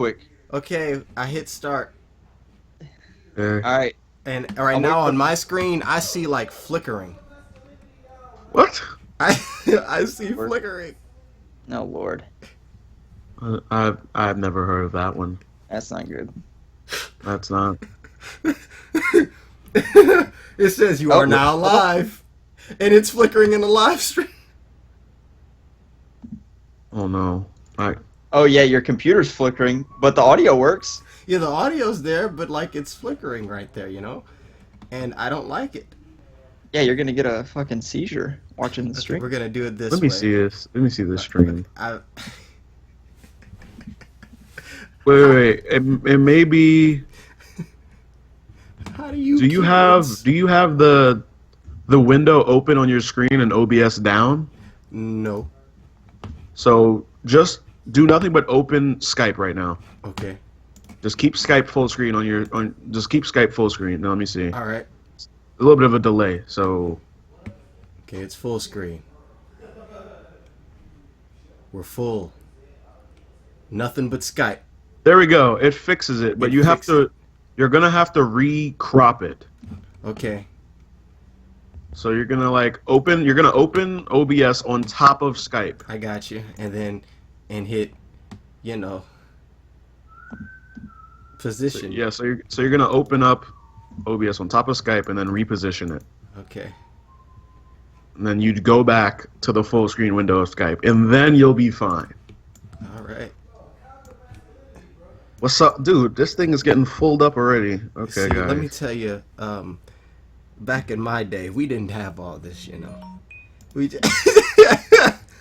quick. Okay, I hit start. All right. And right now on my screen, I see like flickering. What? I I see flickering. No, Lord. I've never heard of that one. That's not good. That's not. It says you are now live, and it's flickering in the live stream. Oh no. Oh yeah, your computer's flickering, but the audio works. Yeah, the audio's there, but like it's flickering right there, you know, and I don't like it. Yeah, you're gonna get a fucking seizure watching the stream. We're gonna do it this way. Let me see this. Let me see this stream. Wait. It may be. How do you? Do you have the window open on your screen and OBS down? No. So just do nothing but open Skype right now. Okay. Just keep Skype full screen just keep Skype full screen. Now let me see. All right. A little bit of a delay, so. Okay, it's full screen. We're full. Nothing but Skype. There we go. It fixes it, but you're gonna have to re-crop it. Okay. So you're gonna open OBS on top of Skype. I got you. And hit, position. Yeah, so you're gonna open up OBS on top of Skype and then reposition it. Okay. And then you'd go back to the full screen window of Skype, and then you'll be fine. All right. What's up, dude? This thing is getting filled up already. Okay, guys. Let me tell you, back in my day, we didn't have all this, We just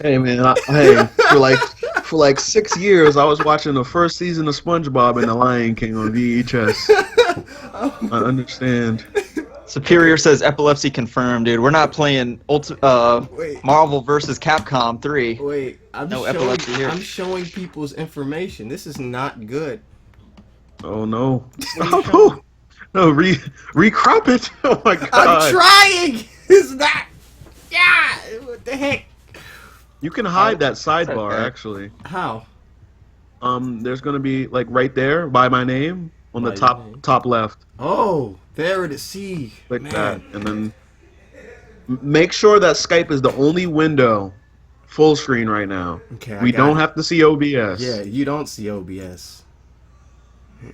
Hey man, for like 6 years, I was watching the first season of SpongeBob and The Lion King on VHS. I understand. Superior says epilepsy confirmed, dude. We're not playing Marvel versus Capcom 3. Wait, epilepsy here. I'm showing people's information. This is not good. Oh no! Oh, no, recrop it. Oh my god! I'm trying. Is that? Yeah. What the heck? You can hide that sidebar actually. How? There's gonna be like right there by my name on the top left. Oh, there it is. See, click that, and then make sure that Skype is the only window full screen right now. Okay. We don't have to see OBS. Yeah, you don't see OBS.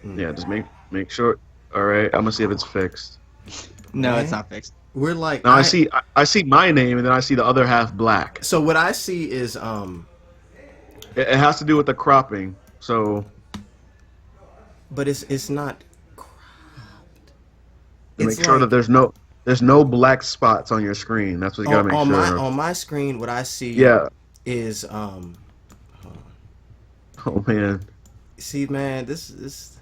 Yeah, just make sure. All right, I'm gonna see if it's fixed. No, it's not fixed. We're like now. I see my name, and then I see the other half black. So what I see is It has to do with the cropping. So. But it's not cropped. Make sure that there's no black spots on your screen. That's what you gotta make sure. On my screen, what I see is Oh man. See, man, this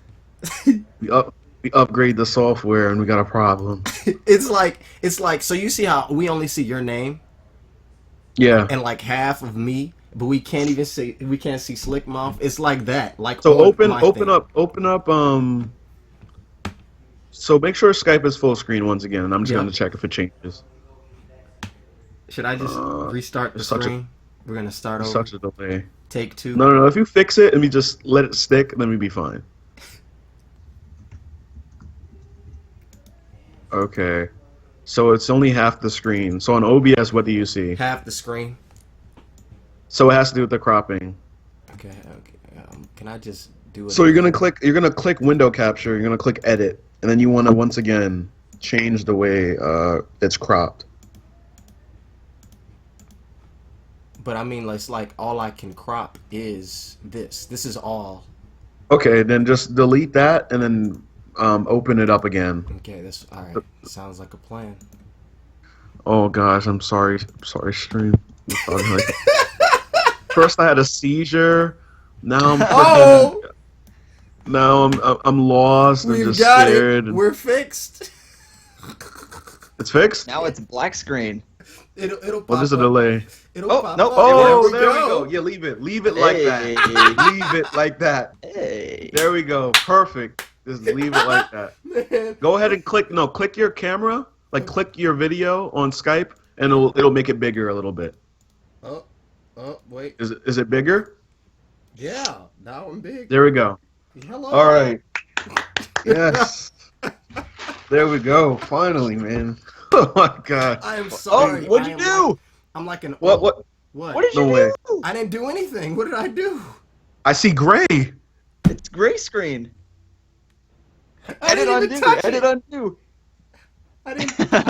we upgrade the software and we got a problem. it's like so you see how we only see your name? Yeah. And like half of me, but we can't see Slcmof. It's like that. Like so open up so make sure Skype is full screen once again, and I'm just gonna check if it changes. Should I just restart the screen? We're gonna start over. Such a delay. Take 2. No. If you fix it and we just let it stick, then we'd be fine. Okay. So it's only half the screen. So on OBS, what do you see? Half the screen. So it has to do with the cropping. Okay. Can I just do it? So you're gonna click window capture. You're gonna click edit, and then you want to once again change the way it's cropped. But I mean, it's like all I can crop is this. This is all. Okay, then just delete that and then open it up again. Okay, that's all right. Sounds like a plan. Oh gosh, I'm sorry, stream. First I had a seizure. Now I'm lost. I'm just scared. We're fixed. It's fixed? Now it's black screen. It'll pop there's a delay. It'll pop no. up. Oh, there we go. Yeah, leave it like that. Leave it like that. Hey. There we go. Perfect. Just leave it like that. Man. Go ahead and click your camera, like click your video on Skype, and it'll make it bigger a little bit. Oh, wait. Is it bigger? Yeah, now I'm big. There we go. Hello. All right. Yes. There we go. Finally, man. Oh my God. I am sorry. What'd you do? I'm like an What? old- What? What? What did No you way. do? I didn't do anything. What did I do? I see gray. It's gray screen. I Edit didn't even undo. touch Edit it. undo. I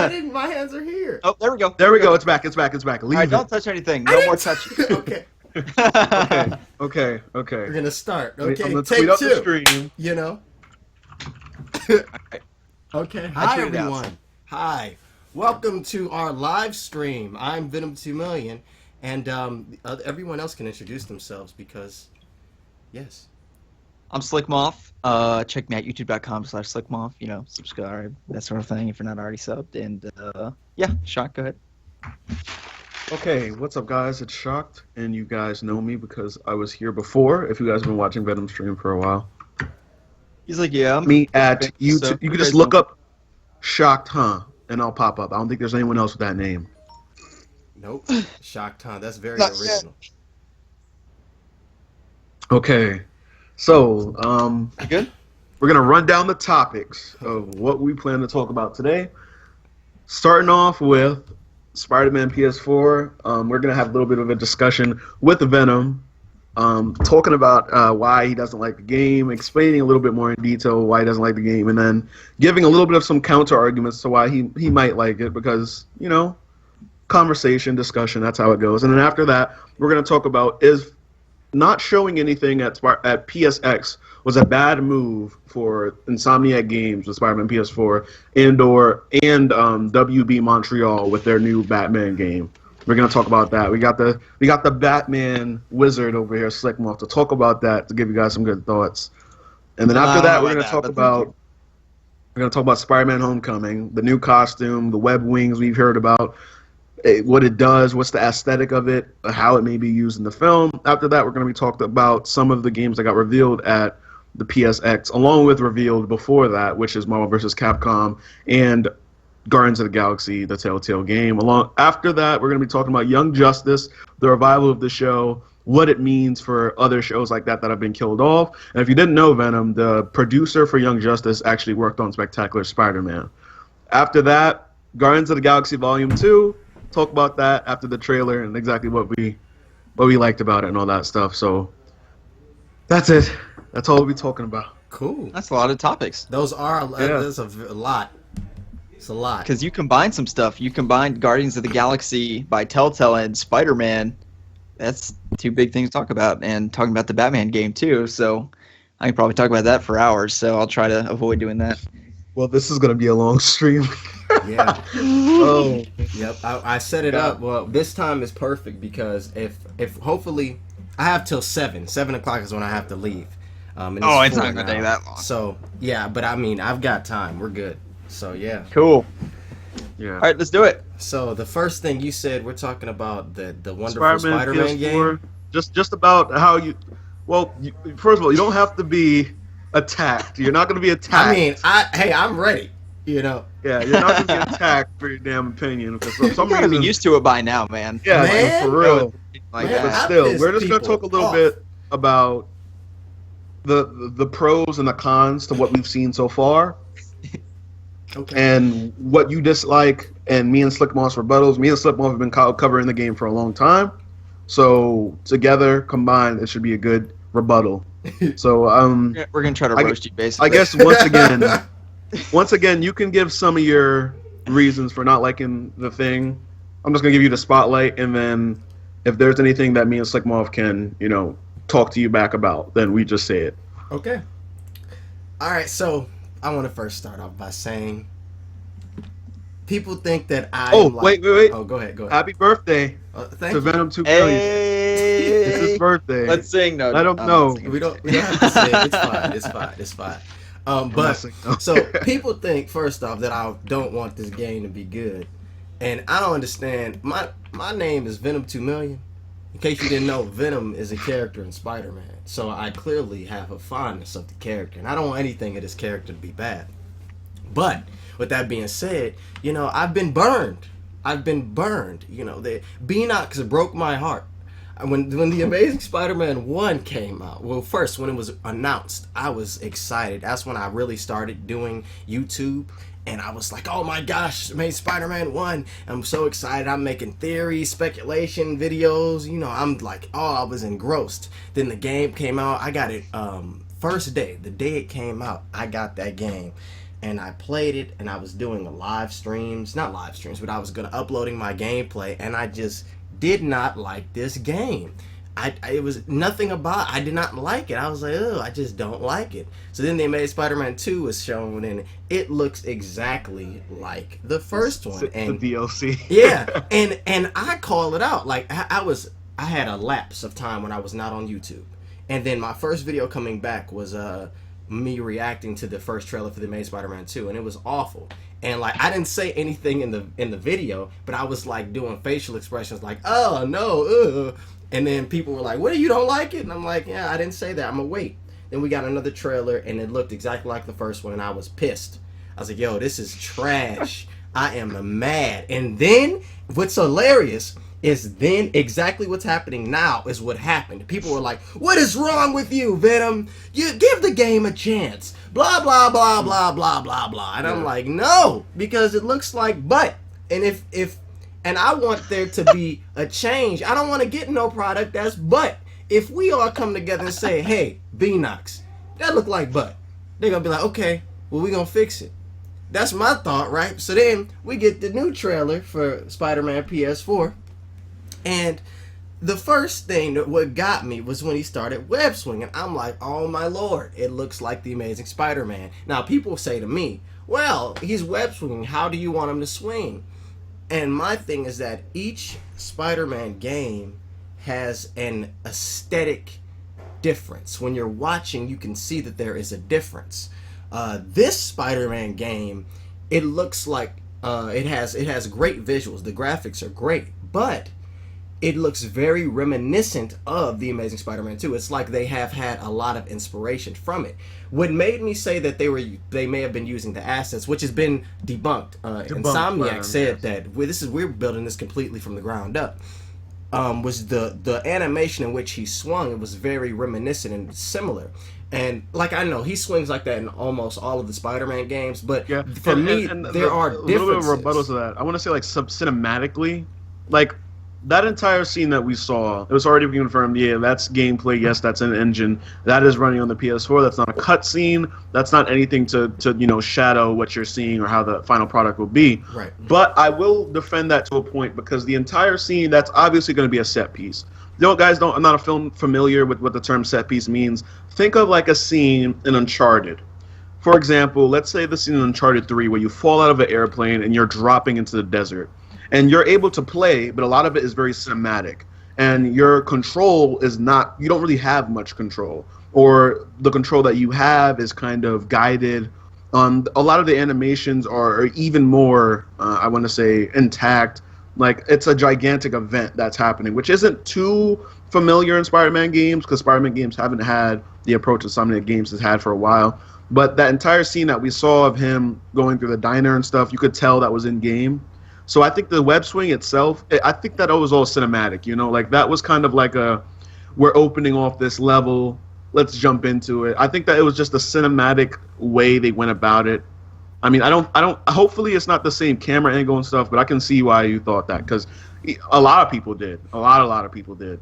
didn't. My hands are here. Oh, there we go. There we go. It's back. It's back. It's back. All Leave right, it. don't touch anything. I No didn't more t- touching. Okay. Okay. We're gonna start. I'm Okay. gonna Take tweet up the 2. stream. You know. Alright. Okay. I Hi tweeted out. everyone. Hi. Welcome to our live stream. I'm Venom 2 Million, and everyone else can introduce themselves because, yes. I'm Slcmof. Check me out youtube.com/Slcmof. You know, subscribe, that sort of thing if you're not already subbed. And yeah, Shock, go ahead. Okay, what's up, guys? It's Shocked, and you guys know me because I was here before. If you guys have been watching Venom stream for a while, He's like, yeah. me at So, YouTube. You can just look up ShockedHuh, and I'll pop up. I don't think there's anyone else with that name. Nope. ShockedHuh. That's very Not original. Okay, so You good? we're gonna run down the topics of what we plan to talk about today. Starting off with Spider-Man PS4. We're gonna have a little bit of a discussion with Venom, talking about why he doesn't like the game, explaining a little bit more in detail why he doesn't like the game, and then giving a little bit of some counter arguments to why he might like it, because, you know, conversation, discussion, that's how it goes. And then after that, we're gonna talk about is not showing anything at PSX was a bad move for Insomniac Games with Spider-Man PS4 and WB Montreal with their new Batman game. We're gonna talk about that. We got the Batman wizard over here, Slcmof, to talk about that, to give you guys some good thoughts. And then after that, we're gonna talk about Spider-Man Homecoming, the new costume, the web wings we've heard about, what it does, what's the aesthetic of it, how it may be used in the film. After that, we're going to be talking about some of the games that got revealed at the PSX, along with revealed before that, which is Marvel vs. Capcom and Guardians of the Galaxy, the Telltale game. After that, we're going to be talking about Young Justice, the revival of the show, what it means for other shows like that have been killed off. And if you didn't know, Venom, the producer for Young Justice actually worked on Spectacular Spider-Man. After that, Guardians of the Galaxy Volume 2. Talk about that after the trailer and exactly what we liked about it and all that stuff. So that's it. That's all we'll be talking about. Cool. That's a lot of topics. Those are there's a lot. It's a lot. Because you combine some stuff. You combined Guardians of the Galaxy by Telltale and Spider-Man. That's two big things to talk about. And talking about the Batman game, too. So I can probably talk about that for hours. So I'll try to avoid doing that. Well, this is going to be a long stream. Yeah. Oh. Yep. I set it up. Well, this time is perfect because if hopefully I have till 7 o'clock is when I have to leave. And Oh, it's 4 not going to now. take that long. So yeah, but I mean I've got time. We're good. So yeah. Cool. Yeah. All right, let's do it. So the first thing you said, we're talking about the wonderful Spider-Man Spider-Man PS4, game. Just about how you. Well, first of all, you don't have to be attacked. You're not going to be attacked. I mean, I'm ready. You know. Yeah, you're not going to be attacked for your damn opinion. Because for some You gotta reason, be used to it by now, man. yeah, Man. for real. Like Man, But that. still, pissed we're just going to people talk a little off. bit about the pros and the cons to what we've seen so far, Okay. and what you dislike, and me and Slcmof's rebuttals. Me and Slcmof have been covering the game for a long time, so together, combined, it should be a good rebuttal. So We're going to try to roast you, basically. I guess once again, you can give some of your reasons for not liking the thing. I'm just gonna give you the spotlight, and then if there's anything that me and Slcmof can, talk to you back about, then we just say it. Okay. All right, so I want to first start off by saying people think that I am like... wait. Oh, go ahead. Happy birthday Thank to you. Venom 2 million. Hey! It's his birthday. Let's sing, no. Let him I'm know. not singing. We don't have to say it. It's fine. But so people think first off that I don't want this game to be good, and I don't understand. My name is Venom 2 Million. In case you didn't know, Venom is a character in Spider-Man, so I clearly have a fondness of the character, and I don't want anything of this character to be bad. But with that being said, I've been burned. The Beanox broke my heart. When the Amazing Spider-Man 1 came out, well, first when it was announced, I was excited. That's when I really started doing YouTube, and I was like, oh my gosh, Amazing Spider-Man 1. I'm so excited. I'm making theories, speculation videos. You know, I'm like, oh, I was engrossed. Then the game came out. I got it first day. The day it came out, I got that game. And I played it, and I was doing not live streams, but I was uploading my gameplay, and I just did not like this game. It was nothing about I did not like it. I was like, oh, I just don't like it. So then they made Spider-Man 2 was shown, and it looks exactly like the first one. And the DLC. Yeah, and I call it out. Like I had a lapse of time when I was not on YouTube. And then my first video coming back was me reacting to the first trailer for the Amazing Spider-Man 2, and it was awful. And like I didn't say anything in the video, but I was like doing facial expressions like, oh no, and then people were like, what, you don't like it? And I'm like, yeah, I didn't say that, I'm gonna wait. Then we got another trailer, and it looked exactly like the first one, and I was pissed. I was like, yo, this is trash. I am mad. And then what's hilarious is then exactly what's happening now is what happened. People were like, what is wrong with you, Venom? You give the game a chance. Blah, blah, blah, blah, blah, blah, blah. And I'm like, no, because it looks like butt. And and I want there to be a change. I don't want to get no product that's butt. If we all come together and say, hey, B-Nox, that look like butt, they're going to be like, okay, well, we going to fix it. That's my thought, right? So then we get the new trailer for Spider-Man PS4. And the first thing that what got me was when he started web swinging. I'm like, oh my lord, it looks like the Amazing Spider-Man. Now people say to me, well, he's web swinging. How do you want him to swing? And my thing is that each Spider-Man game has an aesthetic difference. When you're watching, you can see that there is a difference. This Spider-Man game, it looks like it has great visuals. The graphics are great, but it looks very reminiscent of the Amazing Spider-Man 2. It's like they have had a lot of inspiration from it. What made me say that they may have been using the assets, which has been debunked. Insomniac said that we're building this completely from the ground up. Was the animation in which he swung? It was very reminiscent and similar. And like I know he swings like that in almost all of the Spider-Man games, but yeah, for me there are differences. A little bit of rebuttals to that. I want to say like cinematically, like. That entire scene that we saw, it was already confirmed, yeah, that's gameplay, yes, that's an engine, that is running on the PS4, that's not a cutscene, that's not anything to shadow what you're seeing or how the final product will be. Right. But I will defend that to a point, because the entire scene, that's obviously going to be a set piece. I'm not familiar with what the term set piece means. Think of like a scene in Uncharted. For example, let's say the scene in Uncharted 3 where you fall out of an airplane and you're dropping into the desert. And you're able to play, but a lot of it is very cinematic. And your control is not, you don't really have much control. Or the control that you have is kind of guided. A lot of the animations are even more, I want to say, intact. Like, it's a gigantic event that's happening, which isn't too familiar in Spider-Man games, because Spider-Man games haven't had the approach that Insomniac Games has had for a while. But that entire scene that we saw of him going through the diner and stuff, you could tell that was in-game. So I think the web swing itself, I think that it was all cinematic, like that was kind of like we're opening off this level, let's jump into it. I think that it was just a cinematic way they went about it. I mean, hopefully it's not the same camera angle and stuff, but I can see why you thought that, because a lot of people did. A lot of people did.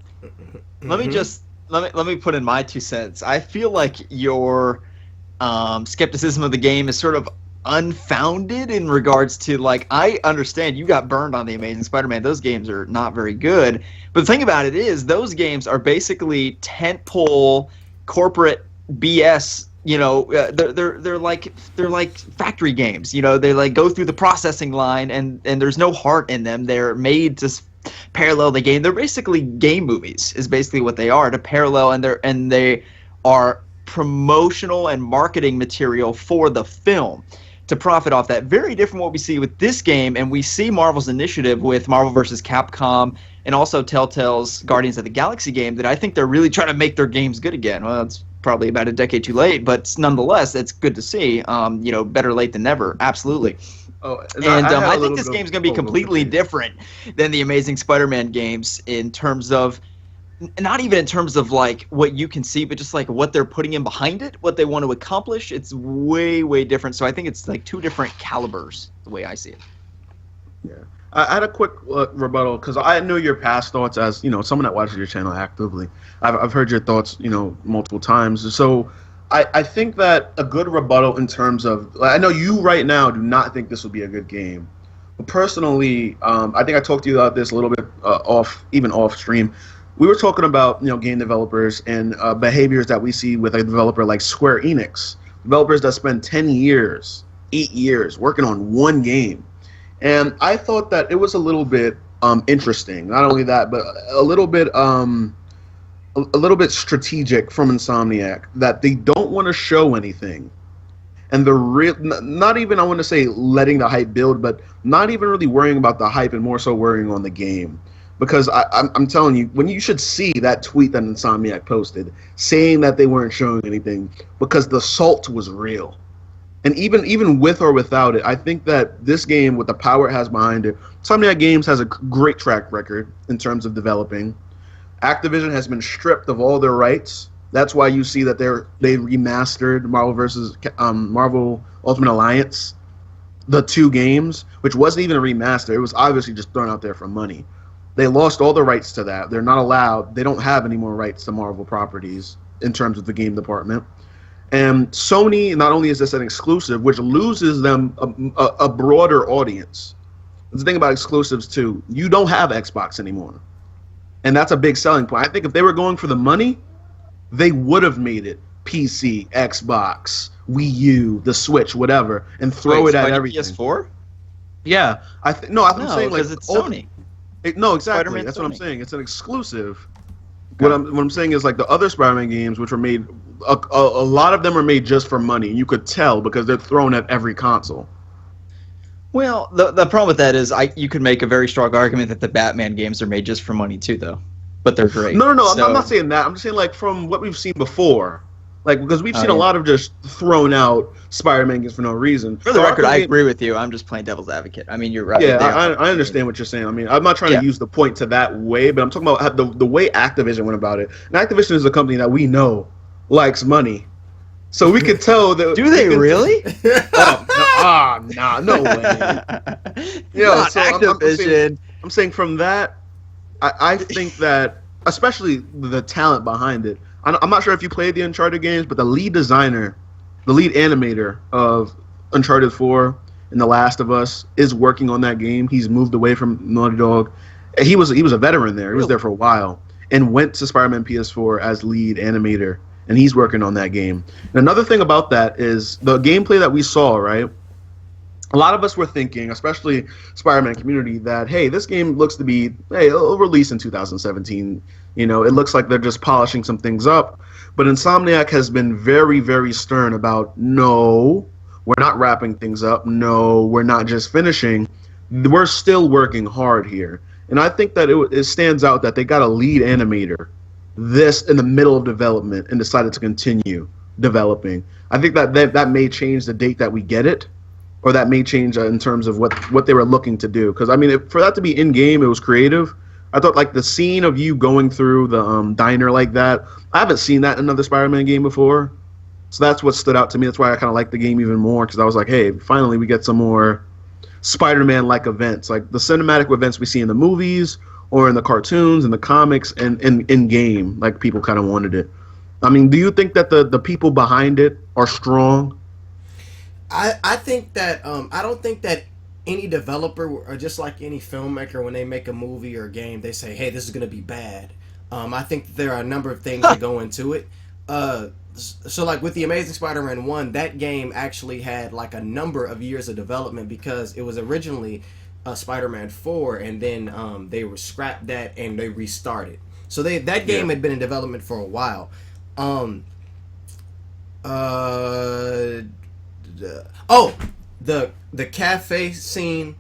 Let me put in my 2 cents. I feel like your skepticism of the game is sort of unfounded in regards to, like, I understand you got burned on the Amazing Spider-Man. Those games are not very good. But the thing about it is those games are basically tentpole corporate BS. They're like factory games. They like go through the processing line and there's no heart in them. They're made to parallel the game. They're basically game movies is basically what they are, to parallel, and they are promotional and marketing material for the film, to profit off that. Very different what we see with this game, and we see Marvel's initiative with Marvel vs. Capcom and also Telltale's Guardians of the Galaxy game, that I think they're really trying to make their games good again. Well, it's probably about a decade too late, but nonetheless, it's good to see. Better late than never, absolutely. I think this game's going to be completely different than the Amazing Spider-Man games in terms of not even in terms of like what you can see, but just like what they're putting in behind it, what they want to accomplish. It's way, way different. So I think it's like two different calibers, the way I see it. Yeah. I had a quick rebuttal because I knew your past thoughts as, someone that watches your channel actively. I've heard your thoughts, multiple times. So I think that a good rebuttal in terms of, I know you right now do not think this will be a good game. But personally, I think I talked to you about this a little bit off stream. We were talking about, game developers and behaviors that we see with a developer like Square Enix. Developers that spend 10 years, 8 years working on one game. And I thought that it was a little bit interesting. Not only that, but a little bit strategic from Insomniac that they don't want to show anything, and not even, I want to say, letting the hype build, but not even really worrying about the hype and more so worrying on the game. Because I'm telling you, when you should see that tweet that Insomniac posted saying that they weren't showing anything because the salt was real. And even with or without it, I think that this game, with the power it has behind it, Insomniac Games has a great track record in terms of developing. Activision has been stripped of all their rights. That's why you see that they remastered Marvel Ultimate Alliance, the 2 games, which wasn't even a remaster. It was obviously just thrown out there for money. They lost all the rights to that. They're not allowed. They don't have any more rights to Marvel properties in terms of the game department. And Sony, not only is this an exclusive, which loses them a broader audience. The thing about exclusives, too, you don't have Xbox anymore. And that's a big selling point. I think if they were going for the money, they would have made it PC, Xbox, Wii U, the Switch, whatever, and throw it at everything. PS4? Yeah. I'm saying, like, because it's Sony. No, exactly. Spider-Man That's Sony. What I'm saying. It's an exclusive. Okay. What I'm saying is, like, the other Spider-Man games, which were made, a lot of them are made just for money. You could tell because they're thrown at every console. Well, the problem with that is you could make a very strong argument that the Batman games are made just for money too, though. But they're great. No. I'm not saying that. I'm just saying, like, from what we've seen before. Like, because we've seen a lot of just thrown out Spider-Man games for no reason. For the record, I agree with you. I'm just playing devil's advocate. I mean, you're right. Yeah, I understand what you're saying. I mean, I'm not trying to use the point to that way, but I'm talking about the way Activision went about it. And Activision is a company that we know likes money. So we could tell that. Do they really? No way. Not Activision. I'm saying from that, I think that, especially the talent behind it. I'm not sure if you played the Uncharted games, but the lead designer, the lead animator of Uncharted 4 and The Last of Us is working on that game. He's moved away from Naughty Dog. He was a veteran there. He was there for a while and went to Spider-Man PS4 as lead animator, and he's working on that game. And another thing about that is the gameplay that we saw, right? A lot of us were thinking, especially Spider-Man community, that, hey, this game looks to be, it'll release in 2017. It looks like they're just polishing some things up. But Insomniac has been very, very stern about, no, we're not wrapping things up. No, we're not just finishing. We're still working hard here. And I think that it stands out that they got a lead animator this in the middle of development and decided to continue developing. I think that may change the date that we get it, or that may change in terms of what they were looking to do. Because, I mean, for that to be in-game, it was creative. I thought, like, the scene of you going through the diner like that, I haven't seen that in another Spider-Man game before. So that's what stood out to me. That's why I kind of liked the game even more, because I was like, hey, finally we get some more Spider-Man-like events. Like the cinematic events we see in the movies or in the cartoons and the comics and in-game, like people kind of wanted it. I mean, do you think that the people behind it are strong? I think that I don't think that any developer, or just like any filmmaker, when they make a movie or a game, they say, hey, this is going to be bad. I think that there are a number of things that go into it. So like with the Amazing Spider-Man 1, that game actually had like a number of years of development, because it was originally Spider-Man 4, and then they were scrapped that and they restarted. So that game had been in development for a while. The cafe scene,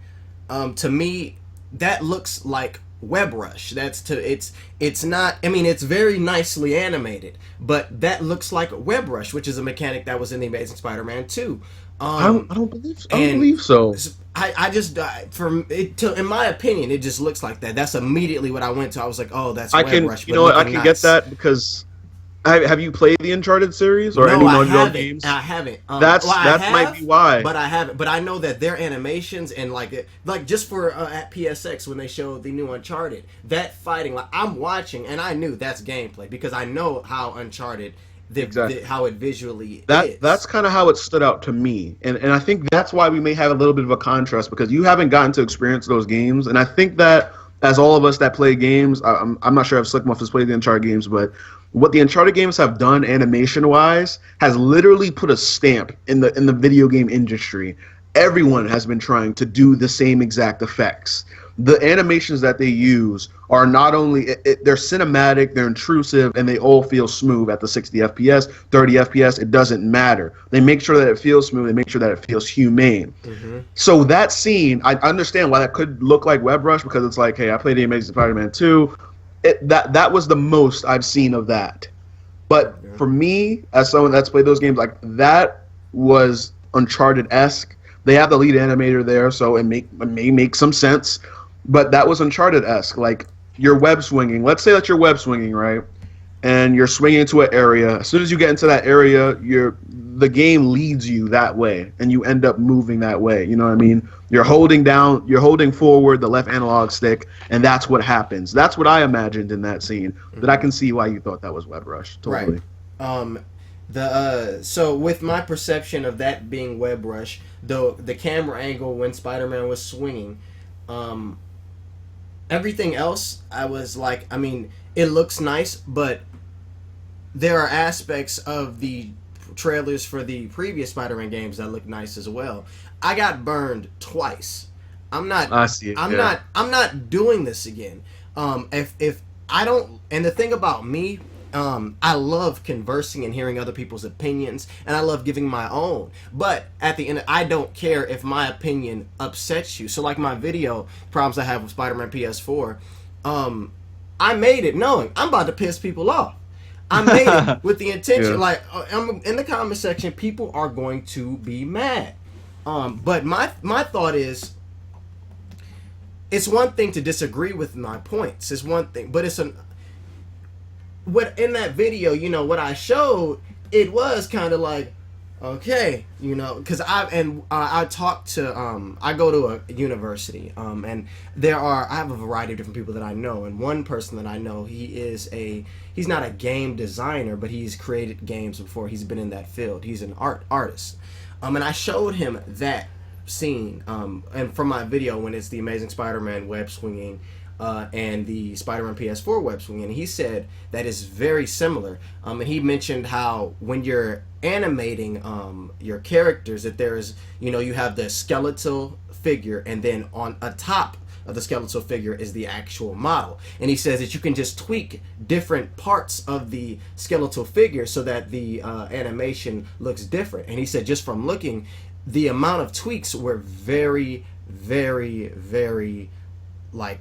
to me, that looks like WebRush. It's not, I mean, it's very nicely animated, but that looks like WebRush, which is a mechanic that was in the Amazing Spider-Man 2. I don't believe so. I just in my opinion, it just looks like that. That's immediately what I went to. I was like, oh, that's WebRush. You know what? I can get that because have you played the Uncharted series or any Naughty Dog games? I haven't. Might be why. But I haven't. But I know that their animations and like just for at PSX when they showed the new Uncharted, that fighting, like I'm watching and I knew that's gameplay because I know how Uncharted. How it visually is. That's kind of how it stood out to me, and I think that's why we may have a little bit of a contrast because you haven't gotten to experience those games, and I think that as all of us that play games, I'm not sure if Slcmof has played the Uncharted games, but what the Uncharted games have done animation wise has literally put a stamp in the video game industry. Everyone has been trying to do the same exact effects. The animations that they use are not only they're cinematic, they're intrusive, and they all feel smooth at the 60 FPS, 30 FPS. It doesn't matter. They make sure that it feels smooth. They make sure that it feels humane. Mm-hmm. So that scene, I understand why that could look like WebRush because it's like, hey, I played the Amazing Spider-Man 2. That was the most I've seen of that. But for me, as someone that's played those games, like that was Uncharted-esque. They have the lead animator there, so it may make some sense. But that was Uncharted-esque. Like, you're web swinging. Let's say that you're web swinging, right? And you're swinging into an area. As soon as you get into that area, the game leads you that way, and you end up moving that way. You know what I mean? You're holding forward the left analog stick, and that's what happens. That's what I imagined in that scene. Mm-hmm. But I can see why you thought that was WebRush. Totally. Right. So with my perception of that being WebRush, the camera angle when Spider-Man was swinging, everything else, I was like, I mean, it looks nice, but there are aspects of the trailers for the previous Spider-Man games that look nice as well. I got burned twice. I'm not doing this again. If I don't, and the thing about me, I love conversing and hearing other people's opinions, and I love giving my own. But at the end, I don't care if my opinion upsets you. So, like my video problems I have with Spider-Man PS4, I made it knowing I'm about to piss people off. I made it with the intention, like I'm in the comment section, people are going to be mad. But my thought is, it's one thing to disagree with my points. It's one thing, but what in that video, you know, what I showed, it was kind of like, okay, you know, because I talk to I go to a university, and I have a variety of different people that I know, and one person that I know, he's not a game designer, but he's created games before. He's been in that field. He's an artist, and I showed him that scene, and from my video when it's the Amazing Spider-Man web swinging. And the Spider-Man PS4 web swinging, and he said that is very similar. And he mentioned how when you're animating your characters, that there's, you know, you have the skeletal figure, and then on a top of the skeletal figure is the actual model. And he says that you can just tweak different parts of the skeletal figure so that the animation looks different. And he said just from looking, the amount of tweaks were very, very, very like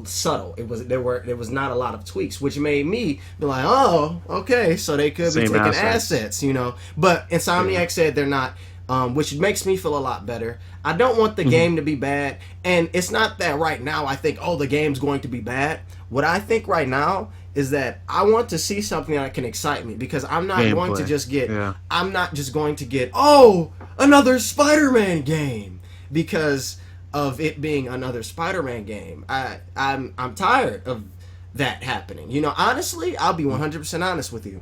subtle. There was not a lot of tweaks, which made me be like, oh, okay, so they could be taking assets, you know. But Insomniac said they're not, which makes me feel a lot better. I don't want the game to be bad, and it's not that right now I think, oh, the game's going to be bad. What I think right now is that I want to see something that can excite me, because I'm not going to just get, I'm not just going to get, oh, another Spider-Man game, because of it being another Spider-Man game. I'm tired of that happening. You know, honestly, I'll be 100% honest with you.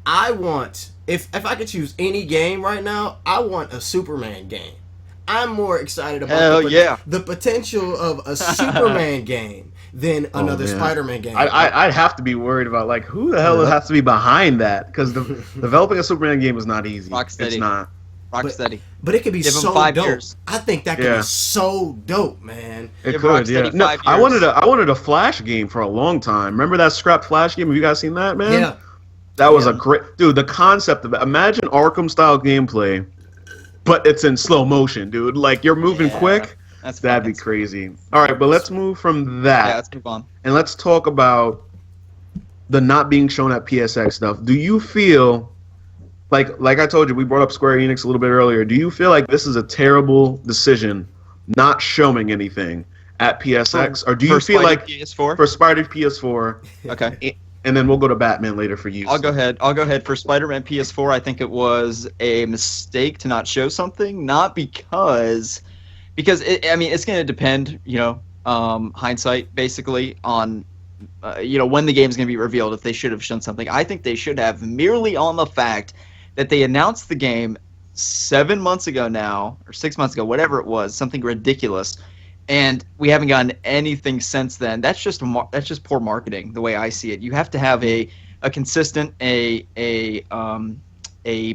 I want, if I could choose any game right now, I want a Superman game. I'm more excited about the potential of a Superman game than another Spider-Man game. I'd have to be worried about, like, who the hell has to be behind that? Because developing a Superman game is not easy. Rocksteady. It's not. Rocksteady. But it could be so dope. Years. I think that could be so dope, man. It could, No, I wanted a Flash game for a long time. Remember that scrapped Flash game? Have you guys seen that, man? Yeah. That was a great... Dude, the concept of it. Imagine Arkham-style gameplay, but it's in slow motion, dude. Like, you're moving quick. That'd be crazy. All right, but let's move from that. Yeah, let's move on. And let's talk about the not being shown at PSX stuff. Do you feel... like I told you, we brought up Square Enix a little bit earlier. Do you feel like this is a terrible decision, not showing anything at PSX, or do you feel like PS4? For Spider PS4? Okay. And then we'll go to Batman later for you. I'll go ahead. For Spider-Man PS4, I think it was a mistake to not show something, not because it's going to depend, hindsight basically on, when the game's going to be revealed, if they should have shown something. I think they should have, merely on the fact that they announced the game 7 months ago now, or 6 months ago, whatever it was, something ridiculous. And we haven't gotten anything since then. That's just poor marketing, the way I see it. You have to have a consistent, a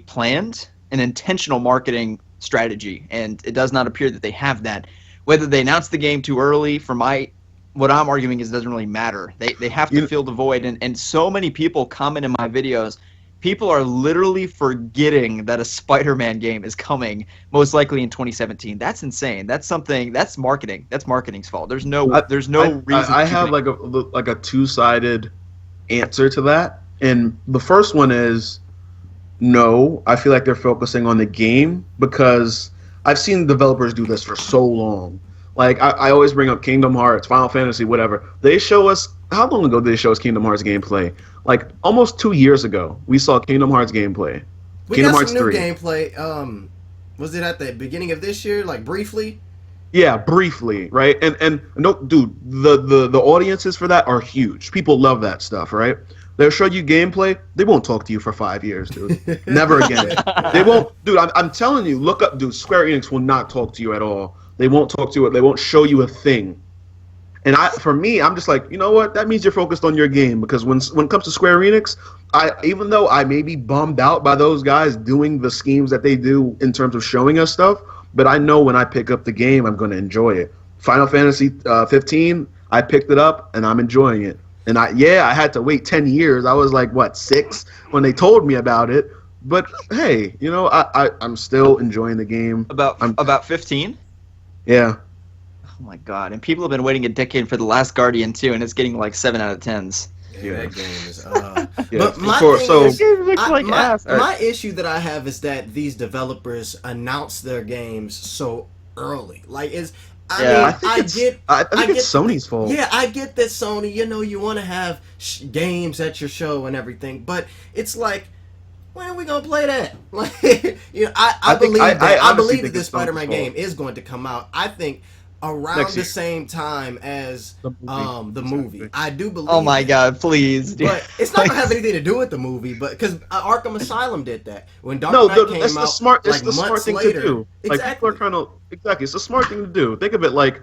planned, and intentional marketing strategy, and it does not appear that they have that. Whether they announced the game too early, what I'm arguing is it doesn't really matter. They have to fill the void, and so many people comment in my videos. People are literally forgetting that a Spider-Man game is coming, most likely in 2017. That's insane. That's marketing. That's marketing's fault. There's no reason. I have like a two-sided answer to that, and the first one is no. I feel like they're focusing on the game because I've seen developers do this for so long. Like I always bring up Kingdom Hearts, Final Fantasy, whatever. They show us, how long ago did they show us Kingdom Hearts gameplay? Like almost 2 years ago, we saw Kingdom Hearts gameplay. We Kingdom got Hearts some new 3. gameplay. Was it at the beginning of this year, like briefly? Yeah, briefly, right? And no, dude, the audiences for that are huge. People love that stuff, right? They'll show you gameplay. They won't talk to you for 5 years, dude. Never again. They won't, dude. I'm telling you, look up, dude. Square Enix will not talk to you at all. They won't talk to you. They won't show you a thing. And for me, I'm just like, you know what? That means you're focused on your game, because when it comes to Square Enix, even though I may be bummed out by those guys doing the schemes that they do in terms of showing us stuff, but I know when I pick up the game, I'm going to enjoy it. Final Fantasy 15, I picked it up and I'm enjoying it. And I had to wait 10 years. I was like, 6 when they told me about it. But hey, I'm still enjoying the game. About 15? Yeah. Oh my god! And people have been waiting a decade for The Last Guardian too, and it's getting like 7 out of 10s. Yeah, that game is. Yeah. But my issue that I have is that these developers announce their games so early. Like, I think it's Sony's fault. Yeah, I get that Sony. You want to have games at your show and everything, but it's like, when are we gonna play that? Like, I believe that this Spider-Man game is going to come out. I think around the same time as the movie. I do believe. Oh my god, please, dude. But it's not gonna have anything to do with the movie, but because Arkham Asylum did that when Dark Knight came out. It's the smart thing to do. Like, people are trying to it's a smart thing to do. Think of it like,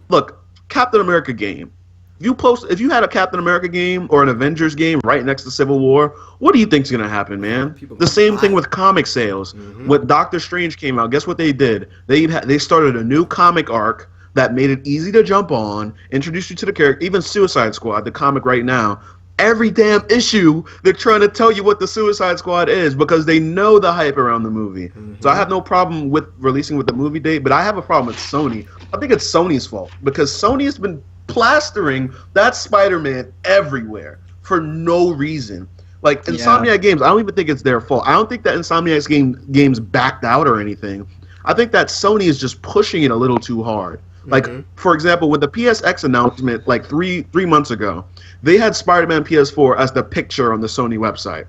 look, Captain America game. If you had a Captain America game or an Avengers game right next to Civil War, what do you think's gonna happen, man? The same thing with comic sales. Mm-hmm. When Doctor Strange came out, guess what they did? They started a new comic arc that made it easy to jump on, introduce you to the character. Even Suicide Squad, the comic right now, every damn issue they're trying to tell you what the Suicide Squad is because they know the hype around the movie. Mm-hmm. So I have no problem with releasing with the movie date, but I have a problem with Sony. I think it's Sony's fault because Sony has been plastering that Spider-Man everywhere for no reason. Like, Insomniac Games, I don't even think it's their fault. I don't think that Insomniac games backed out or anything. I think that Sony is just pushing it a little too hard. Like, for example, with the PSX announcement, like three months ago, they had Spider-Man PS4 as the picture on the Sony website,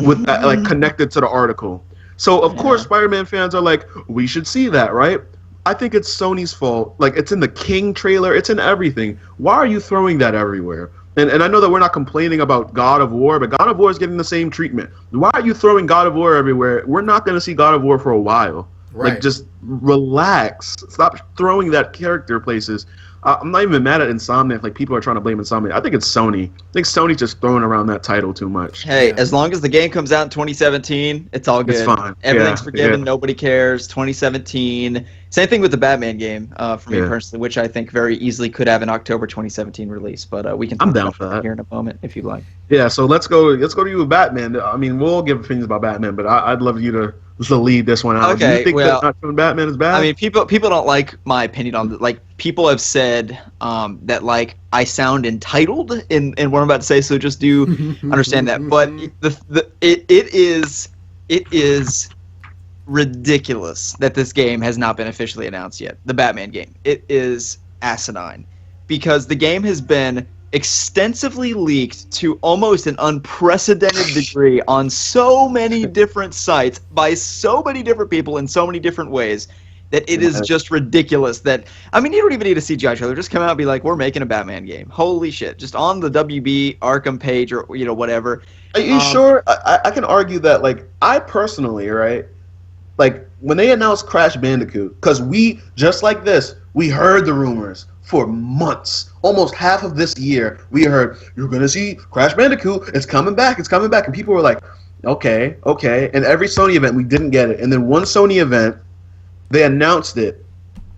with like connected to the article. So of course, Spider-Man fans are like, we should see that, right? I think it's Sony's fault. Like, it's in the King trailer. It's in everything. Why are you throwing that everywhere? And I know that we're not complaining about God of War, but God of War is getting the same treatment. Why are you throwing God of War everywhere? We're not going to see God of War for a while. Right. Like, just relax. Stop throwing that character places. I'm not even mad at Insomniac. Like, people are trying to blame Insomniac. I think it's Sony. I think Sony's just throwing around that title too much. Hey, as long as the game comes out in 2017, it's all good. It's fine. Everything's forgiven. Yeah. Nobody cares. 2017. Same thing with the Batman game, for me personally, which I think very easily could have an October 2017 release. But we can talk about that here in a moment if you'd like. Yeah, so let's go to you with Batman. I mean, we'll all give opinions about Batman, but I'd love you to lead this one out. Okay, do you think that not showing Batman is bad? I mean, people don't like my opinion on like people have said that like I sound entitled in what I'm about to say, so just do understand that. But it it is ridiculous that this game has not been officially announced yet. The Batman game. It is asinine because the game has been extensively leaked to almost an unprecedented degree on so many different sites by so many different people in so many different ways that it is just ridiculous that, I mean, you don't even need a CGI trailer. Just come out and be like, we're making a Batman game. Holy shit. Just on the WB Arkham page or, whatever. Are you sure? I can argue that, like, I personally, right, like, when they announced Crash Bandicoot, because we, just like this, we heard the rumors for months. Almost half of this year, we heard, you're going to see Crash Bandicoot, it's coming back. And people were like, okay. And every Sony event, we didn't get it. And then one Sony event, they announced it,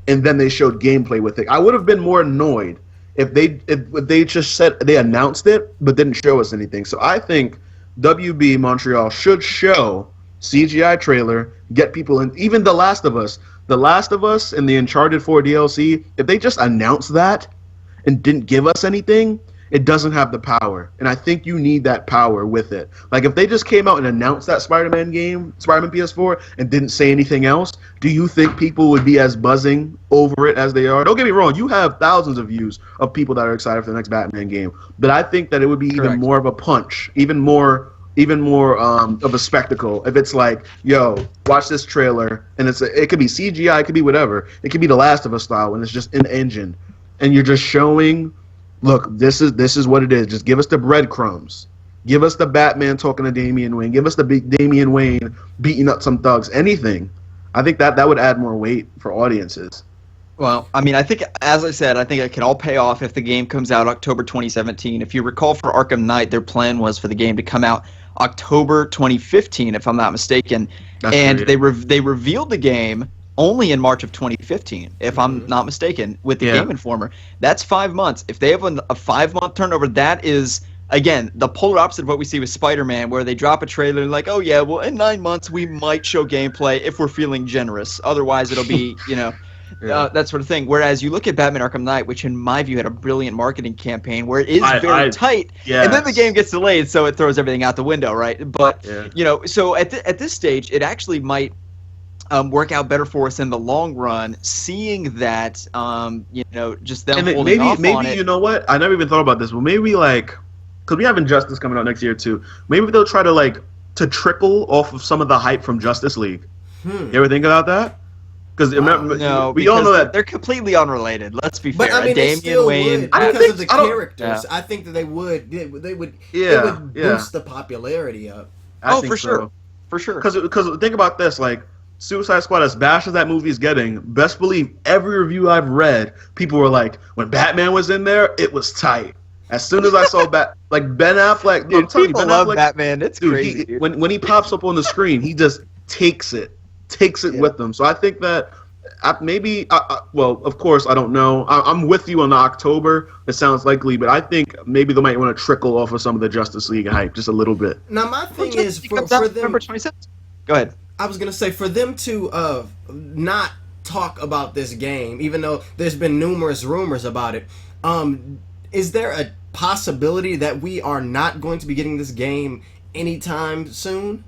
and then they showed gameplay with it. I would have been more annoyed if they just said they announced it, but didn't show us anything. So I think WB Montreal should show CGI trailer, get people in. Even The Last of Us and the Uncharted 4 DLC, if they just announced that and didn't give us anything, it doesn't have the power. And I think you need that power with it. Like, if they just came out and announced that Spider-Man game, Spider-Man PS4, and didn't say anything else, do you think people would be as buzzing over it as they are? Don't get me wrong, you have thousands of views of people that are excited for the next Batman game. But I think that it would be even more of a punch, even more of a spectacle if it's like, yo, watch this trailer, and it could be CGI, it could be whatever. It could be The Last of Us style, and it's just an engine. And you're just showing, look, this is what it is. Just give us the breadcrumbs. Give us the Batman talking to Damian Wayne. Give us the Damian Wayne beating up some thugs. Anything. I think that would add more weight for audiences. Well, I mean, I think, as I said, I think it can all pay off if the game comes out October 2017. If you recall, for Arkham Knight, their plan was for the game to come out October 2015, if I'm not mistaken. And they revealed the game only in March of 2015, if I'm not mistaken, with the Game Informer. That's 5 months. If they have a 5-month turnover, that is, again, the polar opposite of what we see with Spider-Man, where they drop a trailer and like, oh yeah, well, in 9 months we might show gameplay if we're feeling generous. Otherwise it'll be, that sort of thing. Whereas you look at Batman Arkham Knight, which in my view had a brilliant marketing campagn where it is very tight, and then the game gets delayed, so it throws everything out the window, right? But, so at this stage, it actually might work out better for us in the long run, seeing that, just them holding off on it. Maybe, you know what? I never even thought about this, but maybe, like, because we have Injustice coming out next year, too. Maybe they'll try to trickle off of some of the hype from Justice League. You ever think about that? Because no, we all know that they're completely unrelated. Let's be fair. But I mean, Damian Wayne, because of the characters. I think that they would boost the popularity up. For sure. Because think about this, like, Suicide Squad, as bashed as that movie is getting, best believe every review I've read, people were like, when Batman was in there, it was tight. As soon as I saw Ben Affleck, dude, people love Batman. It's crazy. When he pops up on the screen, he just takes it with them. So I think that well, of course, I don't know. I'm with you on the October. It sounds likely, but I think maybe they might want to trickle off of some of the Justice League hype just a little bit. Now, my thing is for them. November 27th. Go ahead. I was gonna say, for them to not talk about this game, even though there's been numerous rumors about it, is there a possibility that we are not going to be getting this game anytime soon?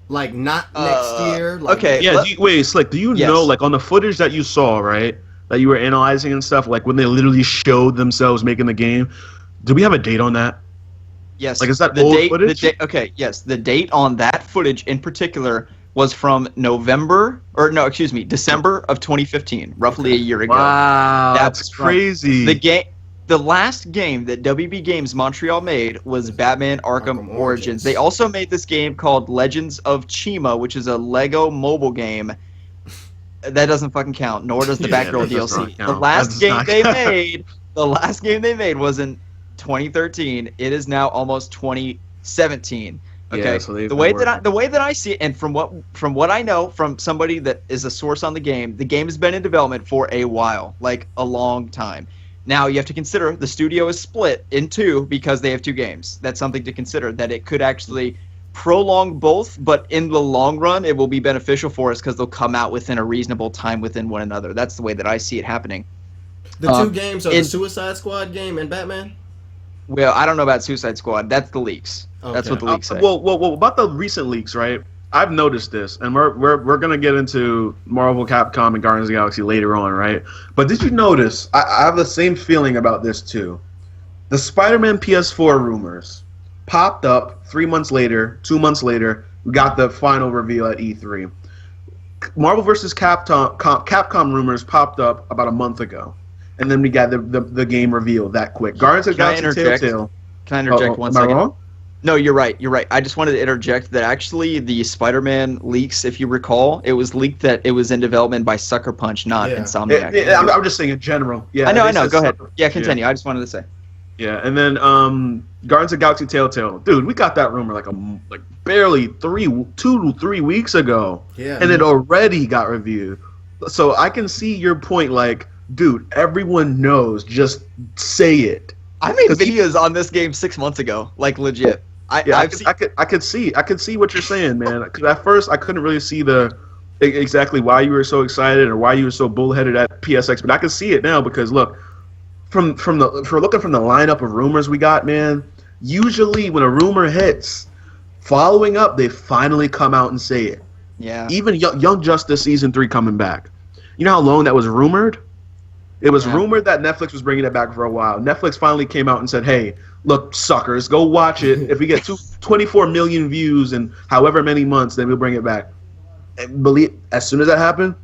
Like, not next year? Like, okay. Yeah, wait, Slick, do you know, like, on the footage that you saw, right, that you were analyzing and stuff, like, when they literally showed themselves making the game, do we have a date on that? Yes. Like, is that old footage? The date on that footage in particular was from December of 2015, roughly a year ago. Wow, that's crazy. The last game that WB Games Montreal made was Batman Arkham Origins. They also made this game called Legends of Chima, which is a Lego mobile game. That doesn't fucking count, nor does the Batgirl DLC. The last game they made was in 2013. It is now almost 2017. Okay. Yeah, so the way that I see it, and from what I know from somebody that is a source on the game has been in development for a while, like a long time. Now you have to consider the studio is split in two because they have two games. That's something to consider, that it could actually prolong both, but in the long run it will be beneficial for us because they'll come out within a reasonable time within one another. That's the way that I see it happening. The two games are the Suicide Squad game and Batman? Well, I don't know about Suicide Squad. That's the leaks. Okay. That's what the leaks say. Well, about the recent leaks, right? I've noticed this, and we're gonna get into Marvel, Capcom, and Guardians of the Galaxy later on, right? But did you notice? I have the same feeling about this too. The Spider-Man PS4 rumors popped up 3 months later, 2 months later. We got the final reveal at E3. Marvel vs. Capcom rumors popped up about a month ago, and then we got the game reveal that quick. Guardians of the Galaxy Telltale. Can I interject 1 second? Am I wrong? No, you're right. You're right. I just wanted to interject that actually the Spider-Man leaks, if you recall, it was leaked that it was in development by Sucker Punch, not Insomniac. I'm just saying in general. Yeah, I know. Go ahead. Yeah, continue. I just wanted to say. Yeah, and then Guardians of the Galaxy Telltale. Dude, we got that rumor like barely 2 to 3 weeks ago. Yeah. And it already got reviewed. So I can see your point, like, dude, everyone knows. Just say it. I made videos on this game 6 months ago, like legit. I could see what you're saying, man. Because at first I couldn't really see exactly why you were so excited or why you were so bullheaded at PSX, but I can see it now because look, if we're looking from the lineup of rumors we got, man. Usually when a rumor hits, following up, they finally come out and say it. Yeah. Even Young Justice Season 3 coming back. You know how long that was rumored? It was rumored that Netflix was bringing it back for a while. Netflix finally came out and said, hey, look, suckers, go watch it. If we get 24 million views in however many months, then we'll bring it back. And believe, as soon as that happened,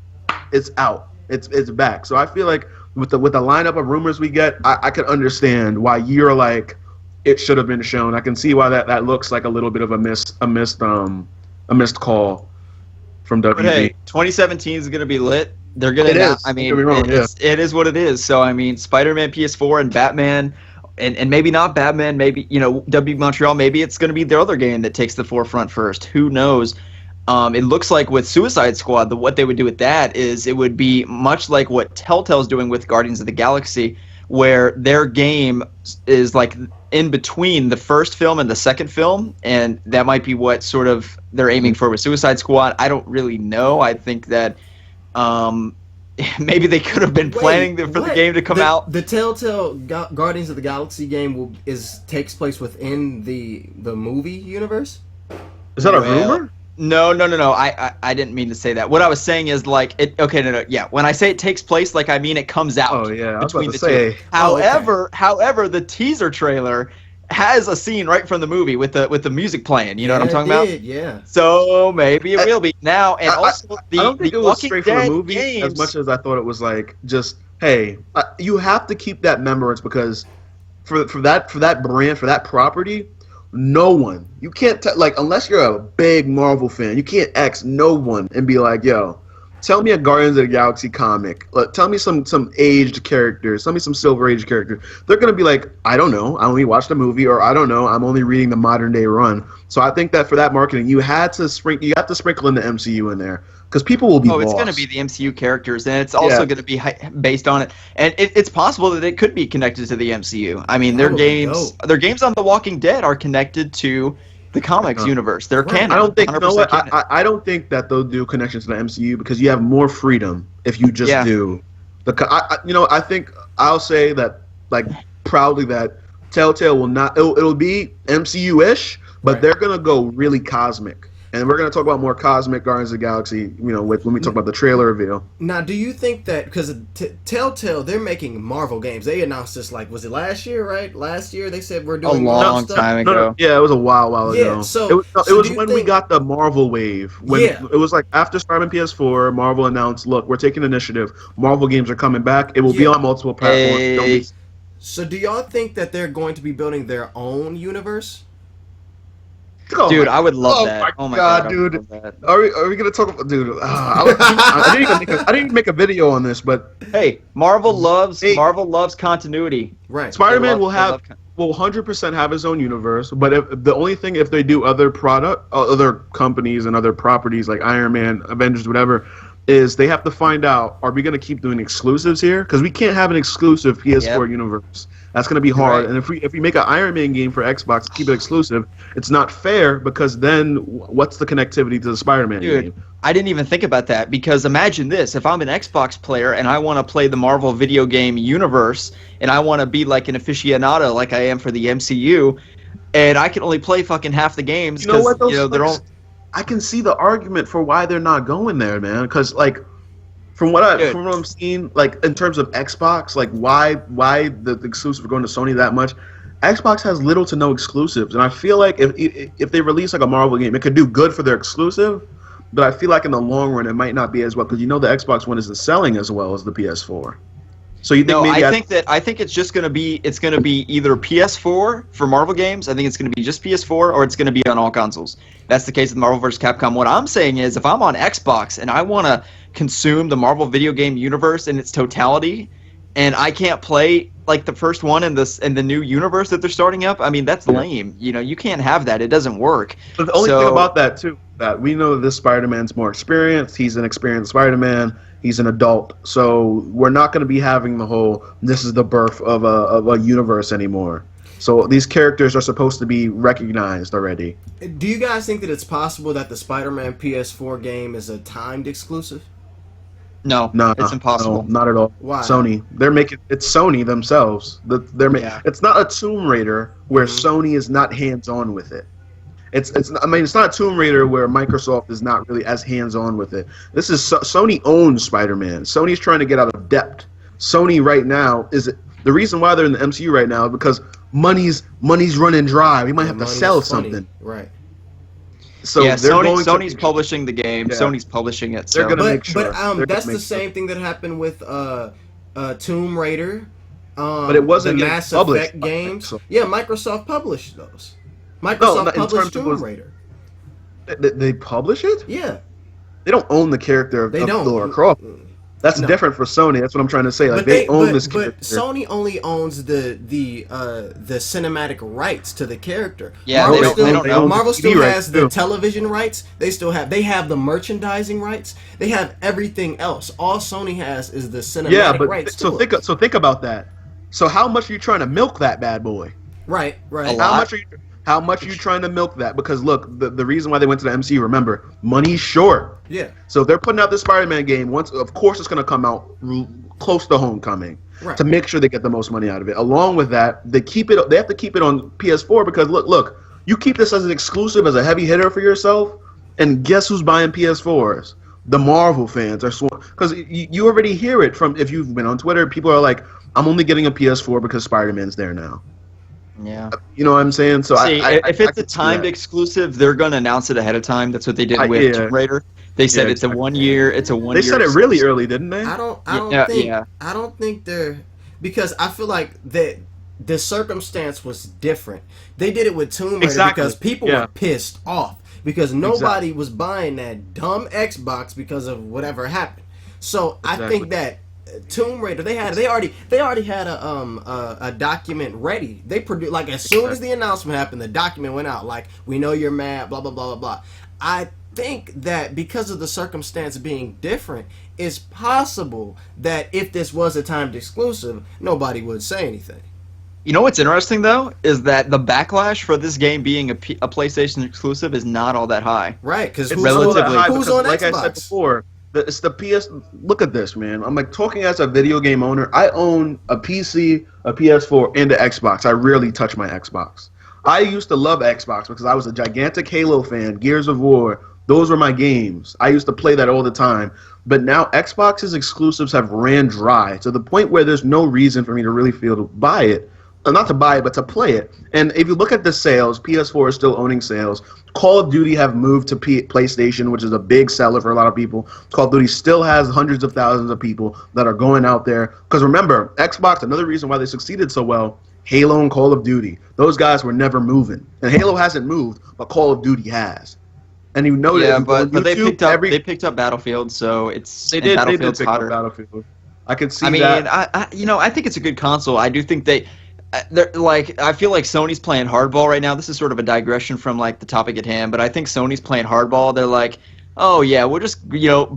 it's out. It's back. So I feel like with the lineup of rumors we get, I can understand why you're like, it should have been shown. I can see why that looks like a little bit of a missed call from WB. But hey, 2017 is going to be lit. They're gonna. It is what it is. So I mean, Spider-Man PS4 and Batman, and maybe not Batman. Maybe WB Montreal. Maybe it's gonna be their other game that takes the forefront first. Who knows? It looks like with Suicide Squad, what they would do with that is it would be much like what Telltale's doing with Guardians of the Galaxy, where their game is like in between the first film and the second film, and that might be what sort of they're aiming for with Suicide Squad. I don't really know. I think that. Maybe they could have been planning for the game to come out. The Telltale Guardians of the Galaxy game takes place within the movie universe. Is that a rumor? No. I didn't mean to say that. What I was saying is like it. Okay, no. Yeah, when I say it takes place, like I mean it comes out. Oh yeah, I was about to say. However, the teaser trailer has a scene right from the movie with the music playing. You know what I'm talking about? Yeah. So maybe it will be now. And also, I don't think it was straight from the movie games, as much as I thought it was like just hey, you have to keep that remembrance because for that brand, for that property, no one, you can't unless you're a big Marvel fan, you can't X no one and be like, yo, tell me a Guardians of the Galaxy comic. Tell me some aged characters. Tell me some Silver Age characters. They're going to be like, I don't know. I only watched the movie, or I don't know. I'm only reading the modern day run. So I think that for that marketing, you have to sprinkle in the MCU in there because people will be lost. It's going to be the MCU characters, and it's also going to be based on it. And it's possible that it could be connected to the MCU. I mean, their games on The Walking Dead are connected to the comics universe. They're canon. I don't think. You know what? I don't think that they'll do connections to the MCU because you have more freedom if you just do the. I think I'll say that proudly that Telltale will not. It'll be MCU-ish, but they're gonna go really cosmic. And we're going to talk about more cosmic Guardians of the Galaxy, when we talk about the trailer reveal. Now, do you think that, because Telltale, they're making Marvel games. They announced this, was it last year, right? Last year, they said we're doing a long time ago. No, yeah, it was a while ago. Yeah, so it was when we got the Marvel wave. It was like after Spider-Man PS4, Marvel announced, look, we're taking initiative. Marvel games are coming back. It will be on multiple platforms. So do y'all think that they're going to be building their own universe? Dude, I would love that. Oh my god, dude! Are we gonna talk about dude? I didn't even make a video on this, but hey, Marvel loves continuity. Right. Spider-Man will 100% have his own universe, but if they do other other companies and other properties like Iron Man, Avengers, whatever, is they have to find out: are we gonna keep doing exclusives here? Because we can't have an exclusive PS4 universe. That's going to be hard. Right. And if we make an Iron Man game for Xbox, keep it exclusive, it's not fair because then what's the connectivity to the Spider-Man game? I didn't even think about that because imagine this. If I'm an Xbox player and I want to play the Marvel video game universe and I want to be like an aficionado like I am for the MCU and I can only play fucking half the games because they're all... I can see the argument for why they're not going there, man. Because like, from what I'm seeing, like in terms of Xbox, like why the exclusives are going to Sony that much? Xbox has little to no exclusives, and I feel like if they release like a Marvel game, it could do good for their exclusive. But I feel like in the long run, it might not be as well because the Xbox One isn't selling as well as the PS4. So you think no, maybe I think it's just gonna be either PS4 for Marvel games. I think it's gonna be just PS4, or it's gonna be on all consoles. That's the case with Marvel vs. Capcom. What I'm saying is, if I'm on Xbox and I want to consume the Marvel video game universe in its totality, and I can't play like the first one in the new universe that they're starting up, I mean that's lame. You can't have that. It doesn't work. But the only thing about that too, that we know this Spider-Man's more experienced. He's an experienced Spider-Man. He's an adult, so we're not going to be having the whole "this is the birth of a universe" anymore. So these characters are supposed to be recognized already. Do you guys think that it's possible that the Spider-Man PS4 game is a timed exclusive? No, it's impossible. No, not at all. Why? Sony, it's Sony themselves. It's not a Tomb Raider where Sony is not hands-on with it. It's not Tomb Raider where Microsoft is not really as hands-on with it. This is Sony owns Spider-Man. Sony's trying to get out of debt. Sony right now is the reason why they're in the MCU right now is because money's running dry. We might have to sell something. Right. So yeah, Sony's publishing the game. Yeah. Sony's publishing it. They're gonna make sure. But that's the same thing that happened with Tomb Raider. But it wasn't the Mass Effect games. So. Yeah, Microsoft published those. Microsoft published Tomb Raider. They publish it? Yeah. They don't own the character of Lara Croft. That's different for Sony. That's what I'm trying to say. Like they own this character. But Sony only owns the cinematic rights to the character. Yeah, Marvel still has the television rights. They have the merchandising rights. They have everything else. All Sony has is the cinematic rights. So think about that. So how much are you trying to milk that bad boy? Right. How much are you trying to milk that? Because look, the reason why they went to the MCU, remember, money's short. Yeah. So if they're putting out this Spider-Man game, of course it's going to come out close to Homecoming to make sure they get the most money out of it. Along with that, they have to keep it on PS4 because look, you keep this as an exclusive, as a heavy hitter for yourself, and guess who's buying PS4s? The Marvel fans are because you already hear it from, if you've been on Twitter, people are like, I'm only getting a PS4 because Spider-Man's there now. Yeah. You know what I'm saying? So if it's a timed exclusive, they're going to announce it ahead of time. That's what they did with Tomb Raider. They said it's a 1 year. It's a 1 year. They said it really early, didn't they? I don't think they're, because I feel like that the circumstance was different. They did it with Tomb Raider because people were pissed off because nobody was buying that dumb Xbox because of whatever happened. So I think that Tomb Raider, they already had a document ready. They produced, like, as soon as the announcement happened, the document went out. Like, we know you're mad, blah blah blah blah blah. I think that because of the circumstance being different, it's possible that if this was a timed exclusive, nobody would say anything. You know what's interesting though is that the backlash for this game being a PlayStation exclusive is not all that high. Right? Because who's on like Xbox? I said before. It's the PS. Look at this, man. I'm like talking as a video game owner. I own a PC, a PS4, and an Xbox. I rarely touch my Xbox. I used to love Xbox because I was a gigantic Halo fan. Gears of War. Those were my games. I used to play that all the time. But now Xbox's exclusives have ran dry to the point where there's no reason for me to really feel to buy it. Not to buy it, but to play it. And if you look at the sales, PS4 is still owning sales. Call of Duty have moved to PlayStation, which is a big seller for a lot of people. Call of Duty still has hundreds of thousands of people that are going out there. Because remember, Xbox, another reason why they succeeded so well, Halo and Call of Duty. Those guys were never moving. And Halo hasn't moved, but Call of Duty has. And you know that but they picked up Battlefield, so it's they did pick hotter. up Battlefield. I could see that. I mean, I think it's a good console. I do think I feel like Sony's playing hardball right now. This is sort of a digression from like the topic at hand, but I think Sony's playing hardball. They're like, oh yeah, we'll just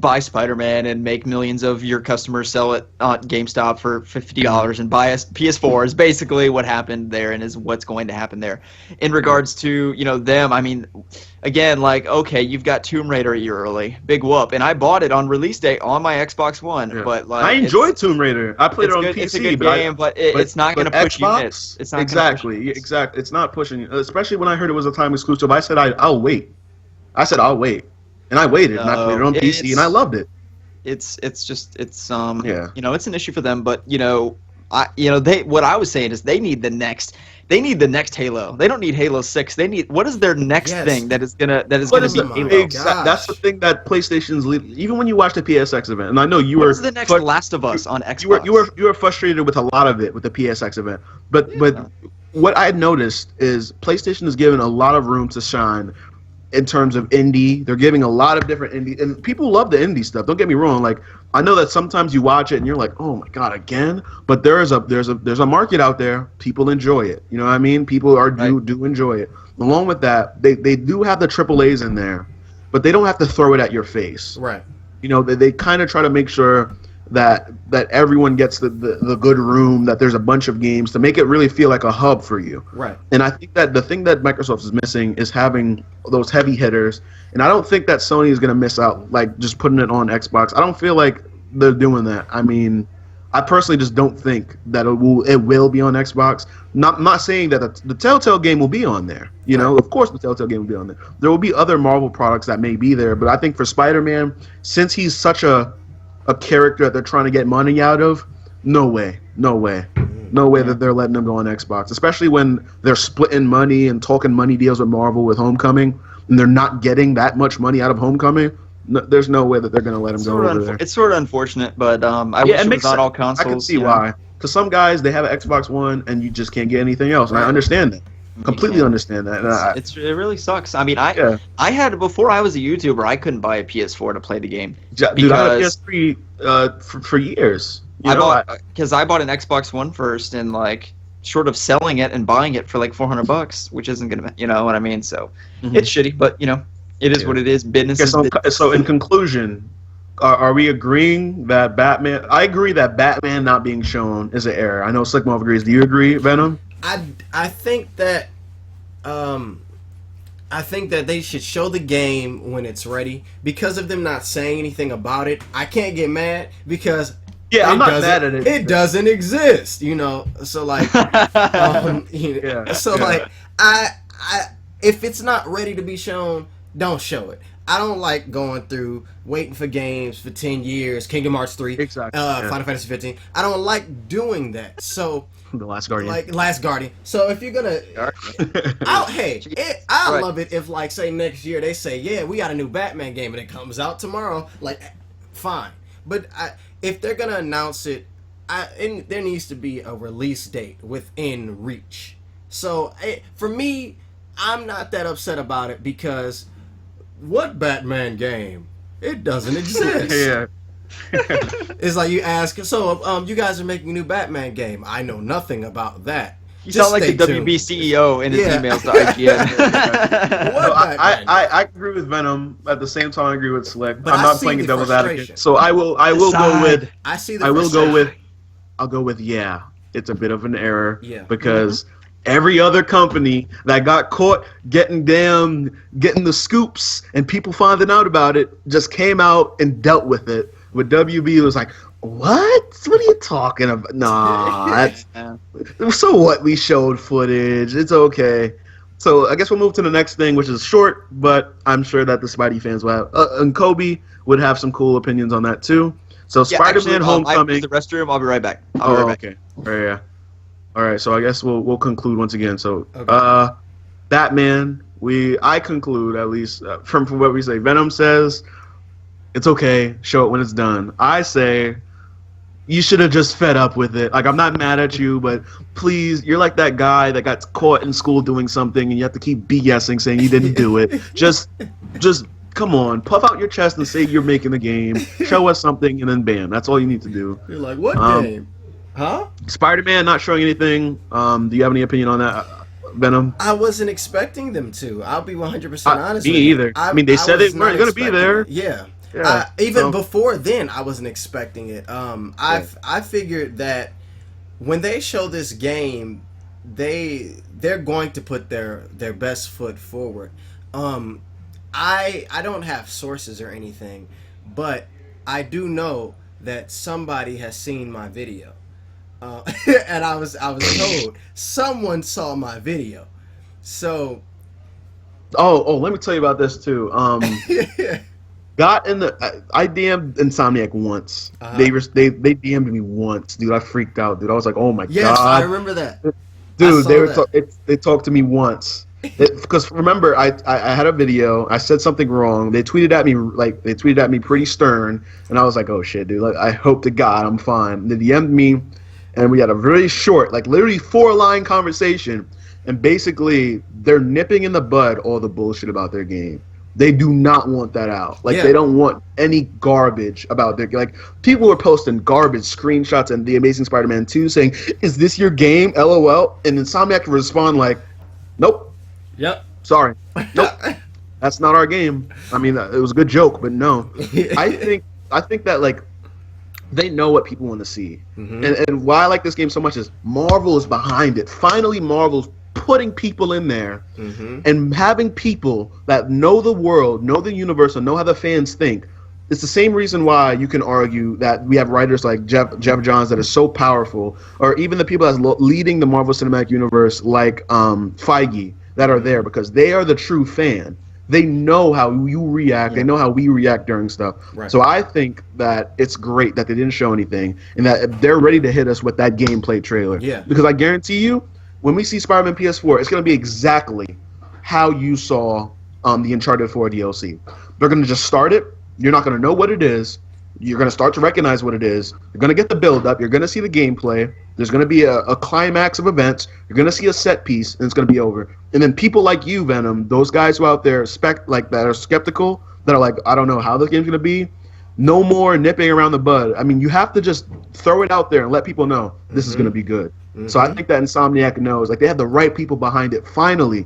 buy Spider-Man and make millions of your customers sell it on GameStop for $50 and buy a PS4 is basically what happened there and is what's going to happen there. In regards to them, I mean, again, like, okay, you've got Tomb Raider a year early, big whoop, and I bought it on release day on my Xbox One. Yeah. But like, I enjoyed Tomb Raider. I played it on PC. It's a good game, but it's not going to push units. It's not exactly. It's not pushing. Especially when I heard it was a time exclusive, I said I'll wait. I said I'll wait, and I waited, and I played it on PC, and I loved it. It's Yeah. you know, it's an issue for them, but you know, what I was saying is they need the next Halo. They don't need Halo 6. They need, what is their next thing that is gonna be Halo? That's the thing that PlayStation's even when you watch the PSX event, and I know you what were. What is the next Last of Us on Xbox? You were frustrated with a lot of it with the PSX event, but what I noticed is PlayStation is given a lot of room to shine in terms of indie. They're giving a lot of different indie, and people love the indie stuff. Don't get me wrong. Like, I know that sometimes you watch it and you're like, oh my god, again. But there's a market out there. People enjoy it. You know what I mean? People do enjoy it. Along with that, they do have the AAAs in there, but they don't have to throw it at your face. Right. You know, they kind of try to make sure that everyone gets the good room, that there's a bunch of games to make it really feel like a hub for you. Right. And I think that the thing that Microsoft is missing is having those heavy hitters. And I don't think that Sony is going to miss out, like, just putting it on Xbox. I don't feel like they're doing that. I mean, I personally just don't think that it will be on Xbox. Not saying that the Telltale game will be on there. You know, of course the Telltale game will be on there. There will be other Marvel products that may be there, but I think for Spider-Man, since he's such a character that they're trying to get money out of, no way that they're letting them go on Xbox, especially when they're splitting money and talking money deals with Marvel with Homecoming, and they're not getting that much money out of Homecoming. No, there's no way that they're going to let them go over there. It's sort of unfortunate, but I wish it was on all consoles. I can see why. Because some guys, they have an Xbox One, and you just can't get anything else, and I understand that. Completely understand that. And it really sucks. I mean, I had, before I was a YouTuber, I couldn't buy a PS4 to play the game. Dude, I had a PS3 for years. I bought an Xbox One first, and like, short of selling it and buying it for like $400, which isn't gonna, you know what I mean? So it's shitty, but you know, it is what it is. Business is business. So in conclusion, are we agreeing that Batman? I agree that Batman not being shown is an error. I know Slcmof agrees. Do you agree, Venom? I think that they should show the game when it's ready. Because of them not saying anything about it, I can't get mad because I'm not mad at it. It doesn't exist, you know. So like, so like, I if it's not ready to be shown, don't show it. I don't like going through waiting for games for 10 years. Kingdom Hearts 3, Final Fantasy 15. I don't like doing that. So The Last Guardian. Like Last Guardian. So if you're gonna, I love it if, like, say next year they say, yeah, we got a new Batman game and it comes out tomorrow. Like, fine. But if they're gonna announce it, there needs to be a release date within reach. So for me, I'm not that upset about it because what Batman game? It doesn't exist. It's like you ask, so you guys are making a new Batman game. I know nothing about that. You sound like the WB CEO in his emails to IGN. I agree with Venom. At the same time, I agree with Slick. But I'm not playing devil's advocate, so I will go with. I see the. I'll go with it's a bit of an error. Yeah. Because every other company that got caught getting the scoops and people finding out about it just came out and dealt with it. With WB, it was like, what? What are you talking about? Nah, so what? We showed footage. It's okay. So I guess we'll move to the next thing, which is short, but I'm sure that the Spidey fans will have. And Kobe would have some cool opinions on that too. So Spider-Man Homecoming. I the restroom. I'll be right back. Okay. Yeah. All right. So I guess we'll conclude once again. So Batman. I conclude at least from what we say. Venom says it's okay. Show it when it's done. I say you should have just fed up with it. Like, I'm not mad at you, but please, you're like that guy that got caught in school doing something and you have to keep BSing saying you didn't do it. Just come on, puff out your chest and say you're making the game. Show us something and then bam. That's all you need to do. You're like, what game? Huh? Spider-Man not showing anything. Do you have any opinion on that, Venom? I wasn't expecting them to. I'll be 100% honest with you. Me either. I mean, they said they weren't going to be there. Yeah. Even before then, I wasn't expecting it. I figured that when they show this game, they're going to put their best foot forward. I don't have sources or anything, but I do know that somebody has seen my video, and I was told someone saw my video. So let me tell you about this too. I DM'd Insomniac once. They DM'd me once, dude. I freaked out, dude. I was like, oh my god. Yes, I remember that. Dude, they talked to me once. Because remember, I had a video. I said something wrong. They tweeted at me pretty stern, and I was like, oh shit, dude. Like, I hope to God I'm fine. They DM'd me, and we had a really short, like literally 4-line conversation. And basically, they're nipping in the bud all the bullshit about their game. They do not want that out. Like, They don't want any garbage about their... Like, people were posting garbage screenshots in The Amazing Spider-Man 2 saying, is this your game? LOL. And Insomniac would respond like, nope. Yep. Sorry. Nope. That's not our game. I mean, it was a good joke, but no. I think that, like, they know what people want to see. Mm-hmm. And why I like this game so much is Marvel is behind it. Finally, Marvel's putting people in there and having people that know the world, know the universe, and know how the fans think. It's the same reason why you can argue that we have writers like Jeff Johns that are so powerful, or even the people that's leading the Marvel Cinematic Universe like Feige that are there, because they are the true fan. They know how you react. Yeah. They know how we react during stuff. Right. So I think that it's great that they didn't show anything and that they're ready to hit us with that gameplay trailer. Yeah. Because I guarantee you, when we see Spider-Man PS4, it's going to be exactly how you saw the Uncharted 4 DLC. They're going to just start it. You're not going to know what it is. You're going to start to recognize what it is. You're going to get the build-up. You're going to see the gameplay. There's going to be a climax of events. You're going to see a set piece, and it's going to be over. And then people like you, Venom, those guys who out there that are skeptical, that are like, I don't know how this game's going to be, no more nipping around the bud. I mean, you have to just throw it out there and let people know this is going to be good. Mm-hmm. So I think that Insomniac knows, like, they have the right people behind it. Finally,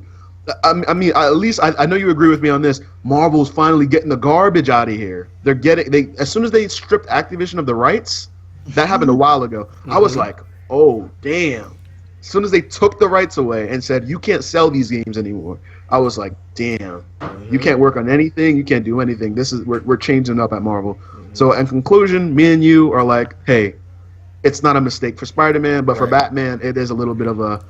I mean, at least I know you agree with me on this. Marvel's finally getting the garbage out of here. As soon as they stripped Activision of the rights, that happened a while ago. Mm-hmm. I was like, oh damn. As soon as they took the rights away and said you can't sell these games anymore, I was like, damn. You can't work on anything. You can't do anything. We're changing up at Marvel. Mm-hmm. So in conclusion, me and you are like, hey, it's not a mistake for Spider-Man, but for Batman, it is a little bit of a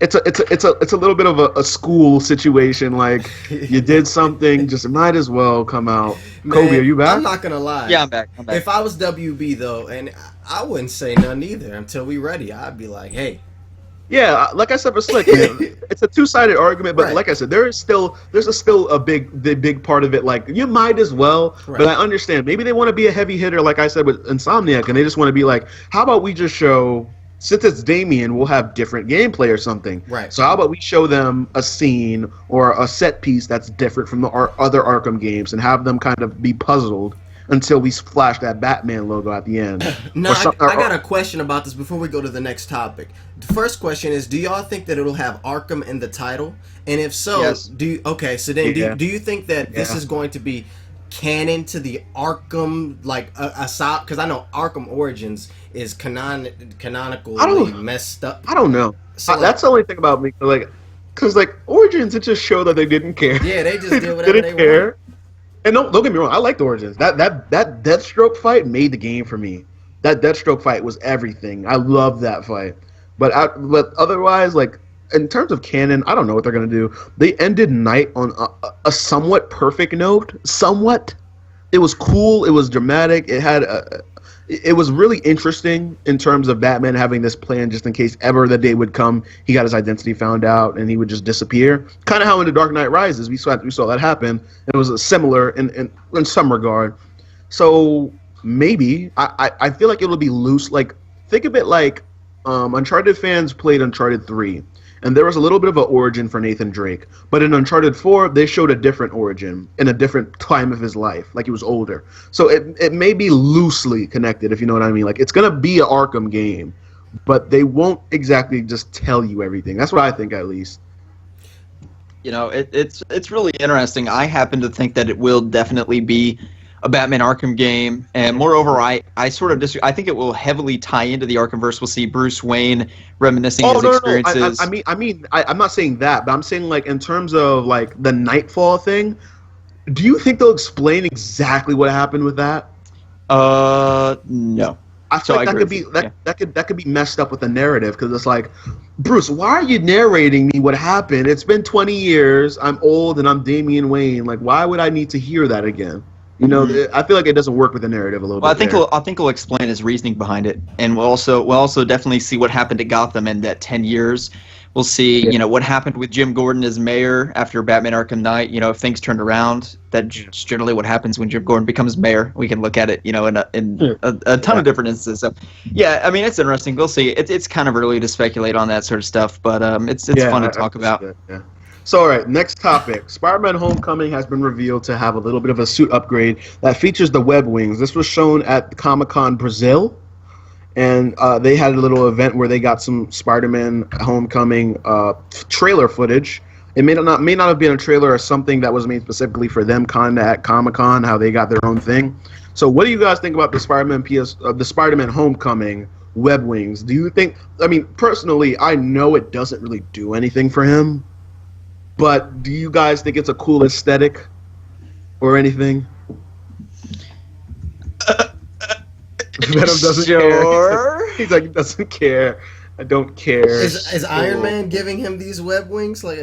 it's a little bit of a school situation. Like, you did something, just might as well come out. Man, Kobe, are you back? I'm not gonna lie. Yeah, I'm back. If I was WB though, and I wouldn't say none either until we ready, I'd be like, hey. Yeah, like I said for Slick, man, it's a two-sided argument, but like I said, there's still a big part of it. Like, you might as well, but I understand. Maybe they want to be a heavy hitter, like I said with Insomniac, and they just want to be like, how about we just show, since it's Damien, we'll have different gameplay or something. Right. So how about we show them a scene or a set piece that's different from the other Arkham games and have them kind of be puzzled until we flash that Batman logo at the end. No, I got a question about this before we go to the next topic. The first question is, do y'all think that it'll have Arkham in the title? And if so, yes. do you think that this is going to be canon to the Arkham, like aside, because I know Arkham Origins is canonically messed up. I don't know. So that's the only thing about me, like, because like Origins, it just showed that they didn't care. Yeah, they just did whatever they wanted. And don't get me wrong, I liked Origins. That Deathstroke fight made the game for me. That Deathstroke fight was everything. I loved that fight. But otherwise, like, in terms of canon, I don't know what they're gonna do. They ended Night on a somewhat perfect note. Somewhat. It was cool. It was dramatic. It was really interesting in terms of Batman having this plan just in case ever the day would come he got his identity found out and he would just disappear. Kind of how in The Dark Knight Rises we saw that happen. It was similar in some regard. So maybe I feel like it'll be loose. Like, think of it like Uncharted fans played Uncharted 3. And there was a little bit of an origin for Nathan Drake. But in Uncharted 4, they showed a different origin in a different time of his life. Like, he was older. So it may be loosely connected, if you know what I mean. Like, it's going to be an Arkham game. But they won't exactly just tell you everything. That's what I think, at least. You know, it's really interesting. I happen to think that it will definitely be a Batman Arkham game, and moreover, I sort of disagree. I think it will heavily tie into the Arkhamverse. We'll see Bruce Wayne reminiscing his experiences. I'm not saying that, but I'm saying, like, in terms of like the Nightfall thing. Do you think they'll explain exactly what happened with that? No. I feel like that could be messed up with the narrative, because it's like, Bruce, why are you narrating me what happened? It's been 20 years. I'm old and I'm Damian Wayne. Like, why would I need to hear that again? You know, I feel like it doesn't work with the narrative a little bit. I think he'll explain his reasoning behind it, and we'll also definitely see what happened to Gotham in that 10 years. We'll see, you know, what happened with Jim Gordon as mayor after Batman Arkham Knight. You know, if things turned around, that's generally what happens when Jim Gordon becomes mayor. We can look at it, you know, in a ton of different instances. So, yeah, I mean, it's interesting. We'll see. It's kind of early to speculate on that sort of stuff, but it's fun to talk about. Yeah. So, all right, next topic. Spider-Man Homecoming has been revealed to have a little bit of a suit upgrade that features the web wings. This was shown at Comic-Con Brazil, and they had a little event where they got some Spider-Man Homecoming trailer footage. It may not have been a trailer or something that was made specifically for them kind of at Comic-Con, how they got their own thing. So what do you guys think about the Spider-Man Homecoming web wings? Do you think, I mean, personally, I know it doesn't really do anything for him, but do you guys think it's a cool aesthetic or anything? Venom doesn't care. He's like, doesn't care. I don't care. Is Iron Man giving him these web wings? Like,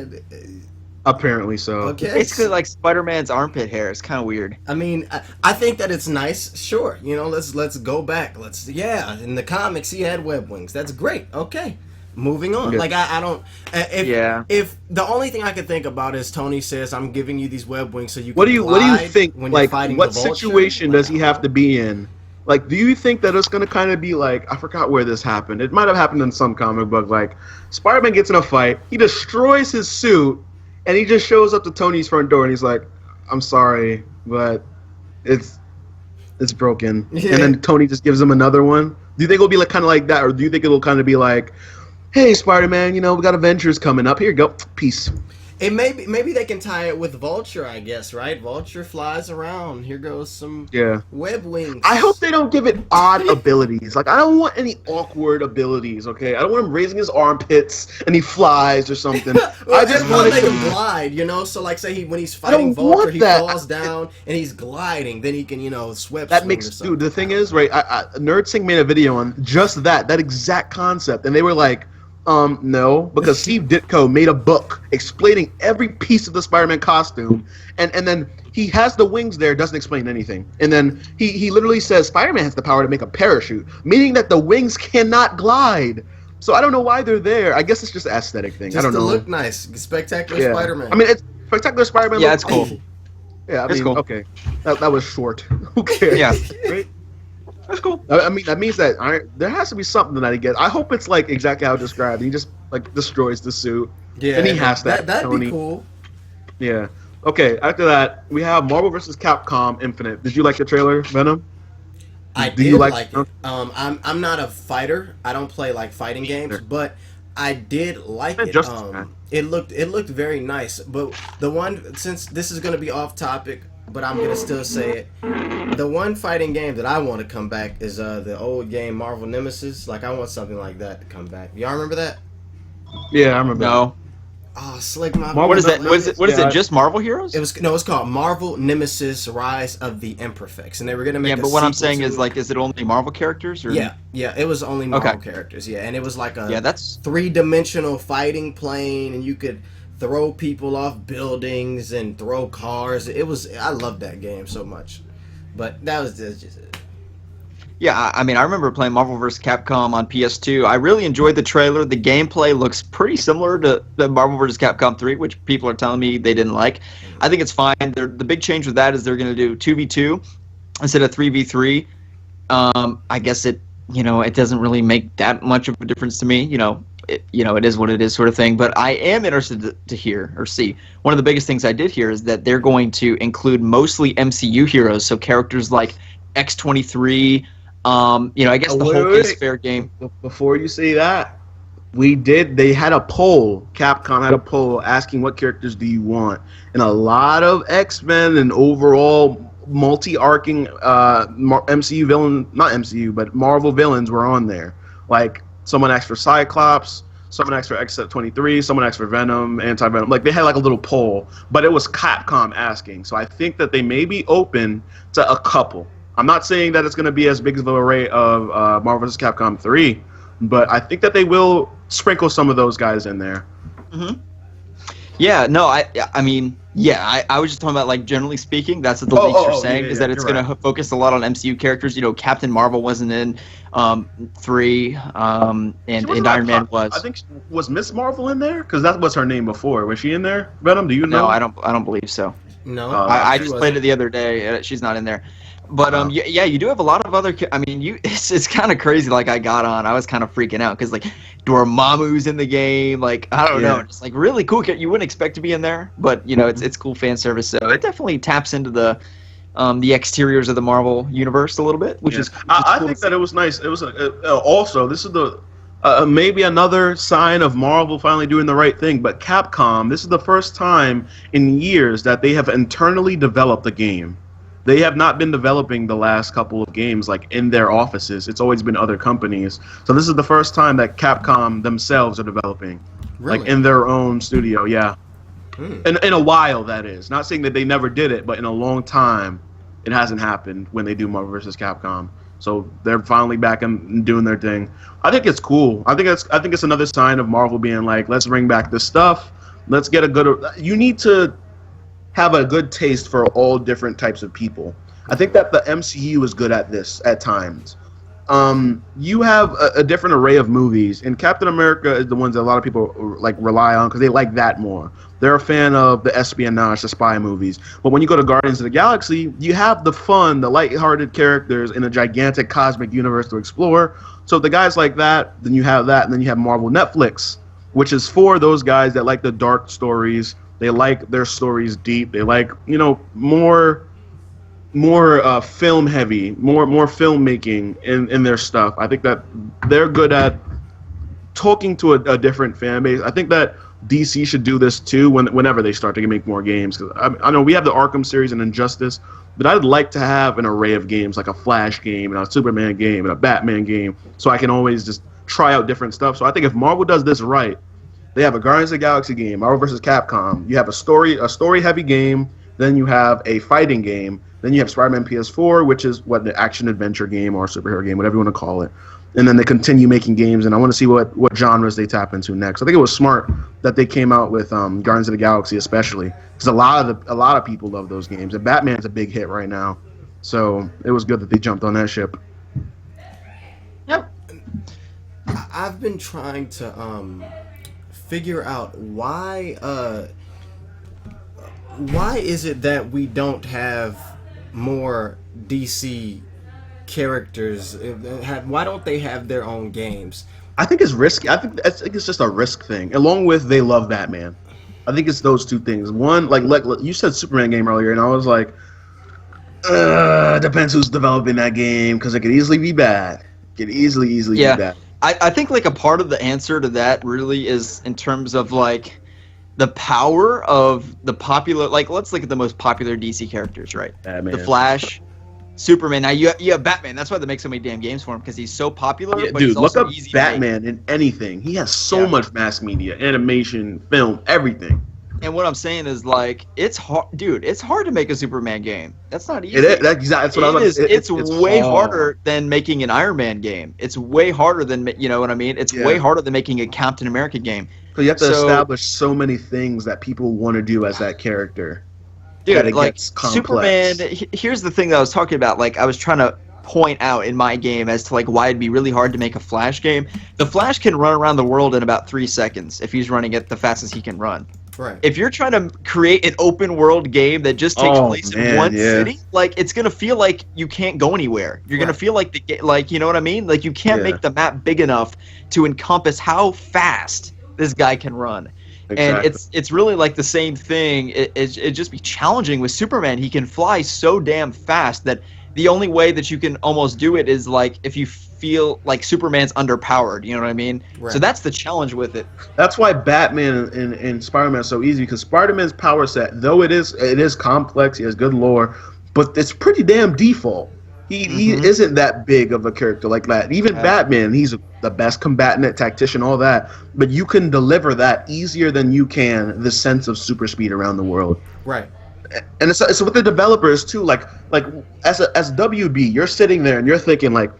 apparently so. Okay. Basically, like Spider-Man's armpit hair. It's kind of weird. I mean, I think that it's nice. Sure, you know, let's go back. In the comics he had web wings. That's great. Okay. Moving on. Yeah. Like I don't. If the only thing I could think about is Tony says, "I'm giving you these web wings so you." What do you think? Like, what situation does he have to be in? Like, do you think that it's gonna kind of be like, I forgot where this happened. It might have happened in some comic book. Like, Spider-Man gets in a fight, he destroys his suit, and he just shows up to Tony's front door, and he's like, "I'm sorry, but it's broken." Yeah. And then Tony just gives him another one. Do you think it'll be like kind of like that, or do you think it'll kind of be like, "Hey, Spider-Man, you know, we got Avengers coming up. Here you go. Peace." It maybe they can tie it with Vulture, I guess, right? Vulture flies around. Here goes some web wings. I hope they don't give it odd abilities. Like, I don't want any awkward abilities, okay? I don't want him raising his armpits and he flies or something. I just want to make him glide, you know? So, like, say when he's fighting Vulture, he falls down and he's gliding. Then he can, you know, sweep. That makes, dude, the thing is, right, NerdSync made a video on just that exact concept. And they were like, no, because Steve Ditko made a book explaining every piece of the Spider-Man costume, and then he has the wings there, doesn't explain anything. And then he literally says Spider-Man has the power to make a parachute, meaning that the wings cannot glide. So I don't know why they're there. I guess it's just an aesthetic thing. I don't know. Just to look nice. Spectacular Spider-Man. I mean, it's Spectacular Spider-Man. Yeah, it's cool. Yeah, I mean, cool. Okay. That was short. Who cares? Yeah. Right? That's cool. I mean, that means that there has to be something that he gets. I hope it's like exactly how described. He just like destroys the suit. Yeah, and he has that. That'd be cool. Yeah. Okay. After that, we have Marvel vs. Capcom Infinite. Did you like the trailer, Venom? I did like it. I'm not a fighter. I don't play like fighting games, but I did like it. It looked very nice. But the one, since this is gonna be off topic, but I'm gonna still say it. The one fighting game that I want to come back is the old game Marvel Nemesis. Like, I want something like that to come back. Y'all remember that? Yeah, I remember. No. Oh, Slcmof. What is that? What is it? Just Marvel Heroes? It's called Marvel Nemesis: Rise of the Imperfects, and they were gonna make. Yeah, but what I'm saying is, like, is it only Marvel characters? Or? Yeah, it was only Marvel characters. Yeah, and it was like a that's 3-dimensional fighting plane, and you could throw people off buildings and throw cars. I loved that game so much, but that's just it. Yeah, I mean, I remember playing Marvel vs. Capcom on PS2. I really enjoyed the trailer. The gameplay looks pretty similar to the Marvel vs. Capcom 3, which people are telling me they didn't like. I think it's fine. The big change with that is they're going to do 2v2 instead of 3v3. I guess it doesn't really make that much of a difference to me. It is what it is, sort of thing. But I am interested to hear or see. One of the biggest things I did hear is that they're going to include mostly MCU heroes, so characters like X-23. I guess the Hulk is fair game. Before you say that, they had a poll. Capcom had a poll asking what characters do you want, and a lot of X-Men and overall multi-arcing MCU villain, not MCU, but Marvel villains were on there. Like, someone asked for Cyclops, someone asked for X-23, someone asked for Venom, Anti-Venom. Like, they had like a little poll, but it was Capcom asking. So I think that they may be open to a couple. I'm not saying that it's going to be as big of an array of Marvel vs. Capcom 3, but I think that they will sprinkle some of those guys in there. Mm-hmm. Yeah, no, I mean, yeah, I was just talking about, like, generally speaking, that's what the leaks are saying, is that it's going to focus a lot on MCU characters. You know, Captain Marvel wasn't in 3, and Iron Man was. I think, was Miss Marvel in there? Because that was her name before. Was she in there, Venom? Do you know? No, I don't believe so. No. I just played it the other day. She's not in there. But yeah, you do have a lot of other. I mean, it's kind of crazy. Like, I was kind of freaking out because, like, Dormammu's in the game. Like, I don't know, just like really cool. You wouldn't expect to be in there, but you know, it's cool fan service. So it definitely taps into the exteriors of the Marvel universe a little bit, which is. I think that it was nice. It was also, this is the maybe another sign of Marvel finally doing the right thing. But Capcom, this is the first time in years that they have internally developed a game. They have not been developing the last couple of games like in their offices. It's always been other companies. So this is the first time that Capcom themselves are developing, like in their own studio. Yeah, in a while, that is. Not saying that they never did it, but in a long time, it hasn't happened when they do Marvel vs. Capcom. So they're finally back and doing their thing. I think it's cool. I think it's another sign of Marvel being like, let's bring back this stuff. Let's get a good. You need to have a good taste for all different types of people. I think that the MCU is good at this at times. You have a different array of movies, and Captain America is the ones that a lot of people like rely on because they like that more. They're a fan of the espionage, the spy movies. But when you go to Guardians of the Galaxy, you have the fun, the lighthearted characters in a gigantic cosmic universe to explore. So the guys like that, then you have that, and then you have Marvel Netflix, which is for those guys that like the dark stories. They like their stories deep. They like, you know, more film heavy, more filmmaking in their stuff. I think that they're good at talking to a different fan base. I think that DC should do this too whenever they start to make more games. 'Cause I know we have the Arkham series and Injustice, but I'd like to have an array of games like a Flash game and a Superman game and a Batman game, so I can always just try out different stuff. So I think if Marvel does this right, they have a Guardians of the Galaxy game, Marvel vs. Capcom. You have a story-heavy game. Then you have a fighting game. Then you have Spider-Man PS4, which is what the action-adventure game or superhero game, whatever you want to call it. And then they continue making games, and I want to see what genres they tap into next. I think it was smart that they came out with Guardians of the Galaxy, especially because a lot of people love those games. And Batman's a big hit right now, so it was good that they jumped on that ship. Yep. I've been trying to figure out why is it that we don't have more DC characters? Why don't they have their own games? I think it's risky. I think it's just a risk thing. Along with they love Batman. I think it's those two things. One, like you said Superman game earlier, and I was like, depends who's developing that game because it could easily be bad. It could easily be bad. I think like a part of the answer to that really is in terms of like the power of the popular, like let's look at the most popular DC characters, right? Batman. The Flash, Superman. Now you have Batman. That's why they make so many damn games for him because he's so popular. Yeah, but dude, he's look also up easy Batman in anything. He has so much mass media, animation, film, everything. And what I'm saying is like it's hard, dude. It's hard to make a Superman game. That's not easy. It is. That's what I was. It's way harder than making an Iron Man game. It's way harder than you know what I mean. It's way harder than making a Captain America game. So you have to establish so many things that people want to do as that character. Dude, like Superman. Here's the thing that I was talking about. Like I was trying to point out in my game as to like why it'd be really hard to make a Flash game. The Flash can run around the world in about 3 seconds if he's running it the fastest he can run. Right. If you're trying to create an open world game that just takes place in one city, like it's gonna feel like you can't go anywhere. You're gonna feel like like you know what I mean? Like you can't make the map big enough to encompass how fast this guy can run. Exactly. And it's really like the same thing. It'd just be challenging with Superman. He can fly so damn fast that the only way that you can almost do it is like if you feel like Superman's underpowered, you know what I mean? Right. So that's the challenge with it. That's why Batman and Spider-Man are so easy because Spider-Man's power set, though it is complex, he has good lore, but it's pretty damn default. He isn't that big of a character like that. Even Batman, he's the best combatant, tactician, all that, but you can deliver that easier than you can the sense of super speed around the world. Right. and it's with the developers too. Like as WB, you're sitting there and you're thinking like,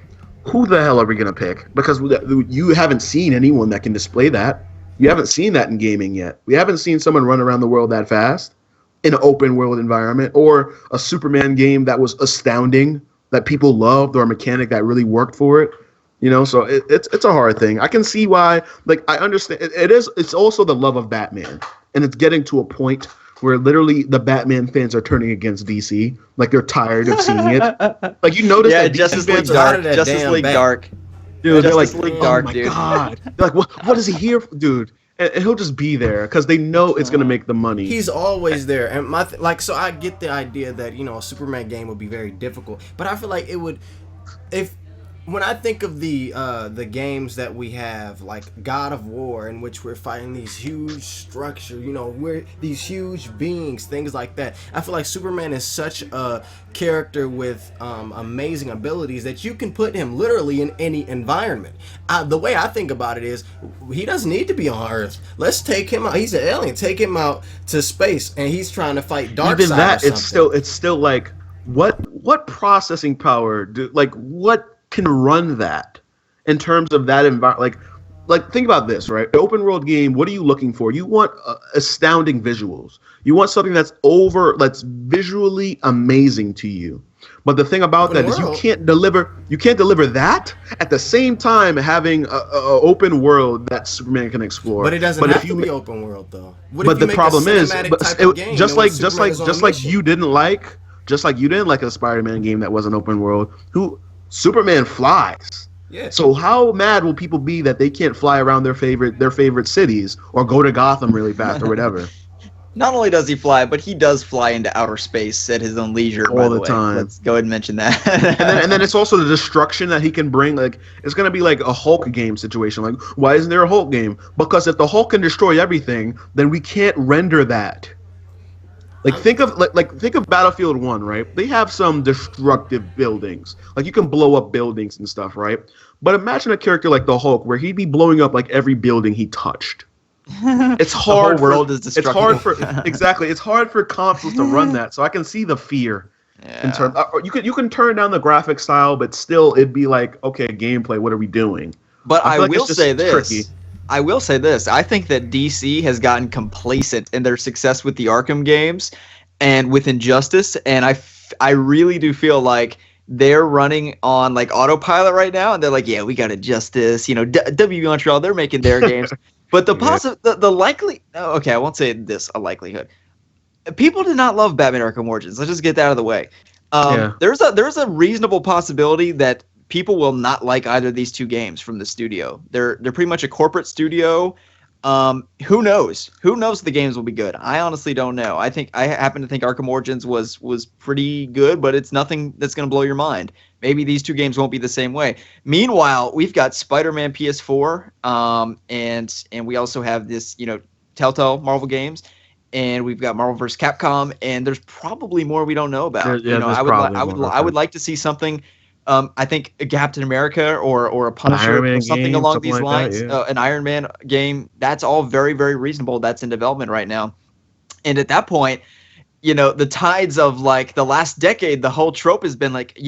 who the hell are we gonna pick? Because you haven't seen anyone that can display that. You haven't seen that in gaming yet. We haven't seen someone run around the world that fast in an open world environment, or a Superman game that was astounding, that people loved, or a mechanic that really worked for it. So it's a hard thing. I can see why. Like, I understand it's also the love of Batman, and it's getting to a point where literally the Batman fans are turning against DC. Like, they're tired of seeing it. Like, you notice that Justice DC League fans Dark, Justice League Dark. Dude, they're like, Justice League oh Dark, my dude. God. They're like, what is he here for? Dude? And he'll just be there because they know it's going to make the money. He's always there. And so I get the idea that, a Superman game would be very difficult. But I feel like it would, when I think of the games that we have, like God of War, in which we're fighting these huge structures, we're these huge beings, things like that. I feel like Superman is such a character with amazing abilities that you can put him literally in any environment. The way I think about it is, he doesn't need to be on Earth. Let's take him out. He's an alien. Take him out to space, and he's trying to fight Darkseid. Even that, or something. it's still like, what processing power what can run that in terms of that environment? Like think about this, right? Open world game, what are you looking for? You want astounding visuals. You want something that's visually amazing to you. But the thing about that is you can't deliver that at the same time having a open world that Superman can explore. But it doesn't have to be open world though. But the problem is, just like you didn't like a Spider-Man game that wasn't open world, Superman flies. Yeah. So how mad will people be that they can't fly around their favorite cities or go to Gotham really fast or whatever? Not only does he fly, but he does fly into outer space at his own leisure. All the time. Let's go ahead and mention that. and then it's also the destruction that he can bring. Like, it's gonna be like a Hulk game situation. Like, why isn't there a Hulk game? Because if the Hulk can destroy everything, then we can't render that. Like, think of Battlefield 1, right? They have some destructive buildings. Like, you can blow up buildings and stuff, right? But imagine a character like the Hulk, where he'd be blowing up like every building he touched. It's hard. The whole world is destructible. It's hard for consoles to run that. So I can see the fear. Yeah. In terms, you can turn down the graphic style, but still it'd be like, okay, gameplay. What are we doing? But I will say this. I think that DC has gotten complacent in their success with the Arkham games and with Injustice, and I really do feel like they're running on like autopilot right now, and they're like, yeah, we got Injustice, WB Montreal, they're making their games. But the likely, okay, I won't say this, a likelihood. People did not love Batman Arkham Origins. Let's just get that out of the way. There's a reasonable possibility that people will not like either of these two games from the studio. They're pretty much a corporate studio. Who knows? Who knows if the games will be good? I honestly don't know. I happen to think Arkham Origins was pretty good, but it's nothing that's going to blow your mind. Maybe these two games won't be the same way. Meanwhile, we've got Spider-Man PS4, and we also have this, Telltale Marvel games, and we've got Marvel vs. Capcom, and there's probably more we don't know about. I would like to see something. I think a Captain America or a Punisher or something along these lines, an Iron Man game. That's all very, very reasonable. That's in development right now, and at that point, the tides of like the last decade, the whole trope has been like,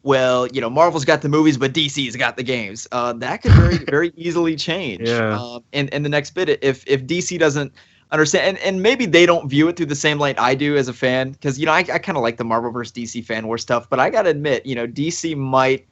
Marvel's got the movies, but DC's got the games. That could very, very easily change. Yeah. In the next bit, if DC doesn't understand, and maybe they don't view it through the same light I do as a fan, because I kind of like the Marvel vs. DC fan war stuff, but I gotta admit, DC might.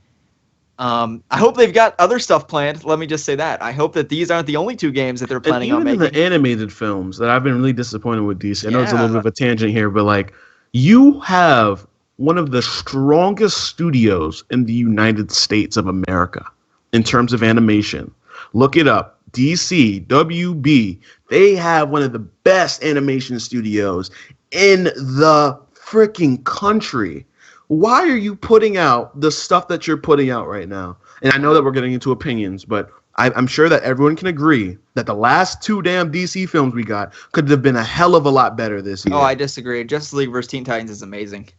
I hope they've got other stuff planned. Let me just say that. I hope that these aren't the only two games that they're planning on making. Even in the animated films, that I've been really disappointed with DC. I know it's a little bit of a tangent here, but like, you have one of the strongest studios in the United States of America in terms of animation. Look it up. DC, WB, they have one of the best animation studios in the freaking country. Why are you putting out the stuff that you're putting out right now? And I know that we're getting into opinions, but I'm sure that everyone can agree that the last two damn DC films we got could have been a hell of a lot better this year. Oh, I disagree. Justice League vs. Teen Titans is amazing.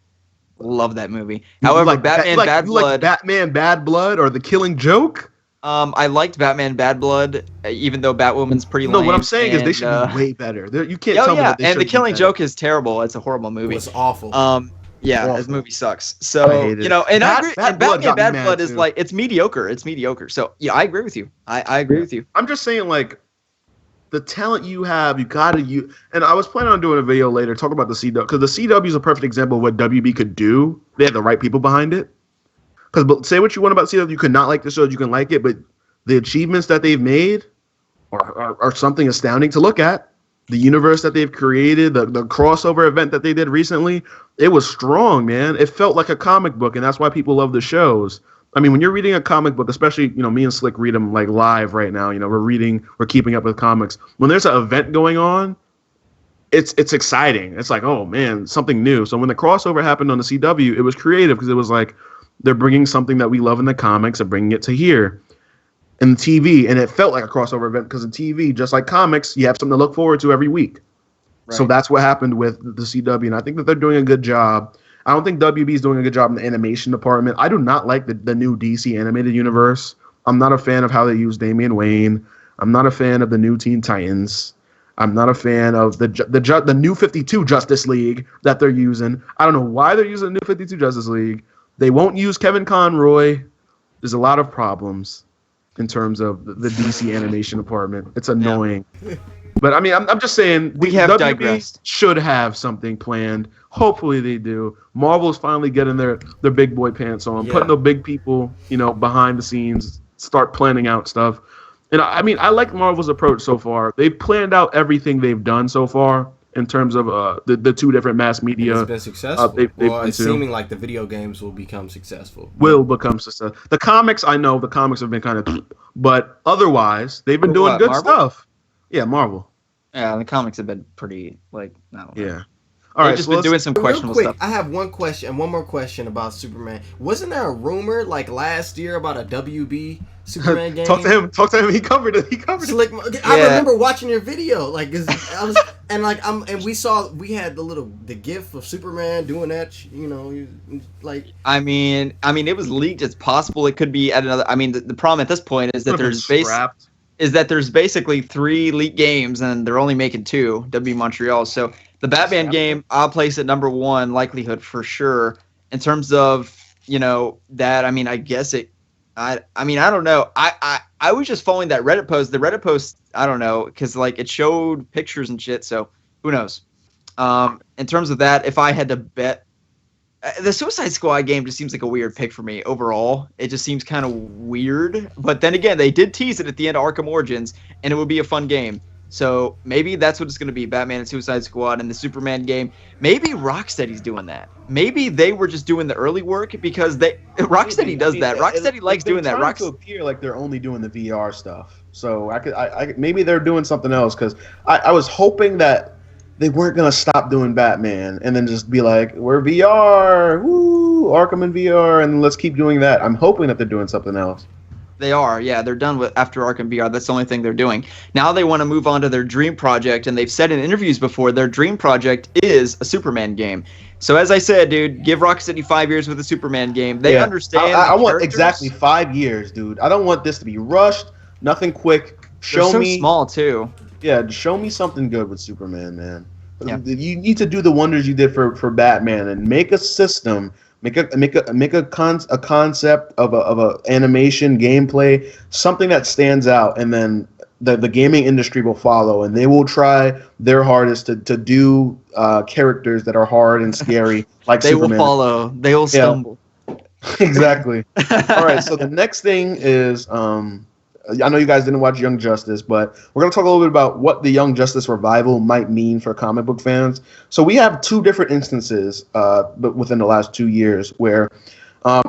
Love that movie. However, Batman Bad Blood. Like Batman Bad Blood or The Killing Joke? I liked Batman Bad Blood, even though Batwoman's pretty lame. No, what I'm saying is they and, should be way better. You can't Oh tell me yeah, that they and should The be Killing better. Joke is terrible. It's a horrible movie. It was awful. Yeah, Awful. this movie sucks. I So hate it. and I agree. Bad And Blood Batman got me Bad mad, Blood is too. like it's mediocre. It's mediocre. So yeah, I agree with you. I agree with you. I'm just saying, like, the talent you have, you gotta use. And I was planning on doing a video later talking about the CW, because the CW is a perfect example of what WB could do. They have the right people behind it. Because say what you want about CW, you could not like the show, you can like it, but the achievements that they've made are something astounding to look at. The universe that they've created, the crossover event that they did recently, it was strong, man. It felt like a comic book, and that's why people love the shows. I mean, when you're reading a comic book, especially, me and Slick read them like live right now. We're keeping up with comics. When there's an event going on, it's exciting. It's like, oh man, something new. So when the crossover happened on the CW, it was creative because it was like they're bringing something that we love in the comics and bringing it to here in TV, and it felt like a crossover event because in TV, just like comics, you have something to look forward to every week. Right. So that's what happened with the CW, and I think that they're doing a good job. I don't think WB is doing a good job in the animation department. I do not like the new DC animated universe. I'm not a fan of how they use Damian Wayne. I'm not a fan of the new Teen Titans. I'm not a fan of the new 52 Justice League that they're using. I don't know why they're using the new 52 Justice League. They won't use Kevin Conroy. There's a lot of problems in terms of the DC animation department. It's annoying. Yeah. But I mean, I'm just saying we have WB digressed. Should have something planned. Hopefully they do. Marvel's finally getting their big boy pants on, putting the big people, behind the scenes, start planning out stuff. And I mean, I like Marvel's approach so far. They've planned out everything they've done so far in terms of the two different mass media. It's been successful. It's seeming like the video games will become successful. The comics, I know the comics have been kind of, but otherwise they've been doing good Marvel? stuff. Yeah, Marvel. Yeah, the comics have been pretty I don't know. Yeah. All right, They've just been doing some questionable stuff. I have one more question about Superman. Wasn't there a rumor like last year about a WB Superman game? Talk to him. He covered it. Slick, I remember watching your video. Like, we had the gif of Superman doing that. Like. I mean, it was leaked. It's possible it could be at another. I mean, the problem at this point is that there's basically 3 leaked games and they're only making 2. WB Montreal. So the Batman game, I'll place at number 1 likelihood for sure. In terms of that, I mean, I guess it. I mean, I don't know. I was just following that Reddit post. The Reddit post, I don't know, because like it showed pictures and shit. So who knows? In terms of that, if I had to bet, the Suicide Squad game just seems like a weird pick for me overall. It just seems kind of weird. But then again, they did tease it at the end of Arkham Origins, and it would be a fun game. So maybe that's what it's going to be, Batman and Suicide Squad and the Superman game. Maybe Rocksteady's doing that. Maybe they were just doing the early work because Rocksteady does that. Rocksteady likes doing that. Trying to appear like they're only doing the VR stuff. So maybe they're doing something else because I was hoping that they weren't going to stop doing Batman and then just be like, we're VR, woo, Arkham in VR, and let's keep doing that. I'm hoping that they're doing something else. They are, yeah. They're done with after Arkham VR. That's the only thing they're doing. Now they want to move on to their dream project, and they've said in interviews before their dream project is a Superman game. So as I said, dude, give Rocksteady 5 years with a Superman game. They understand. I want exactly 5 years, dude. I don't want this to be rushed. Nothing quick. They're so small too. Yeah, show me something good with Superman, man. Yeah. You need to do the wonders you did for Batman and make a system. Make a concept of a animation gameplay, something that stands out, and then the gaming industry will follow, and they will try their hardest to do characters that are hard and scary, like they Superman. Will follow. They will stumble. Yeah. Exactly. All right. So the next thing is, I know you guys didn't watch Young Justice, but we're going to talk a little bit about what the Young Justice revival might mean for comic book fans. So we have 2 different instances but within the last 2 years where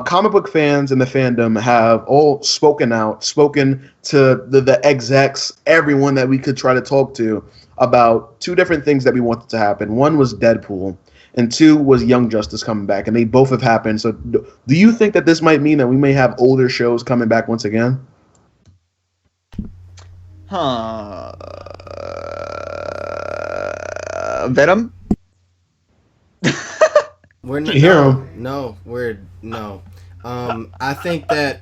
comic book fans in the fandom have all spoken to the execs, everyone that we could try to talk to about 2 different things that we wanted to happen. One was Deadpool, and 2 was Young Justice coming back, and they both have happened. So do you think that this might mean that we may have older shows coming back once again? Venom? We're not, you hear him? No. I think that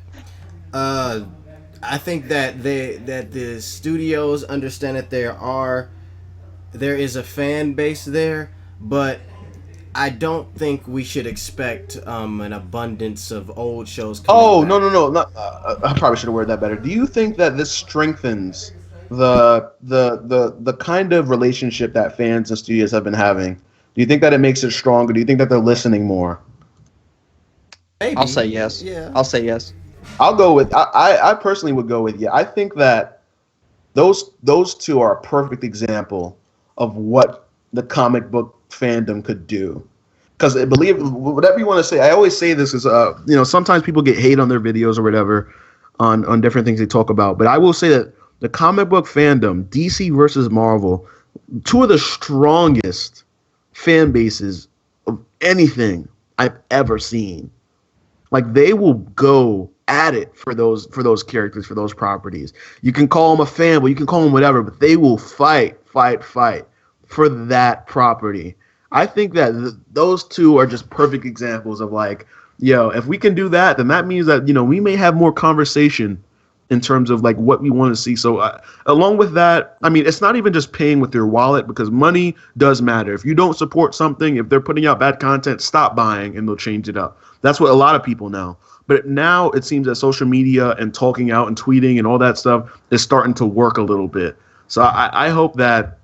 I think that the studios understand that there is a fan base there, but I don't think we should expect an abundance of old shows coming Oh, back. no. Not, I probably should have worded that better. Do you think that this strengthens the kind of relationship that fans and studios have been having? Do you think that it makes it stronger? Do you think that they're listening more? Maybe. I'll say yes. Yeah. I'll say yes. I'll go with I personally would go with yeah. I think that those two are a perfect example of what the comic book fandom could do. Because believe whatever you want to say, I always say this is sometimes people get hate on their videos or whatever on different things they talk about. But I will say that the comic book fandom, DC versus Marvel, two of the strongest fan bases of anything I've ever seen. Like they will go at it for those characters, for those properties. You can call them a fanboy, you can call them whatever, but they will fight for that property. I think that those two are just perfect examples of like, if we can do that, then that means that we may have more conversation in terms of like what we want to see. So along with that, I mean, it's not even just paying with your wallet because money does matter. If you don't support something, if they're putting out bad content, stop buying and they'll change it up. That's what a lot of people know. But now it seems that social media and talking out and tweeting and all that stuff is starting to work a little bit. So I hope that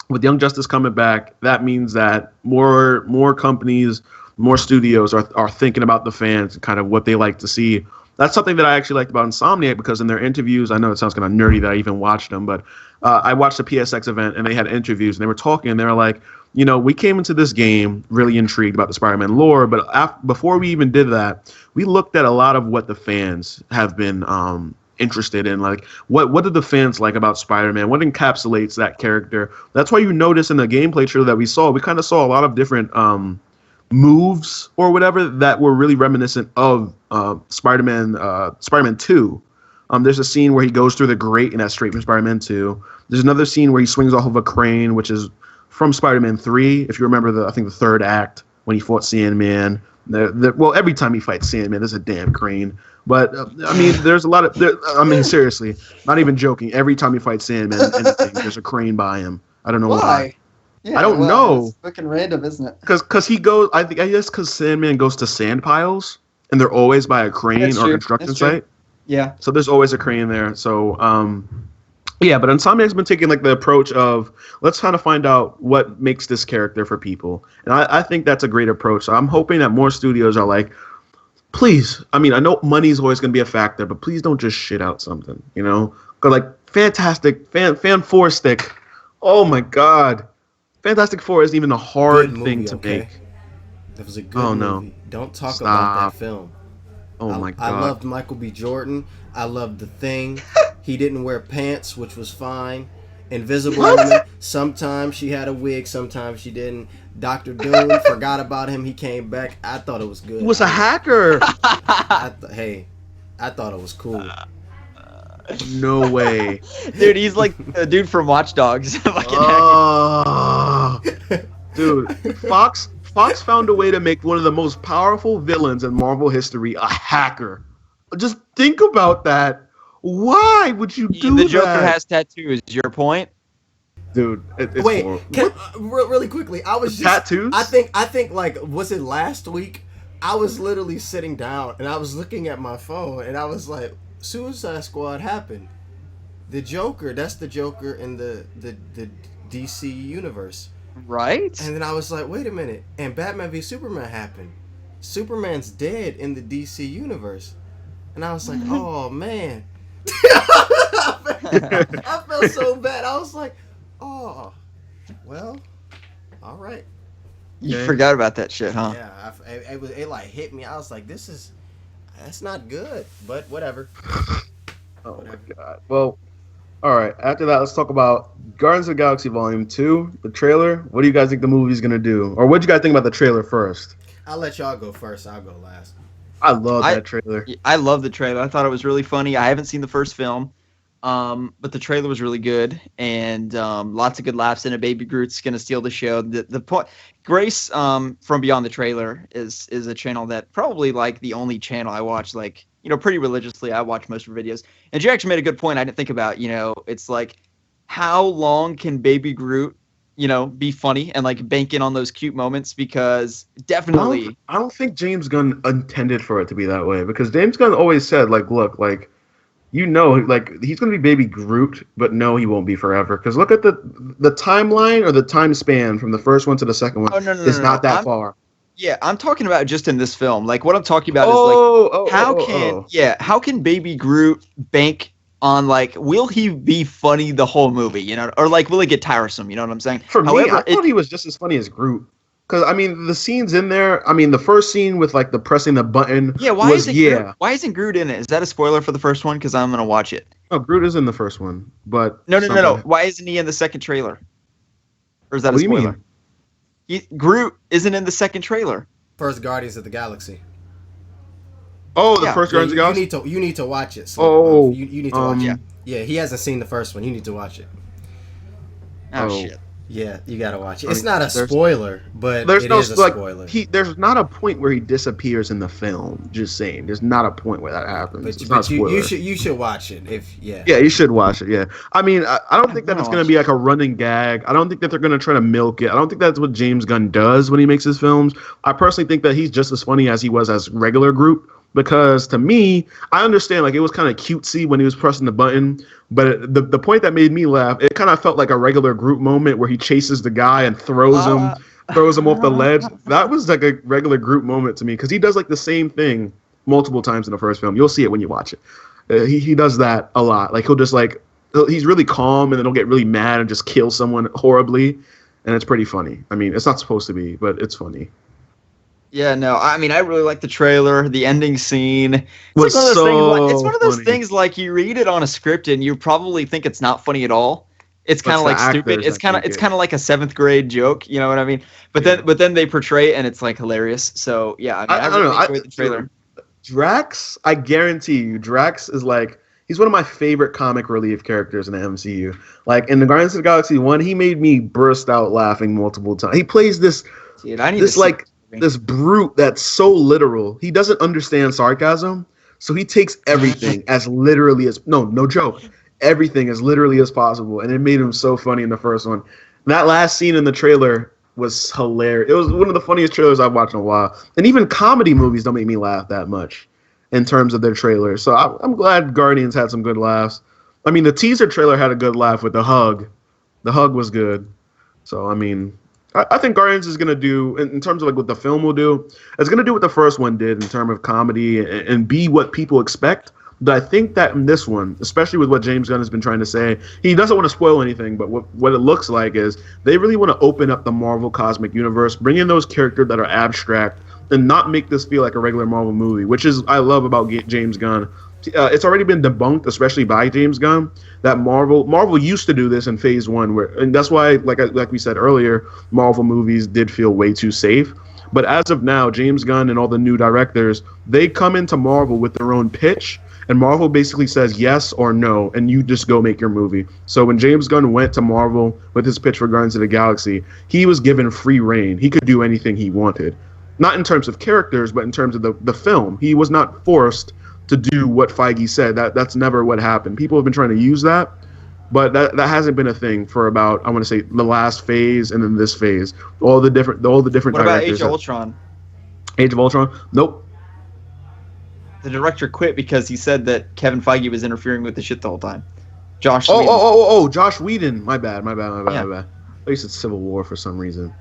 with Young Justice coming back, that means that more companies, more studios are thinking about the fans and kind of what they like to see. That's something that I actually liked about Insomniac because in their interviews, I know it sounds kind of nerdy that I even watched them, but I watched the PSX event and they had interviews and they were talking and they were like, we came into this game really intrigued about the Spider-Man lore, but before we even did that, we looked at a lot of what the fans have been interested in. Like, what did the fans like about Spider-Man? What encapsulates that character? That's why you notice in the gameplay trailer that we kind of saw a lot of different moves or whatever that were really reminiscent of Spider-Man 2. There's a scene where he goes through the grate, and that's straight from Spider-Man 2. There's another scene where he swings off of a crane, which is from Spider-Man 3. If you remember I think the third act when he fought Sandman. Well, every time he fights Sandman, there's a damn crane. But I mean, there's a lot of. Seriously, not even joking. Every time he fights Sandman, there's a crane by him. I don't know why. Yeah, I don't know. It's fucking random, isn't it? Because he goes. I guess because Sandman goes to sand piles, and they're always by a crane That's or true. construction That's true. site. Yeah. So there's always a crane there. So yeah, but Insomniac's been taking like the approach of let's kind of find out what makes this character for people, and I think that's a great approach. So I'm hoping that more studios are like, please. I mean, I know money's always going to be a factor, but please don't just shit out something, Because like Fantastic Fan 4 stick. Oh my God, Fantastic Four isn't even a hard thing to make. That was a good movie. Don't talk about that film. Oh my God. I loved Michael B. Jordan. I loved The Thing. He didn't wear pants, which was fine. Invisible Woman. Sometimes she had a wig, sometimes she didn't. Dr. Doom, forgot about him. He came back. I thought it was good. He was a hacker. I thought it was cool. No way. Dude, he's like a dude from Watch Dogs. Dude, Fox found a way to make one of the most powerful villains in Marvel history a hacker. Just think about that. Why would you do that? The Joker has tattoos. Your point? Dude, it's Wait, horrible. really quickly, I was just tattoos? I think like, was it last week? I was literally sitting down and I was looking at my phone and I was like, Suicide Squad happened. The Joker, that's the Joker in the DC universe. Right? And then I was like, wait a minute. And Batman v Superman happened. Superman's dead in the DC universe. And I was like, oh man. I felt so bad. I was like, oh, well, all right. You forgot about that shit, huh? Yeah, it like hit me. I was like, that's not good, but whatever. Oh my God. Well, all right. After that, let's talk about Guardians of the Galaxy Volume 2, the trailer. What do you guys think the movie's going to do? Or what do you guys think about the trailer first? I'll let y'all go first. I'll go last. I love that trailer. I love the trailer. I thought it was really funny. I haven't seen the first film, But the trailer was really good, and lots of good laughs in it. Baby Groot's gonna steal the show. The point, Grace from Beyond the Trailer is a channel that probably like the only channel I watch like pretty religiously. I watch most of her videos, and she actually made a good point I didn't think about. It's like how long can Baby Groot be funny and like bank in on those cute moments, because definitely I don't think James Gunn intended for it to be that way, because James Gunn always said like, look, like, like he's gonna be Baby Groot, but no, he won't be forever. Because look at the timeline or the time span from the first one to the second one. Oh, no, it's not that far. Yeah, I'm talking about just in this film. Like what I'm talking about is like how can Baby Groot bank on like, will he be funny the whole movie, or like will it get tiresome? You know what I'm saying? For me, I thought he was just as funny as Groot. Because I mean, the scenes in there. I mean, the first scene with like the pressing the button. Yeah, why isn't Groot in it? Is that a spoiler for the first one? Because I'm gonna watch it. Oh, Groot is in the first one, but no. Why isn't he in the second trailer? Or is that a spoiler? Groot isn't in the second trailer. First Guardians of the Galaxy. Oh, the first Guardians of the Galaxy. You need to watch it. So, you need to watch it. Yeah, he hasn't seen the first one. You need to watch it. Oh shit. Yeah, you gotta watch it. It's not a spoiler, but there's it is a spoiler. There's not a point where he disappears in the film. Just saying, there's not a point where that happens. But you should watch it. Yeah, you should watch it. Yeah, I mean, I don't think that it's gonna be like a running gag. I don't think that they're gonna try to milk it. I don't think that's what James Gunn does when he makes his films. I personally think that he's just as funny as he was as regular Groot. Because to me, I understand like it was kind of cutesy when he was pressing the button, but the point that made me laugh, it kind of felt like a regular Groot moment where he chases the guy and throws him off the ledge. That was like a regular Groot moment to me, because he does like the same thing multiple times in the first film. You'll see it when you watch it. He does that a lot. Like he's really calm and then he'll get really mad and just kill someone horribly, and it's pretty funny. I mean, it's not supposed to be, but it's funny. Yeah, no, I mean, I really like the trailer. The ending scene. It's one of those things like you read it on a script and you probably think it's not funny at all. It's kind of like stupid. It's kind of like a 7th grade joke. You know what I mean? But then they portray it and it's like hilarious. So yeah, I really enjoyed the trailer. Drax, I guarantee you, Drax is like, he's one of my favorite comic relief characters in the MCU. Like in the Guardians of the Galaxy 1, he made me burst out laughing multiple times. He plays this brute that's so literal. He doesn't understand sarcasm, so he takes everything as literally as no joke. Everything as literally as possible, and it made him so funny in the first one. That last scene in the trailer was hilarious. It was one of the funniest trailers I've watched in a while. And even comedy movies don't make me laugh that much in terms of their trailers. So I'm glad Guardians had some good laughs. I mean, the teaser trailer had a good laugh with the hug. The hug was good. So I mean, I think Guardians is going to do, in terms of like what the film will do, it's going to do what the first one did in terms of comedy and be what people expect. But I think that in this one, especially with what James Gunn has been trying to say, he doesn't want to spoil anything, but what it looks like is they really want to open up the Marvel cosmic universe, bring in those characters that are abstract, and not make this feel like a regular Marvel movie, which is I love about James Gunn. It's already been debunked, especially by James Gunn, that Marvel used to do this in Phase 1, and that's why, like we said earlier, Marvel movies did feel way too safe. But as of now, James Gunn and all the new directors, they come into Marvel with their own pitch, and Marvel basically says yes or no, and you just go make your movie. So when James Gunn went to Marvel with his pitch for Guardians of the Galaxy, he was given free reign. He could do anything he wanted. Not in terms of characters, but in terms of the film. He was not forced to do what Feige said. That's never what happened. People have been trying to use that, but that hasn't been a thing for about, I want to say, the last phase and then this phase. All the different What directors. about Age of Ultron? Age of Ultron? Nope. The director quit because he said that Kevin Feige was interfering with the shit the whole time. Josh. Josh Whedon. My bad. I said Civil War for some reason.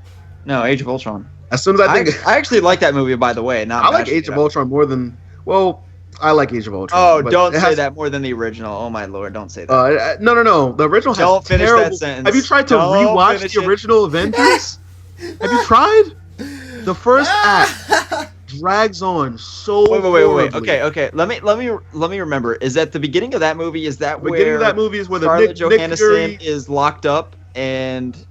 No, Age of Ultron. As soon as I actually like that movie, by the way. I like Age of Ultron more than I like Age of Ultron. Oh, don't say that more than the original. Oh my lord, don't say that. No. The original has terrible. That sentence. Have you tried to rewatch the original Avengers? Have you tried? The first act drags on so. Wait. Okay. Let me remember. Is that the beginning of that movie? Is that where beginning of that movie is where Scarlett Johansson Nick Fury is locked up and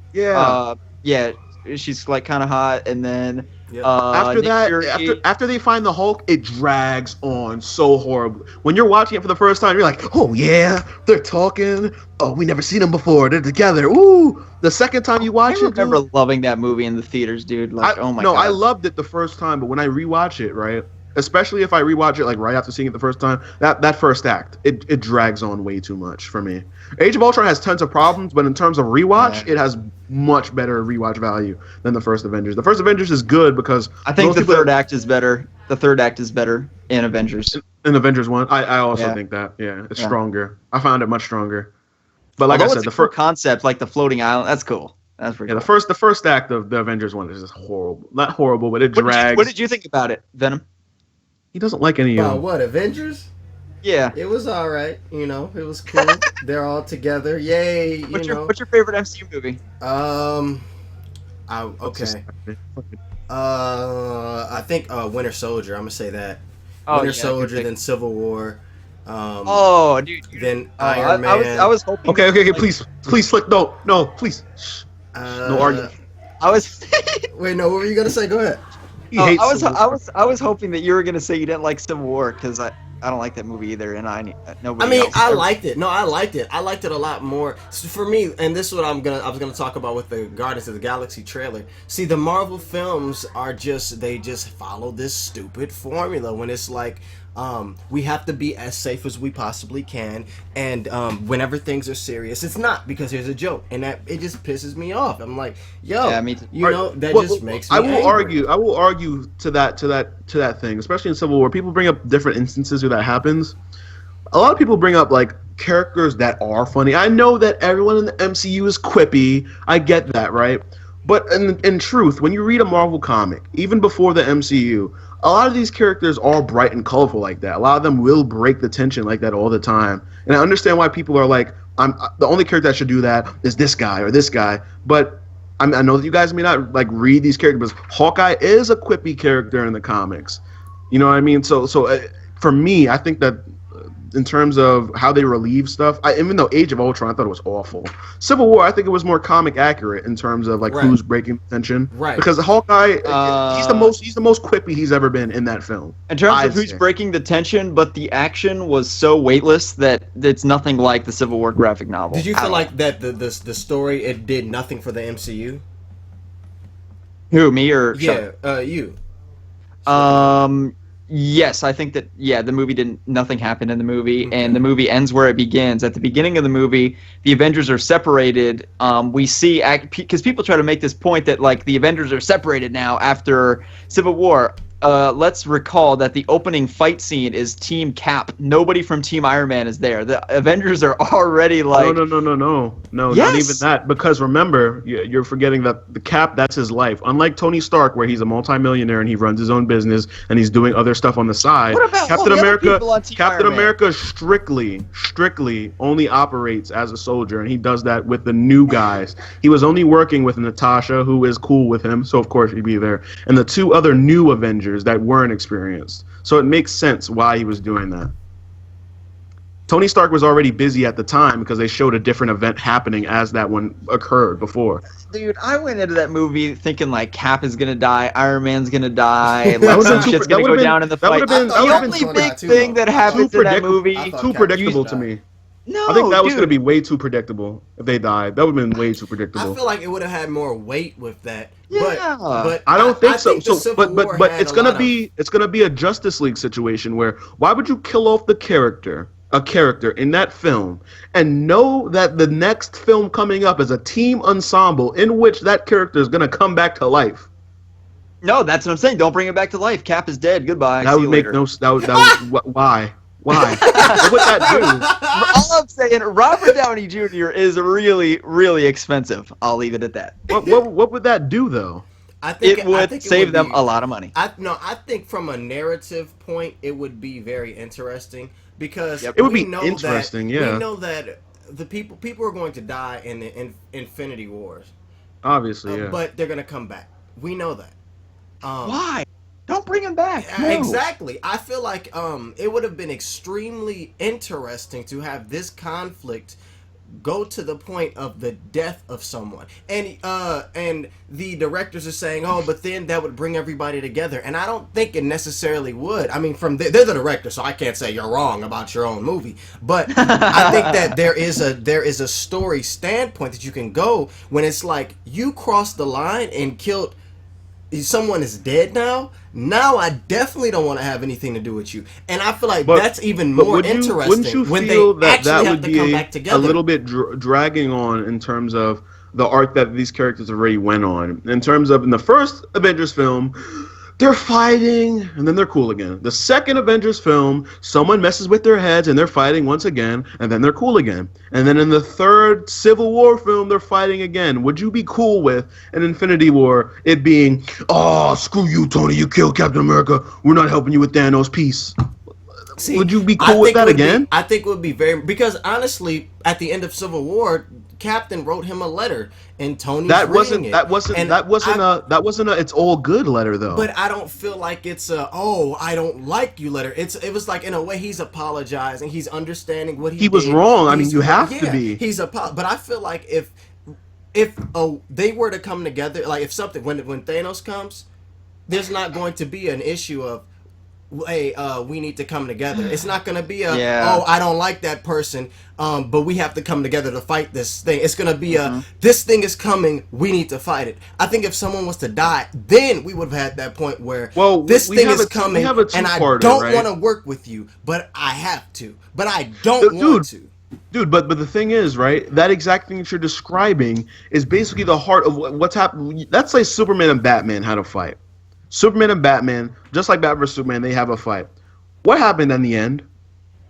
she's like kind of hot, and then Yep. After Nick that, Fury. after they find the Hulk, it drags on so horribly. When you're watching it for the first time, you're like, "Oh yeah, they're talking. Oh, we never seen them before. They're together. Ooh!" The second time you watch I it, remember dude, loving that movie in the theaters, dude. Like, oh my I god. loved it the first time, but when I rewatch it, right, especially if I rewatch it like right after seeing it the first time, that first act, it drags on way too much for me. Age of Ultron has tons of problems, but in terms of rewatch, Yeah. it has much better rewatch value than the first Avengers. The first Avengers is good because I think most the people third act is better. The third act is better in Avengers. in Avengers 1, I also Yeah. think that. Yeah, it's Yeah. stronger. I found it much stronger. But like Although I said, it's a the cool first concept, like the floating island, that's cool. That's pretty yeah, cool. the first act of the Avengers 1 is just horrible. Not horrible, but it What drags. did you think about it, Venom? He doesn't like any of About them. what, Avengers? Yeah. It was all right. You know, it was cool. They're all together. Yay! What's You your know. What's your favorite MCU movie? Okay. I think Winter Soldier. I'm gonna say that. Oh, Winter yeah, Soldier, good pick. then Civil War. Oh, dude. Then Oh, Iron Man. I was hoping. Okay, please, Slick, no, please. Shh. No argument. I was. Wait, no. What were you gonna say? Go ahead. He hates Civil War. I was hoping that you were gonna say you didn't like Civil War because I don't like that movie either, and nobody. I mean, else. I liked it. No, I liked it. I liked it a lot more. So for me, and this is what I was gonna talk about with the Guardians of the Galaxy trailer. See, the Marvel films are they just follow this stupid formula when it's like, we have to be as safe as we possibly can, and whenever things are serious, it's not because there's a joke, and that it just pisses me off. I'm like, yo, Yeah, me too. you know, that Well, just makes me I will angry. I will argue to that thing, especially in Civil War. People bring up different instances where that happens. A lot of people bring up like characters that are funny. I know that everyone in the MCU is quippy. I get that, right? But in truth, when you read a Marvel comic, even before the MCU, a lot of these characters are bright and colorful like that. A lot of them will break the tension like that all the time. And I understand why people are like, I'm the only character that should do that is this guy or this guy. But I know that you guys may not like read these characters, but Hawkeye is a quippy character in the comics. You know what I mean? So for me, I think that in terms of how they relieve stuff, even though Age of Ultron, I thought it was awful. Civil War, I think it was more comic accurate in terms of like Right. who's breaking the tension. Right. Because Hawkeye, he's the most quippy he's ever been in that film. In terms I'd of who's say. breaking the tension, but the action was so weightless that it's nothing like the Civil War graphic novel. Did you at feel all. like that the story it did nothing for the MCU? Who, me or Yeah, you. Yes, I think that the movie nothing happened in the movie, and the movie ends where it begins. At the beginning of the movie, the Avengers are separated. We see because people try to make this point that like the Avengers are separated now after Civil War. Let's recall that the opening fight scene is Team Cap. Nobody from Team Iron Man is there. The Avengers are already like No, not Yes! even that. Because remember, you're forgetting that the Cap, that's his life. Unlike Tony Stark, where he's a multimillionaire and he runs his own business and he's doing other stuff on the side. What about all Captain the other America? people on Team Captain Iron Man? America strictly only operates as a soldier, and he does that with the new guys. He was only working with Natasha, who is cool with him, so of course he'd be there, and the two other new Avengers that weren't experienced. So it makes sense why he was doing that. Tony Stark was already busy at the time because they showed a different event happening as that one occurred before. Dude, I went into that movie thinking like Cap is gonna die, Iron Man's gonna die, That like would've some been shit's too- gonna that go would've down been- in the that fight. would've been- The that would've only been big too thing long. that happens in that movie, I thought Too Cap predictable used to to me. no, I think that was dude. going to be way too predictable if they died. That would have been way too I predictable. feel like it would have had more weight with that. Yeah. But I don't think so. the Civil But War it's had gonna a lot be a Justice League situation where why would you kill off a character in that film and know that the next film coming up is a team ensemble in which that character is gonna come back to life? No, that's what I'm saying. Don't bring it back to life. Cap is dead. Goodbye. That See would you make later. no. Why? What would that do? All I'm saying, Robert Downey Jr. is really, really expensive. I'll leave it at that. What would that do though? I think It would think save them be- a lot of money. I think from a narrative point, it would be very interesting because Yep. It would we be know interesting, that, yeah. We know that the people are going to die in the Infinity Wars, Obviously, yeah. but they're going to come back. We know that. Why? Don't bring him back. No. Exactly. I feel like it would have been extremely interesting to have this conflict go to the point of the death of someone. And the directors are saying, oh, but then that would bring everybody together. And I don't think it necessarily would. I mean, they're the director, so I can't say you're wrong about your own movie. But I think that there is a story standpoint that you can go when it's like you crossed the line and killed someone is dead now. Now I definitely don't want to have anything to do with you, and I feel like that's even more interesting. Wouldn't you when feel they that actually that have would to be come back together. a little bit dragging on in terms of the arc that these characters already went on? In terms of in the first Avengers film, they're fighting and then they're cool again. The second Avengers film, someone messes with their heads and they're fighting once again and then they're cool again. And then in the third Civil War film, they're fighting again. Would you be cool with an Infinity War it being, oh, screw you, Tony, you killed Captain America. We're not helping you with Thanos. Peace. See, would you be cool with that again? I think it would be because honestly, at the end of Civil War, Captain wrote him a letter, and Tony that wasn't a it's all good letter though. But I don't feel like it's a I don't like you letter. It was like in a way he's apologizing, he's understanding what he was did. wrong. I mean, you have to be. But I feel like if they were to come together, like if something when Thanos comes, there's not going to be an issue of, hey, we need to come together. It's not going to be I don't like that person, but we have to come together to fight this thing. It's going to be this thing is coming, we need to fight it. I think if someone was to die, then we would have had that point where this thing is coming, and I don't want to work with you, but I have to. But I don't want to. Dude, but the thing is, right, that exact thing that you're describing is basically the heart of what's happening. Let's say Superman and Batman had a fight. Superman and Batman, just like Batman vs Superman, they have a fight. What happened in the end?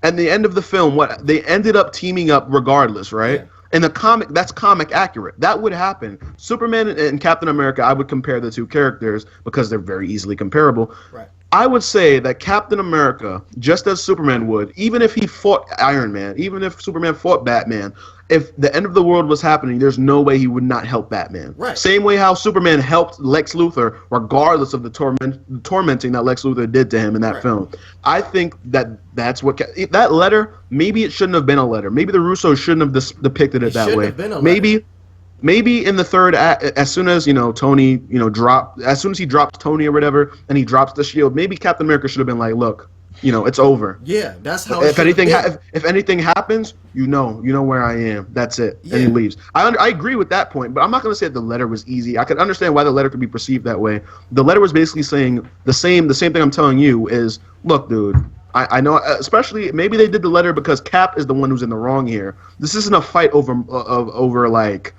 At the end of the film, they ended up teaming up regardless, right? Yeah. In the comic, that's comic accurate. That would happen. Superman and Captain America, I would compare the two characters because they're very easily comparable. Right. I would say that Captain America, just as Superman would, even if he fought Iron Man, even if Superman fought Batman, if the end of the world was happening, there's no way he would not help Batman. Right. Same way how Superman helped Lex Luthor, regardless of the tormenting that Lex Luthor did to him in that film. I think that's what that letter. Maybe it shouldn't have been a letter. Maybe the Russos shouldn't have depicted it that way. Maybe in the third act, as soon as Tony as soon as he drops Tony or whatever, and he drops the shield, maybe Captain America should have been like, look, it's over. Yeah, that's how. If anything happens, you know where I am. That's it. Yeah. And he leaves. I agree with that point, but I'm not going to say that the letter was easy. I could understand why the letter could be perceived that way. The letter was basically saying the same thing I'm telling you is, look, dude. I know, especially maybe they did the letter because Cap is the one who's in the wrong here. This isn't a fight over like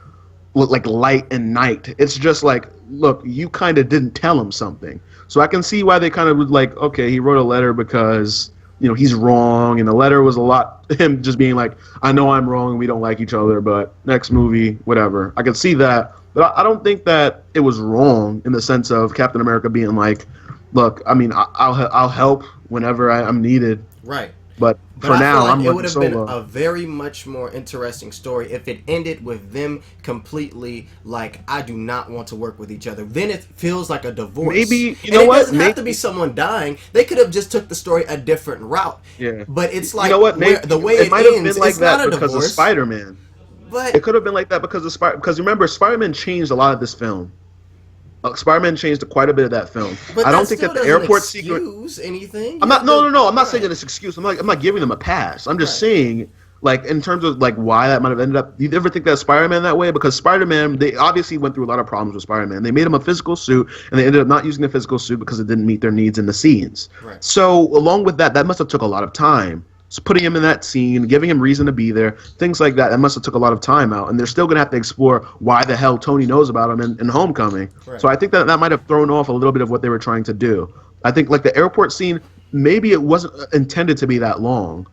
light and night. It's just like, look, you kind of didn't tell him something. So I can see why they kind of would like, okay, he wrote a letter because he's wrong, and the letter was a lot him just being like, I know I'm wrong, we don't like each other, but next movie, whatever. I can see that, but I don't think that it was wrong in the sense of Captain America being like, look, I mean, I'll help whenever I'm needed. Right. But for now, I'm it would have been solo. a very much more interesting story if it ended with them completely like, I do not want to work with each other. Then it feels like a divorce. Maybe it doesn't have to be someone dying. They could have just took the story a different route. Yeah. But it's like the way it might have been like that because of Spider-Man. But it could have been like that because remember, Spider-Man changed a lot of this film. Spider-Man changed quite a bit of that film. But I don't think that the airport secret. Anything. I'm not. No. I'm not saying that it's excuse. I'm not giving them a pass. I'm just saying, like, in terms of like why that might have ended up. Do you ever think that Spider-Man that way? Because Spider-Man, they obviously went through a lot of problems with Spider-Man. They made him a physical suit, and they ended up not using the physical suit because it didn't meet their needs in the scenes. Right. So along with that must have took a lot of time. So putting him in that scene, giving him reason to be there, things like that must have took a lot of time out. And they're still going to have to explore why the hell Tony knows about him in Homecoming. Right. So I think that might have thrown off a little bit of what they were trying to do. I think like the airport scene, maybe it wasn't intended to be that long.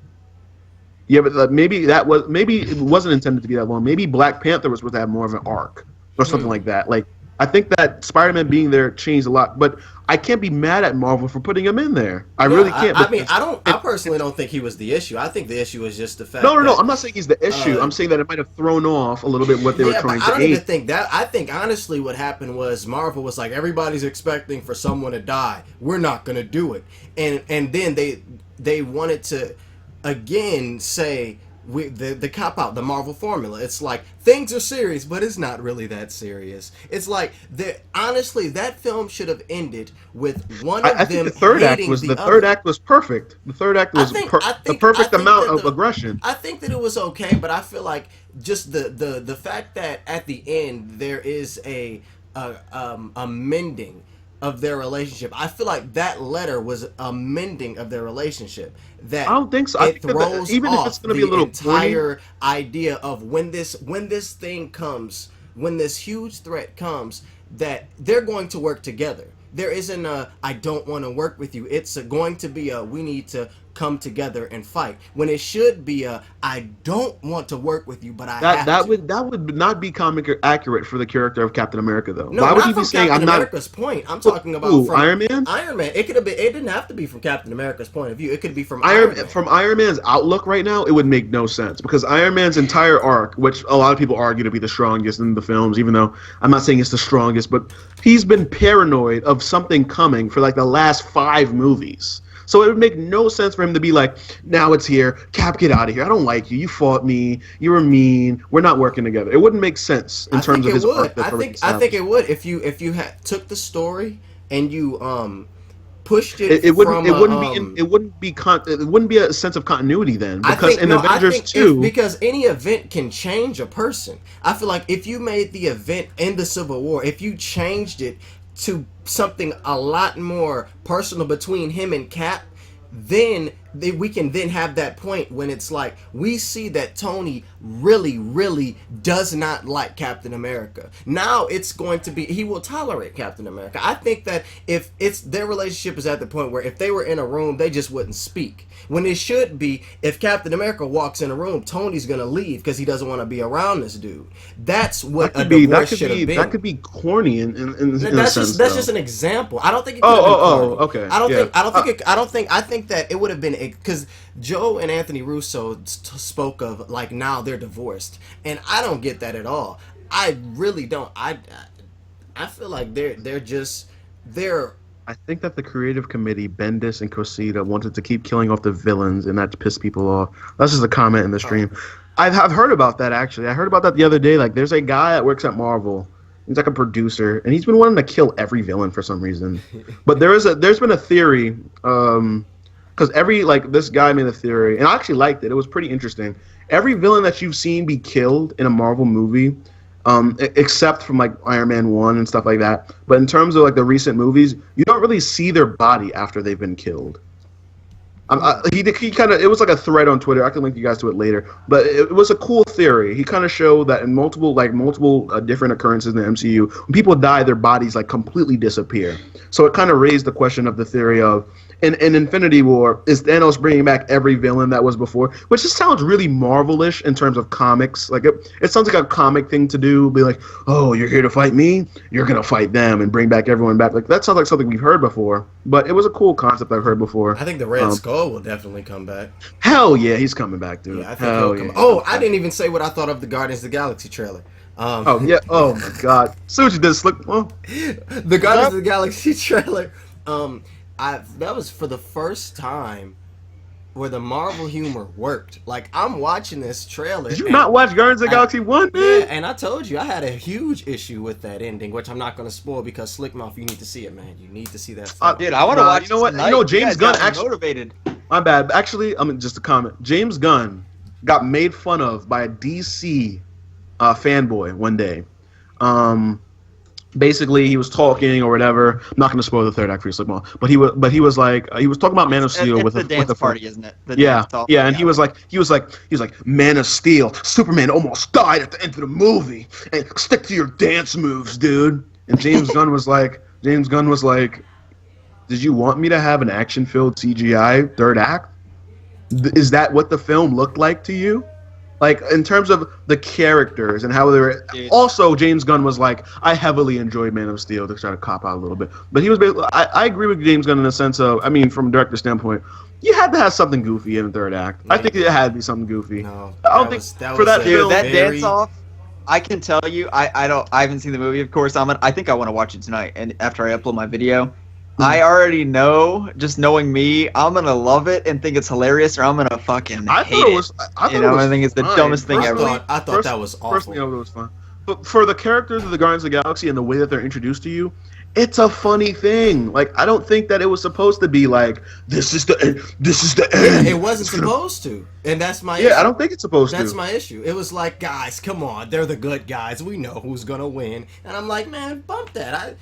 Yeah, but maybe it wasn't intended to be that long. Maybe Black Panther was supposed to have more of an arc or something like that. Like, I think that Spider-Man being there changed a lot, but I can't be mad at Marvel for putting him in there. I really can't. I personally don't think he was the issue. I think the issue is just the fact. No. I'm not saying he's the issue. I'm saying that it might have thrown off a little bit what they were trying to aim. I don't even think that. I think honestly, what happened was Marvel was like, everybody's expecting for someone to die. We're not going to do it, and then they wanted to again say, the cop out, the Marvel formula. It's like things are serious, but it's not really that serious. It's like honestly, that film should have ended with one of I them think the third act hating was the the other. third act was perfect. The third act was the perfect amount of aggression. I think that it was okay, but I feel like just the fact that at the end there is a mending of their relationship. I feel like that letter was a mending of their relationship. That I don't think so. I it think throws even if off it's going to be a little entire idea of when this thing comes, when this huge threat comes, that they're going to work together. There isn't a I don't want to work with you. It's going to be a we need to come together and fight. When it should be a I don't want to work with you, but I have to. that would not be comic accurate for the character of Captain America, though. No, Why would not he from be saying Captain I'm not? America's point. I'm talking about Who, from Iron Man? Iron Man. It could have been. It didn't have to be from Captain America's point of view. It could be from Iron Man. From Iron Man's outlook right now, it would make no sense because Iron Man's entire arc, which a lot of people argue to be the strongest in the films, even though I'm not saying it's the strongest, but he's been paranoid of something coming for like the last 5 movies. So it would make no sense for him to be like, now it's here, Cap, get out of here. I don't like you. You fought me. You were mean. We're not working together. It wouldn't make sense in terms of his arc. I think it would if you took the story and you pushed it. It wouldn't be a sense of continuity then because Avengers 2 because any event can change a person. I feel like if you made the event in the Civil War, if you changed it to something a lot more personal between him and Cap, then we can then have that point when it's like we see that Tony really, really does not like Captain America. Now it's going to be he will tolerate Captain America. I think that if it's their relationship is at the point where if they were in a room, they just wouldn't speak. When it should be, if Captain America walks in a room, Tony's gonna leave because he doesn't want to be around this dude. That's what a divorce should have been. That could be corny in that's a sense. That's just an example. I don't think it could have been corny. Okay. I think that it would have been because Joe and Anthony Russo spoke of like now they're divorced, and I don't get that at all. I really don't. I feel like they're. I think that the creative committee, Bendis and Cosita, wanted to keep killing off the villains, and that pissed people off. That's just a comment in the stream. I've heard about that actually. I heard about that the other day. Like, there's a guy that works at Marvel. He's like a producer, and he's been wanting to kill every villain for some reason. But there's been a theory, because this guy made a theory, and I actually liked it. It was pretty interesting. Every villain that you've seen be killed in a Marvel movie, except from like Iron Man 1 and stuff like that. But in terms of like the recent movies, you don't really see their body after they've been killed. He kind of, it was like a thread on Twitter. I can link you guys to it later. But it was a cool theory. He kind of showed that in multiple different occurrences in the MCU, when people die, their bodies like completely disappear. So it kind of raised the question of the theory of, in Infinity War, is Thanos bringing back every villain that was before? Which just sounds really Marvel-ish in terms of comics. Like it sounds like a comic thing to do. Be like, oh, you're here to fight me? You're going to fight them and bring back everyone back. Like that sounds like something we've heard before. But it was a cool concept I've heard before. I think the Red Skull will definitely come back. Hell yeah, he's coming back, dude. Yeah, I think he'll come back. Oh, I didn't even say what I thought of the Guardians of the Galaxy trailer. Oh yeah! Oh my God! See what you did, Slcmof. The Guardians of the Galaxy trailer. That was for the first time where the Marvel humor worked. Like, I'm watching this trailer. Did you not watch Guardians of the Galaxy 1, man? Yeah, and I told you I had a huge issue with that ending, which I'm not going to spoil because Slcmof, you need to see it, man. You need to see that film. Dude, I want to watch. You know what? Tonight. You know, James Gunn actually motivated. My bad. Actually, just a comment. James Gunn got made fun of by a DC fanboy one day. Basically, he was talking or whatever. I'm not going to spoil the third act for you, Slcmof. But he was like, he was talking about Man of Steel with the dance with party, isn't it? And he was like, Man of Steel. Superman almost died at the end of the movie. And stick to your dance moves, dude. And James Gunn was like, did you want me to have an action-filled CGI third act? Is that what the film looked like to you? Like, in terms of the characters and how they were... Dude. Also, James Gunn was like, I heavily enjoyed Man of Steel, to try to cop out a little bit. But he was basically... I agree with James Gunn in the sense of... I mean, from a director standpoint, you had to have something goofy in the third act. I think it had to be something goofy. No, I don't think... For that film... That dance-off, I can tell you... I haven't seen the movie, of course. I think I want to watch it tonight. And after I upload my video... I already know, just knowing me, I'm gonna love it and think it's hilarious, or I'm gonna fucking hate it. I thought it was I think it's the fine. dumbest thing ever. I thought that was awful. Personally, I thought it was fun. But for the characters of the Guardians of the Galaxy and the way that they're introduced to you, it's a funny thing. Like, I don't think that it was supposed to be like, this is the end. It wasn't supposed to, and that's my issue. I don't think it's supposed to. That's my issue. It was like, guys, come on, they're the good guys. We know who's gonna win, and I'm like, man, bump that.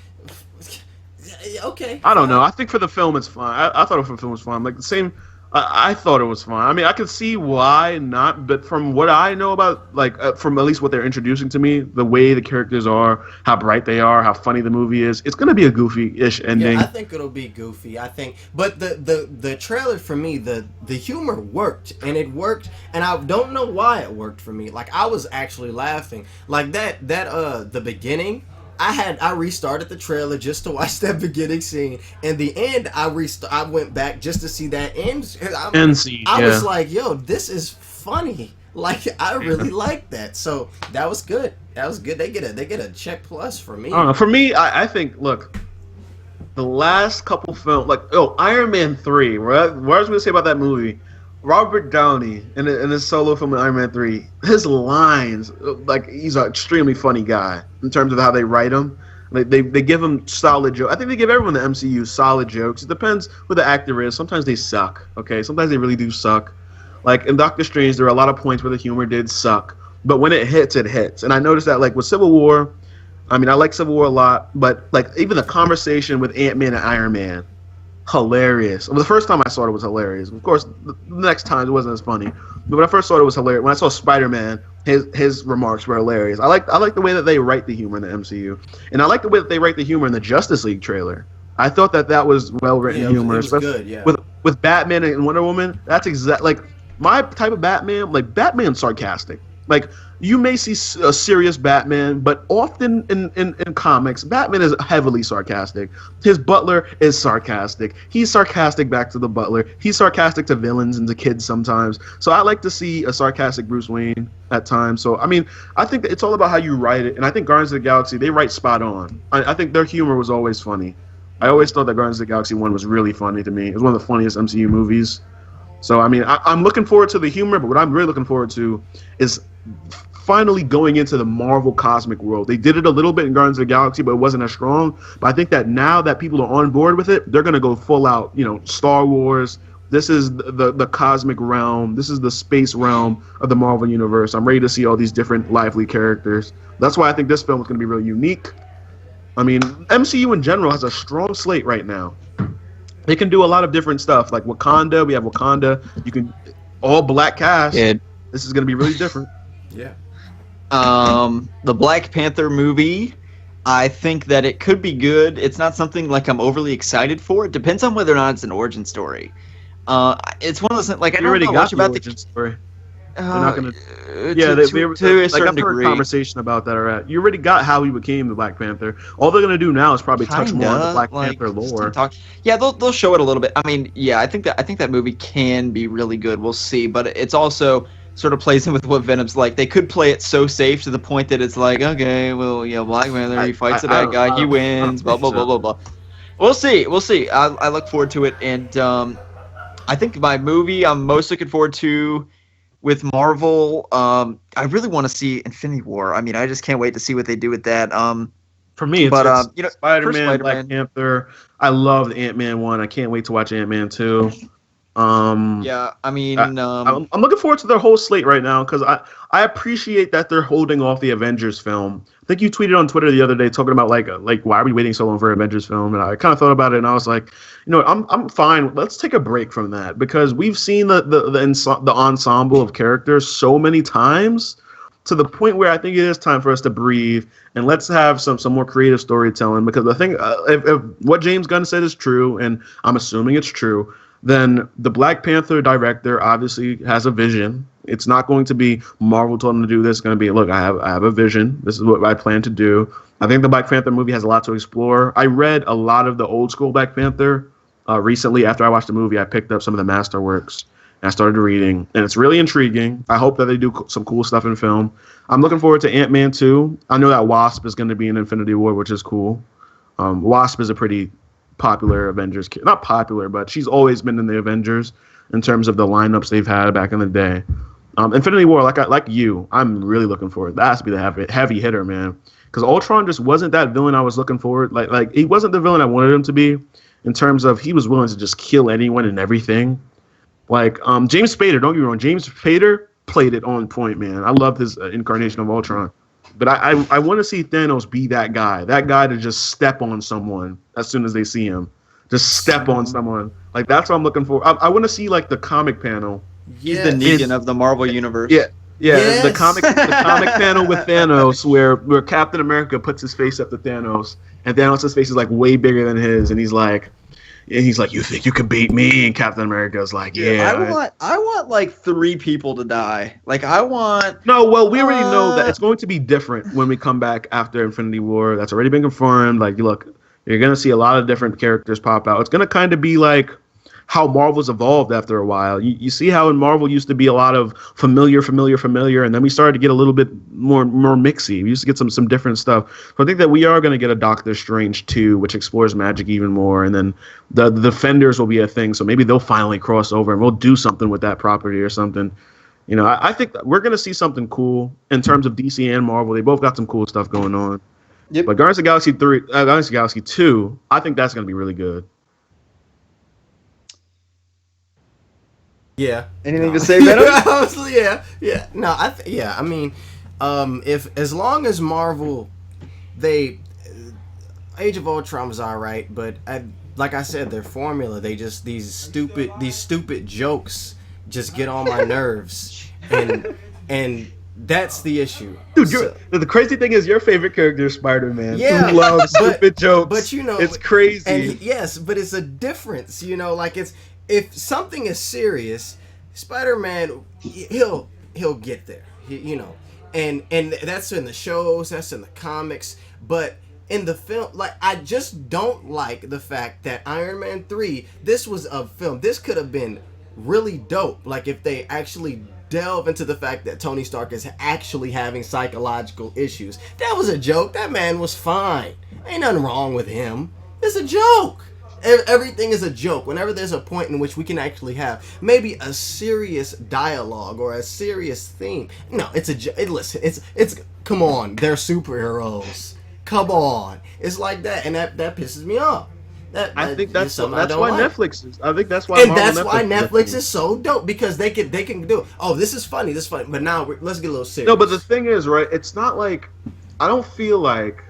Okay. I don't know. I think for the film, it's fine. I thought for the film was fine. Like the same. I thought it was fine. I mean, I could see why not, but from what I know about, like, from at least what they're introducing to me, the way the characters are, how bright they are, how funny the movie is, it's gonna be a goofy-ish ending. Yeah, I think it'll be goofy. I think, but the trailer for me, the humor worked, and it worked, and I don't know why it worked for me. Like, I was actually laughing, like that the beginning. I restarted the trailer just to watch that beginning scene, and the end I went back just to see that end. I was like, yo, this is funny. Like, I really like that. So that was good. That was good. They get a check plus for me. I don't know. For me, I think, look, the last couple films, like, Iron Man 3, what I was going to say about that movie, Robert Downey in his solo film in Iron Man 3, his lines, like, he's an extremely funny guy in terms of how they write him. Like, they give him solid jokes. I think they give everyone in the MCU solid jokes. It depends who the actor is. Sometimes they suck, okay? Sometimes they really do suck. Like, in Doctor Strange, there are a lot of points where the humor did suck. But when it hits, it hits. And I noticed that, like, with Civil War, I mean, I like Civil War a lot, but, like, even the conversation with Ant-Man and Iron Man, hilarious. Well, the first time I saw it was hilarious. Of course, the next time it wasn't as funny. But when I first saw it was hilarious. When I saw Spider-Man, his remarks were hilarious. I like the way that they write the humor in the MCU, and I like the way that they write the humor in the Justice League trailer. I thought that was well written humor, especially good, yeah. with Batman and Wonder Woman. That's like my type of Batman. Like, Batman's sarcastic. Like, you may see a serious Batman, but often in comics, Batman is heavily sarcastic. His butler is sarcastic. He's sarcastic back to the butler. He's sarcastic to villains and to kids sometimes. So I like to see a sarcastic Bruce Wayne at times. So, I mean, I think that it's all about how you write it. And I think Guardians of the Galaxy, they write spot on. I think their humor was always funny. I always thought that Guardians of the Galaxy 1 was really funny to me. It was one of the funniest MCU movies. So, I mean, I'm looking forward to the humor, but what I'm really looking forward to is finally going into the Marvel cosmic world. They did it a little bit in Guardians of the Galaxy, but it wasn't as strong. But I think that now that people are on board with it, they're going to go full out, Star Wars. This is the cosmic realm. This is the space realm of the Marvel universe. I'm ready to see all these different lively characters. That's why I think this film is going to be really unique. I mean, MCU in general has a strong slate right now. They can do a lot of different stuff. Like Wakanda, we have Wakanda. You can all black cast. Yeah. This is going to be really different. Yeah. The Black Panther movie, I think that it could be good. It's not something like I'm overly excited for. It depends on whether or not it's an origin story. It's one of those, like, I don't know much about the origin story. They're not gonna. To a certain degree. I've heard a conversation about that already. You already got how he became the Black Panther. All they're gonna do now is probably touch more on the Black Panther lore. Yeah, they'll show it a little bit. I mean, yeah, I think that movie can be really good. We'll see, but it's also sort of plays in with what Venom's like. They could play it so safe to the point that it's like, okay, well, yeah, Black Panther, he fights the bad guy, he wins, blah blah blah blah blah. We'll see. I look forward to it, and I think my movie I'm most looking forward to with Marvel, I really want to see Infinity War. I mean, I just can't wait to see what they do with that. For me, it's Spider-Man, Black Spider-Man. Panther. I love the Ant-Man 1. I can't wait to watch Ant-Man 2. Yeah, I mean, I'm looking forward to their whole slate right now because I appreciate that they're holding off the Avengers film. I think you tweeted on Twitter the other day talking about like why are we waiting so long for an Avengers film? And I kind of thought about it and I was like, I'm fine. Let's take a break from that because we've seen the ensemble of characters so many times to the point where I think it is time for us to breathe and let's have some more creative storytelling. Because the thing, if what James Gunn said is true, and I'm assuming it's true, then the Black Panther director obviously has a vision. It's not going to be Marvel told him to do this. It's going to be, look, I have a vision. This is what I plan to do. I think the Black Panther movie has a lot to explore. I read a lot of the old school Black Panther recently. After I watched the movie, I picked up some of the masterworks and I started reading, and it's really intriguing. I hope that they do some cool stuff in film. I'm looking forward to Ant-Man 2. I know that Wasp is going to be in Infinity War, which is cool. Wasp is a pretty popular Avengers. Not popular, but she's always been in the Avengers in terms of the lineups they've had back in the day. Infinity War, like you, I'm really looking forward. That has to be the heavy hitter, man. Because Ultron just wasn't that villain I was looking forward. Like he wasn't the villain I wanted him to be. In terms of he was willing to just kill anyone and everything. Like James Spader, don't get me wrong, James Spader played it on point, man. I love his incarnation of Ultron. But I want to see Thanos be that guy to just step on someone as soon as they see him. Just step on someone. Like, that's what I'm looking for. I want to see, like, the comic panel. He's the Negan of the Marvel Universe. Yeah. Yes. the comic panel with Thanos where Captain America puts his face up to Thanos, and Thanos' face is, like, way bigger than his, and he's like, you think you can beat me? And Captain America's like, yeah. I want like 3 people to die. Like, I want... No, well, we already know that it's going to be different when we come back after Infinity War. That's already been confirmed. Like, look, you're going to see a lot of different characters pop out. It's going to kind of be like how Marvel's evolved after a while. You see how in Marvel used to be a lot of familiar, and then we started to get a little bit more mixy. We used to get some different stuff. So I think that we are going to get a Doctor Strange 2, which explores magic even more, and then the Defenders will be a thing, so maybe they'll finally cross over and we'll do something with that property or something. You know, I think that we're going to see something cool in terms of DC and Marvel. They both got some cool stuff going on. Yep. But Guardians of the Galaxy 2, I think that's going to be really good. Yeah. Anything to say, Venom? Yeah. No, I mean, if as long as Marvel, Age of Ultron was all right, but like I said, their formula, they just these stupid jokes just get on my nerves, and that's the issue. Dude, the crazy thing is your favorite character is Spider-Man. Yeah, who loves stupid jokes. But you know, it's crazy. And yes, but it's a difference. You know, like if something is serious, Spider-Man, he'll get there. You know, and that's in the shows, that's in the comics, but in the film, like, I just don't like the fact that Iron Man 3, this was a film. This could have been really dope. Like, if they actually delve into the fact that Tony Stark is actually having psychological issues. That was a joke. That man was fine. Ain't nothing wrong with him. It's a joke. Everything is a joke. Whenever there's a point in which we can actually have maybe a serious dialogue or a serious theme. No, it's a joke. Listen, it's come on. They're superheroes. Come on. It's like that, and that pisses me off. I think that's why Netflix is. I think that's why. And that's why Netflix is so dope, because they can do it. Oh, this is funny. But now let's get a little serious. No, but the thing is, right? It's not like I don't feel like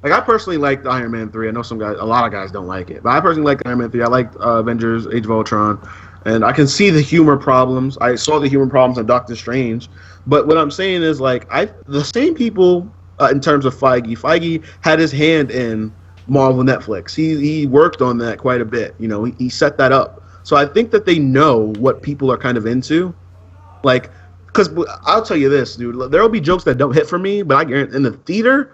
I personally liked Iron Man 3. I know a lot of guys don't like it, but I personally like Iron Man 3. I liked Avengers: Age of Ultron, and I can see the humor problems. I saw the humor problems in Doctor Strange, but what I'm saying is the same people in terms of Feige. Feige had his hand in Marvel Netflix. He worked on that quite a bit. You know, he set that up. So I think that they know what people are kind of into. Like, because I'll tell you this, dude. There will be jokes that don't hit for me, but I guarantee in the theater,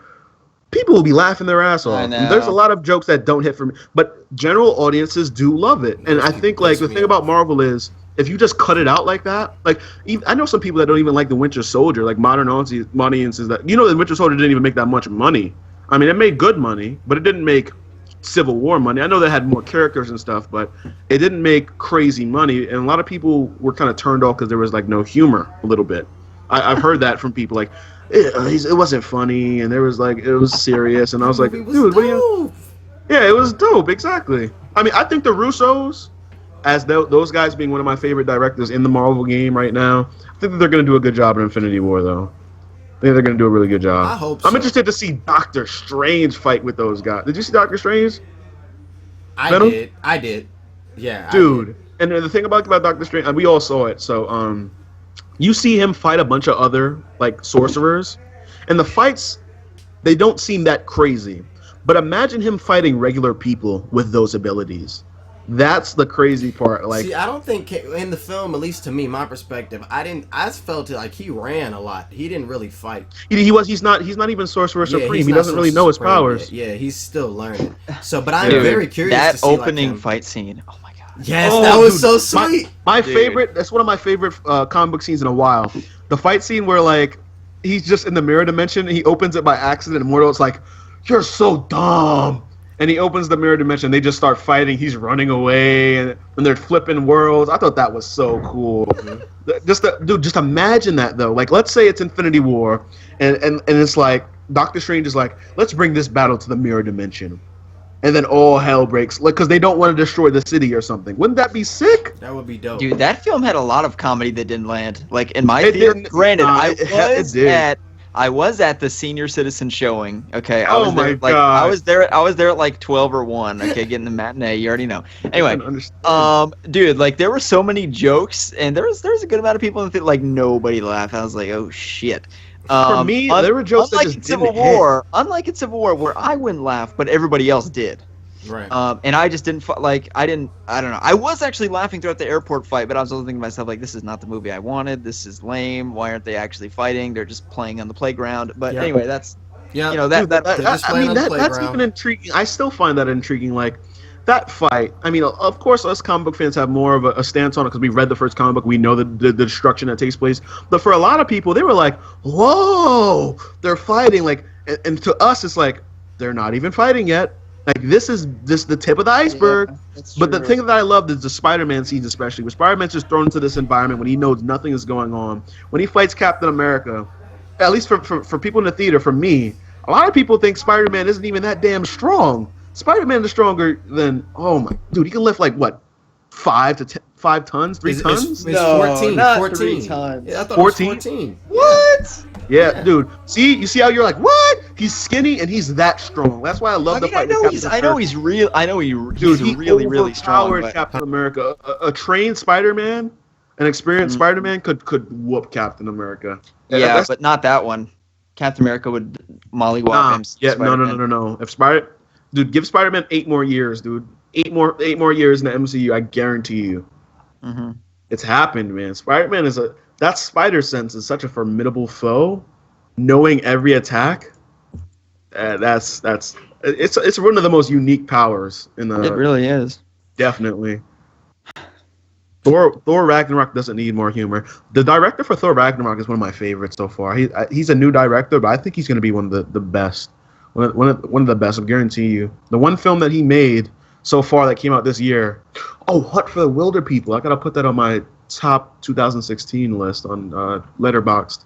people will be laughing their ass off. There's a lot of jokes that don't hit for me, but general audiences do love it. And I think the thing about Marvel is if you just cut it out like that, I know some people that don't even like the Winter Soldier, like modern audiences that the Winter Soldier didn't even make that much money. I mean, it made good money, but it didn't make Civil War money. I know they had more characters and stuff, but it didn't make crazy money. And a lot of people were kind of turned off because there was no humor a little bit. I've heard that from people it wasn't funny, and there was it was serious, and I was like, dude, what are you? Yeah, it was dope, exactly. I mean, I think the Russos, as those guys being one of my favorite directors in the Marvel game right now, I think that they're going to do a good job in Infinity War, though. I think they're going to do a really good job. I hope so. I'm interested to see Doctor Strange fight with those guys. Did you see Doctor Strange? I did. Yeah, dude. And the thing about Doctor Strange, we all saw it. So, you see him fight a bunch of other sorcerers, and the fights, they don't seem that crazy. But imagine him fighting regular people with those abilities. That's the crazy part. See, I don't think in the film, at least to me, my perspective, I felt like he ran a lot. He didn't really fight. He's not even Sorcerer Supreme. He doesn't really know his powers. Yeah, he's still learning. So, but I'm very curious that to see opening fight scene. Oh my god. Yes, that was so sweet. My favorite. That's one of my favorite comic book scenes in a while. The fight scene where he's just in the mirror dimension and he opens it by accident, and Mordo's like, "You're so dumb." and he opens the mirror dimension. They just start fighting. He's running away, and they're flipping worlds. I thought that was so cool. Just imagine that though. Like, let's say it's Infinity War, and it's like Doctor Strange is like, let's bring this battle to the mirror dimension, and then all hell breaks, like, because they don't want to destroy the city or something. Wouldn't that be sick? That would be dope. Dude, that film had a lot of comedy that didn't land. Like in my theater, granted, I was at the senior citizen showing. Okay, I was there, like I was there at like 12 or 1. Okay, getting the matinee. You already know. Anyway, dude, like there were so many jokes, and there was a good amount of people that like nobody laughed. I was like, oh shit. For me, there were jokes that just didn't hit. Unlike in Civil War, where I wouldn't laugh, but everybody else did. Right. And I just didn't I don't know. I was actually laughing throughout the airport fight, but I was also thinking to myself, like, this is not the movie I wanted. This is lame. Why aren't they actually fighting? They're just playing on the playground. But anyway, that's that's even intriguing. I still find that intriguing. Like that fight. I mean, of course, us comic book fans have more of a stance on it because we read the first comic book. We know the destruction that takes place. But for a lot of people, they were like, "Whoa, they're fighting!" Like, and to us, it's like they're not even fighting yet. Like, this is just the tip of the iceberg. Yeah, but the thing that I loved is the Spider-Man scenes, especially, where Spider-Man's just thrown into this environment when he knows nothing is going on. When he fights Captain America, at least for people in the theater, for me, a lot of people think Spider-Man isn't even that damn strong. Spider-Man is stronger than, oh my, dude, he can lift like, what, 5 tons? 3 tons? It's 14. Not 14. 3 tons. Yeah, I thought 14? It was 14. What? Yeah, dude. See, you see how you're like, what? He's skinny and he's that strong. That's why I love the fight. I know he's really, really strong. But Captain America. A trained Spider-Man, an experienced Spider-Man could whoop Captain America. Yeah, but not that one. Captain America would mollywop him. Yeah, no. Dude, give Spider-Man 8 more years, dude. 8 more years in the MCU. I guarantee you. Mm-hmm. It's happened, man. Spider-Man that spider sense is such a formidable foe. Knowing every attack, it's one of the most unique powers in the. It really is. Definitely. Thor Ragnarok doesn't need more humor. The director for Thor Ragnarok is one of my favorites so far. He's a new director, but I think he's going to be one of the best. One of the best, I guarantee you. The one film that he made so far that came out this year. Oh, Hunt for the Wilder People. I gotta put that on my top 2016 list on Letterboxd.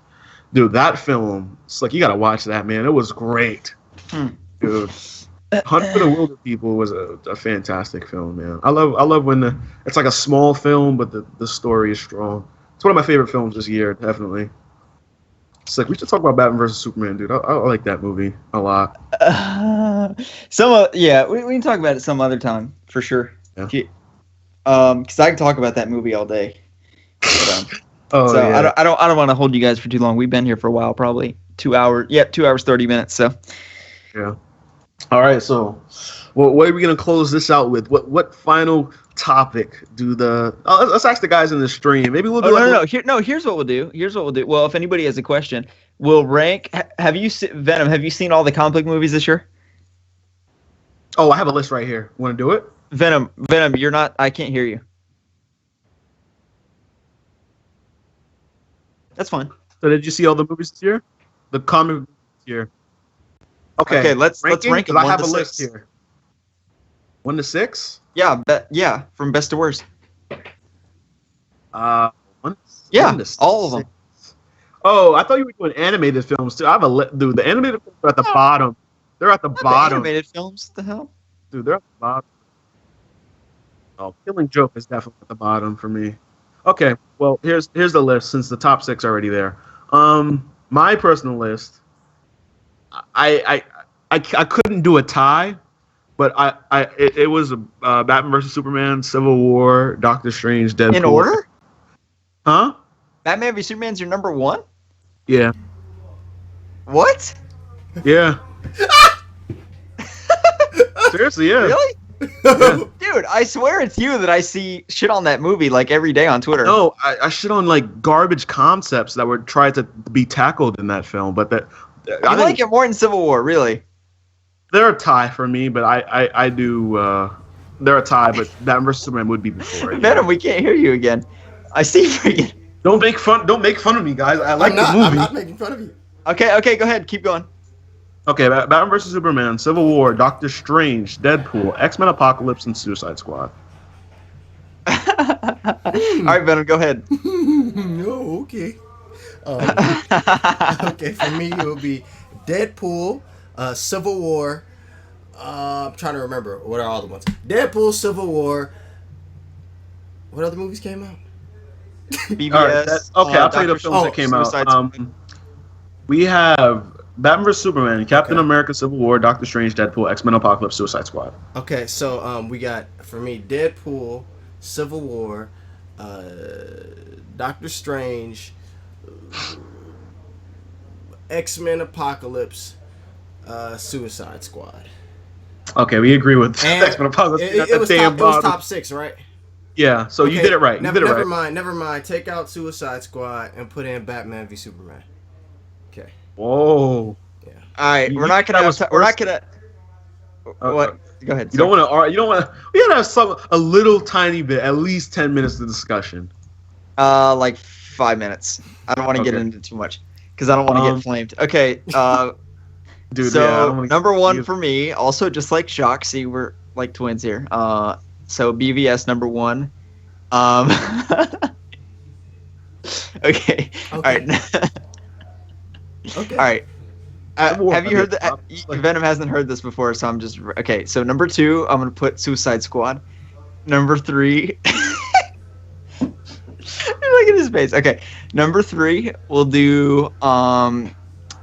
Dude, that film, it's like you gotta watch that, man. It was great. Dude. Hunt for the Wilder People was a fantastic film, man. I love when it's like a small film, but the story is strong. It's one of my favorite films this year, definitely. It's like, we should talk about Batman vs. Superman, dude. I like that movie a lot. We can talk about it some other time, for sure. Yeah. Because I can talk about that movie all day. But, yeah. I don't want to hold you guys for too long. We've been here for a while, probably 2 hours. Yeah, 2 hours 30 minutes. So. Yeah. All right. So, what are we gonna close this out with? What final topic do let's ask the guys in the stream. Maybe we'll do. Here's what we'll do. Well, if anybody has a question, we'll rank. Venom? Have you seen all the comic movies this year? Oh, I have a list right here. Want to do it? Venom, you're not. I can't hear you. That's fine. So, did you see all the movies this year? The comic this year. Okay, let's rank them. I have a list here. 1 to 6? Yeah, from best to worst. All of them. Oh, I thought you were doing animated films too. Dude, the animated films are at the bottom. They're at the bottom. Animated films? The hell? Dude, they're at the bottom. Oh, Killing Joke is definitely at the bottom for me. Okay, well, here's the list since the top 6 are already there. My personal list, I couldn't do a tie, but it was Batman vs. Superman, Civil War, Doctor Strange, Deadpool. In order? Huh? Batman vs. Superman's your number 1? Yeah. What? Yeah. Seriously, yeah. Really? Yeah. Dude, I swear it's you that I see shit on that movie like every day on Twitter. No, I shit on like garbage concepts that were tried to be tackled in that film, but I like it more in Civil War, really. They're a tie for me, but I do. They're a tie, but Batman vs. Superman would be before it. Venom, we can't hear you again. I see freaking. Don't make fun of me, guys. I like the movie. I'm not making fun of you. Okay, go ahead. Keep going. Okay, Batman vs Superman, Civil War, Doctor Strange, Deadpool, X-Men Apocalypse, and Suicide Squad. All right, Venom, go ahead. No, okay. Okay, for me it would be Deadpool, Civil War. I'm trying to remember what are all the ones. Deadpool, Civil War. What other movies came out? BVS. All right, okay, I'll tell you the films that came out. We have Batman vs Superman, Captain America, Civil War, Doctor Strange, Deadpool, X-Men Apocalypse, Suicide Squad. Okay, so we got for me Deadpool, Civil War, Doctor Strange, X-Men Apocalypse, Suicide Squad. Okay, we agree with X-Men Apocalypse. It was top 6, right? Yeah, so you did it right. Never mind. Take out Suicide Squad and put in Batman v Superman. Okay. Whoa. Yeah. All right, we're not gonna. What? Go ahead. You don't want to. We gotta have a little tiny bit, at least 10 minutes of discussion. Like 5 minutes. I don't want to get into too much because I don't want to get flamed. Okay. Dude, so number one for me, also just like Shock. See, we're like twins here. So BVS number 1. Okay. All right. Okay. All right. Have you heard that? Venom hasn't heard this before, so I'm just okay. So number 2, I'm gonna put Suicide Squad. Number 3. Look at his face. Okay. Number 3, we'll do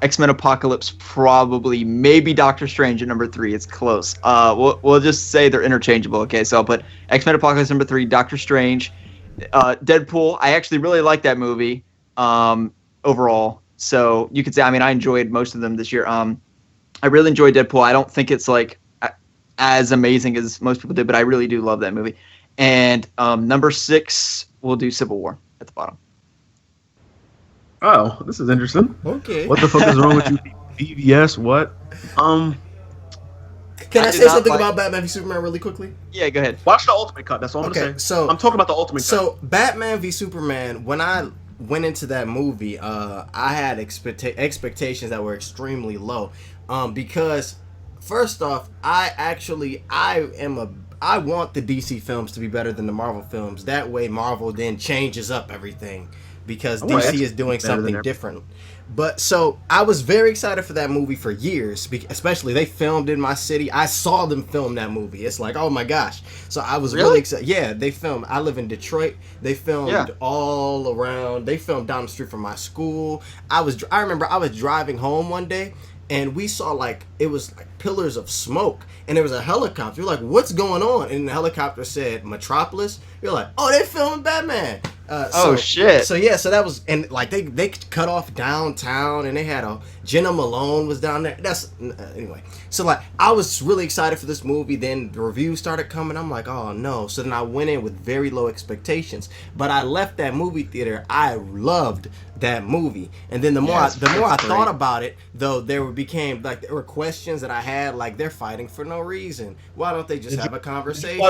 X-Men Apocalypse, probably, maybe Doctor Strange at number 3. It's close. We'll just say they're interchangeable. Okay, so I'll put X-Men Apocalypse number 3, Doctor Strange, Deadpool. I actually really like that movie overall. So you could say, I mean, I enjoyed most of them this year. I really enjoyed Deadpool. I don't think it's like as amazing as most people did, but I really do love that movie. And number 6, we'll do Civil War at the bottom. Oh, this is interesting. Okay. What the fuck is wrong with you, BVS? What? Can I say something about Batman v Superman really quickly? Yeah, go ahead. Watch the Ultimate Cut. That's all I'm gonna say. So I'm talking about the Ultimate Cut. So Batman v Superman, when I went into that movie, I had expectations that were extremely low, because first off, I want the DC films to be better than the Marvel films. That way, Marvel then changes up everything because DC is doing something different. But so I was very excited for that movie for years, especially they filmed in my city. I saw them film that movie. It's like, oh my gosh. So I was really excited. Yeah, they filmed. I live in Detroit. They filmed all around. They filmed down the street from my school. I remember I was driving home one day and we saw it was like pillars of smoke and there was a helicopter. You're like, what's going on? And the helicopter said Metropolis. You're like, oh, they're filming Batman. Shit. So yeah, so that was, and they cut off downtown and they had Jenna Malone was down there. That's anyway. So I was really excited for this movie. Then the reviews started coming. I'm like, oh no. So then I went in with very low expectations. But I left that movie theater. I loved that movie. And then the more I thought about it, though, there were questions that I had, like they're fighting for no reason. Why don't they just have a conversation?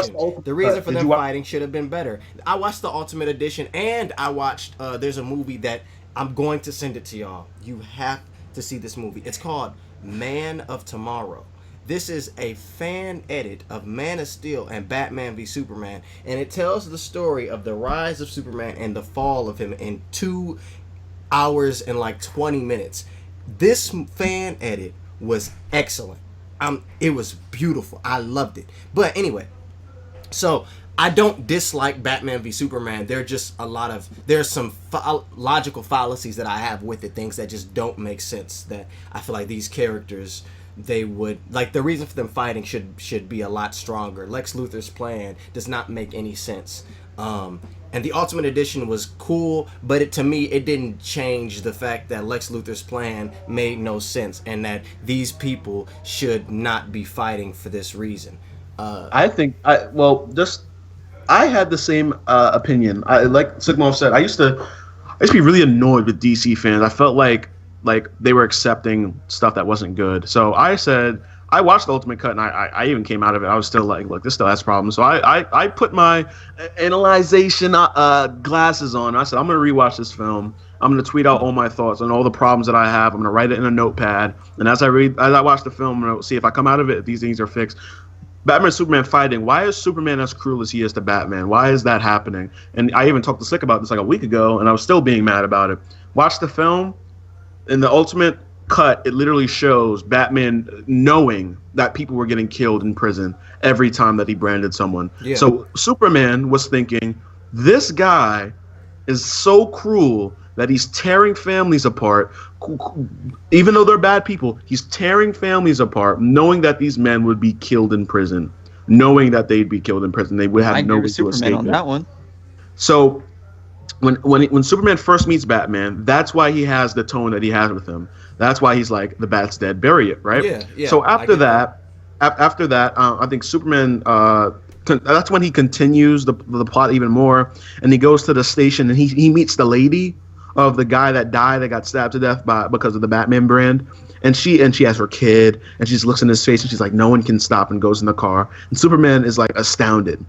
The reason for them fighting should have been better. I watched the Ultimate Edition and I watched there's a movie that I'm going to send it to y'all. You have to see this movie. It's called Man of Tomorrow. This is a fan edit of Man of Steel and Batman v Superman, and it tells the story of the rise of Superman and the fall of him in 2 hours and 20 minutes. This fan edit was excellent. It was beautiful. I loved it. But anyway, so I don't dislike Batman v Superman. There's some logical fallacies that I have with it, things that just don't make sense, that I feel like these characters, they would, the reason for them fighting should be a lot stronger. Lex Luthor's plan does not make any sense. And the Ultimate Edition was cool, but to me, it didn't change the fact that Lex Luthor's plan made no sense and that these people should not be fighting for this reason. I had the same opinion. Like Slcmof said, I used to be really annoyed with DC fans. I felt like they were accepting stuff that wasn't good. So I said, I watched the Ultimate Cut, and I even came out of it. I was still like, look, this still has problems. So I put my analyzation glasses on. I said, I'm going to rewatch this film. I'm going to tweet out all my thoughts on all the problems that I have. I'm going to write it in a notepad. And as I watch the film, I'm going to see if I come out of it, if these things are fixed. Batman and Superman fighting. Why is Superman as cruel as he is to Batman? Why is that happening? And I even talked to Slick about this like a week ago, and I was still being mad about it. Watch the film. In the Ultimate Cut, it literally shows Batman knowing that people were getting killed in prison every time that he branded someone. Yeah. So Superman was thinking, this guy is so cruel that he's tearing families apart. Even though they're bad people, he's tearing families apart, knowing that these men would be killed in prison, knowing that they'd be killed in prison. They would have no way to escape on that one. So when Superman first meets Batman, that's why he has the tone that he has with him. That's why he's like, the bat's dead, bury it, right? Yeah. So after that, I think Superman. That's when he continues the plot even more, and he goes to the station and he meets the lady of the guy that died, that got stabbed to death because of the Batman brand, and she has her kid, and she just looks in his face and she's like, no one can stop, and goes in the car, and Superman is like astounded.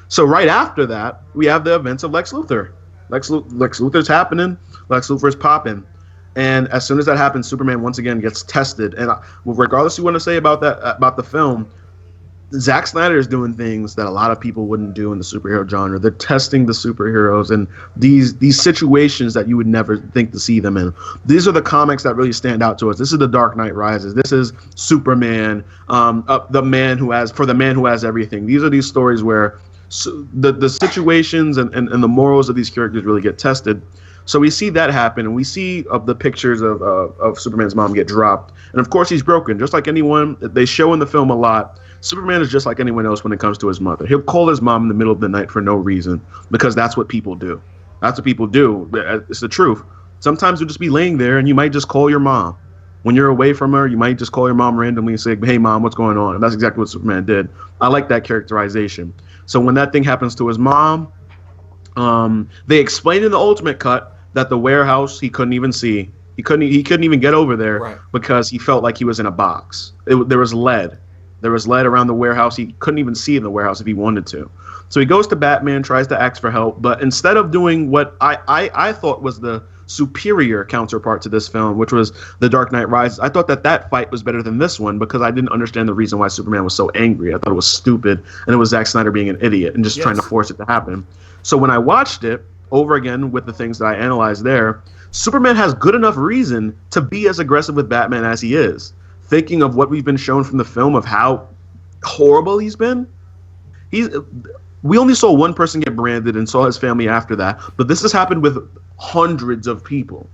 So right after that, we have the events of Lex Luthor. Lex Luthor's happening. Lex Luthor's popping. And as soon as that happens, Superman once again gets tested. And regardless of what you want to say about that, about the film, Zack Snyder is doing things that a lot of people wouldn't do in the superhero genre. They're testing the superheroes and these situations that you would never think to see them in. These are the comics that really stand out to us. This is The Dark Knight Rises. This is Superman, the man who has everything. These are these stories where the situations and the morals of these characters really get tested. So we see that happen, and we see the pictures of Superman's mom get dropped. And of course he's broken, just like anyone. They show in the film a lot. Superman is just like anyone else when it comes to his mother. He'll call his mom in the middle of the night for no reason, because that's what people do. That's what people do. It's the truth. Sometimes you'll just be laying there and you might just call your mom. When you're away from her, you might just call your mom randomly and say, hey, Mom, what's going on? And that's exactly what Superman did. I like that characterization. So when that thing happens to his mom, they explain in the Ultimate Cut that the warehouse he couldn't even see. He couldn't even get over there because he felt like he was in a box. There was lead. There was lead around the warehouse. He couldn't even see in the warehouse if he wanted to. So he goes to Batman, tries to ask for help, but instead of doing what I thought was the superior counterpart to this film, which was The Dark Knight Rises, I thought that fight was better than this one because I didn't understand the reason why Superman was so angry. I thought it was stupid, and it was Zack Snyder being an idiot and just trying to force it to happen. So when I watched it over again with the things that I analyzed there, Superman has good enough reason to be as aggressive with Batman as he is. Thinking of what we've been shown from the film of how horrible he's been, we only saw one person get branded and saw his family after that, but this has happened with hundreds of people.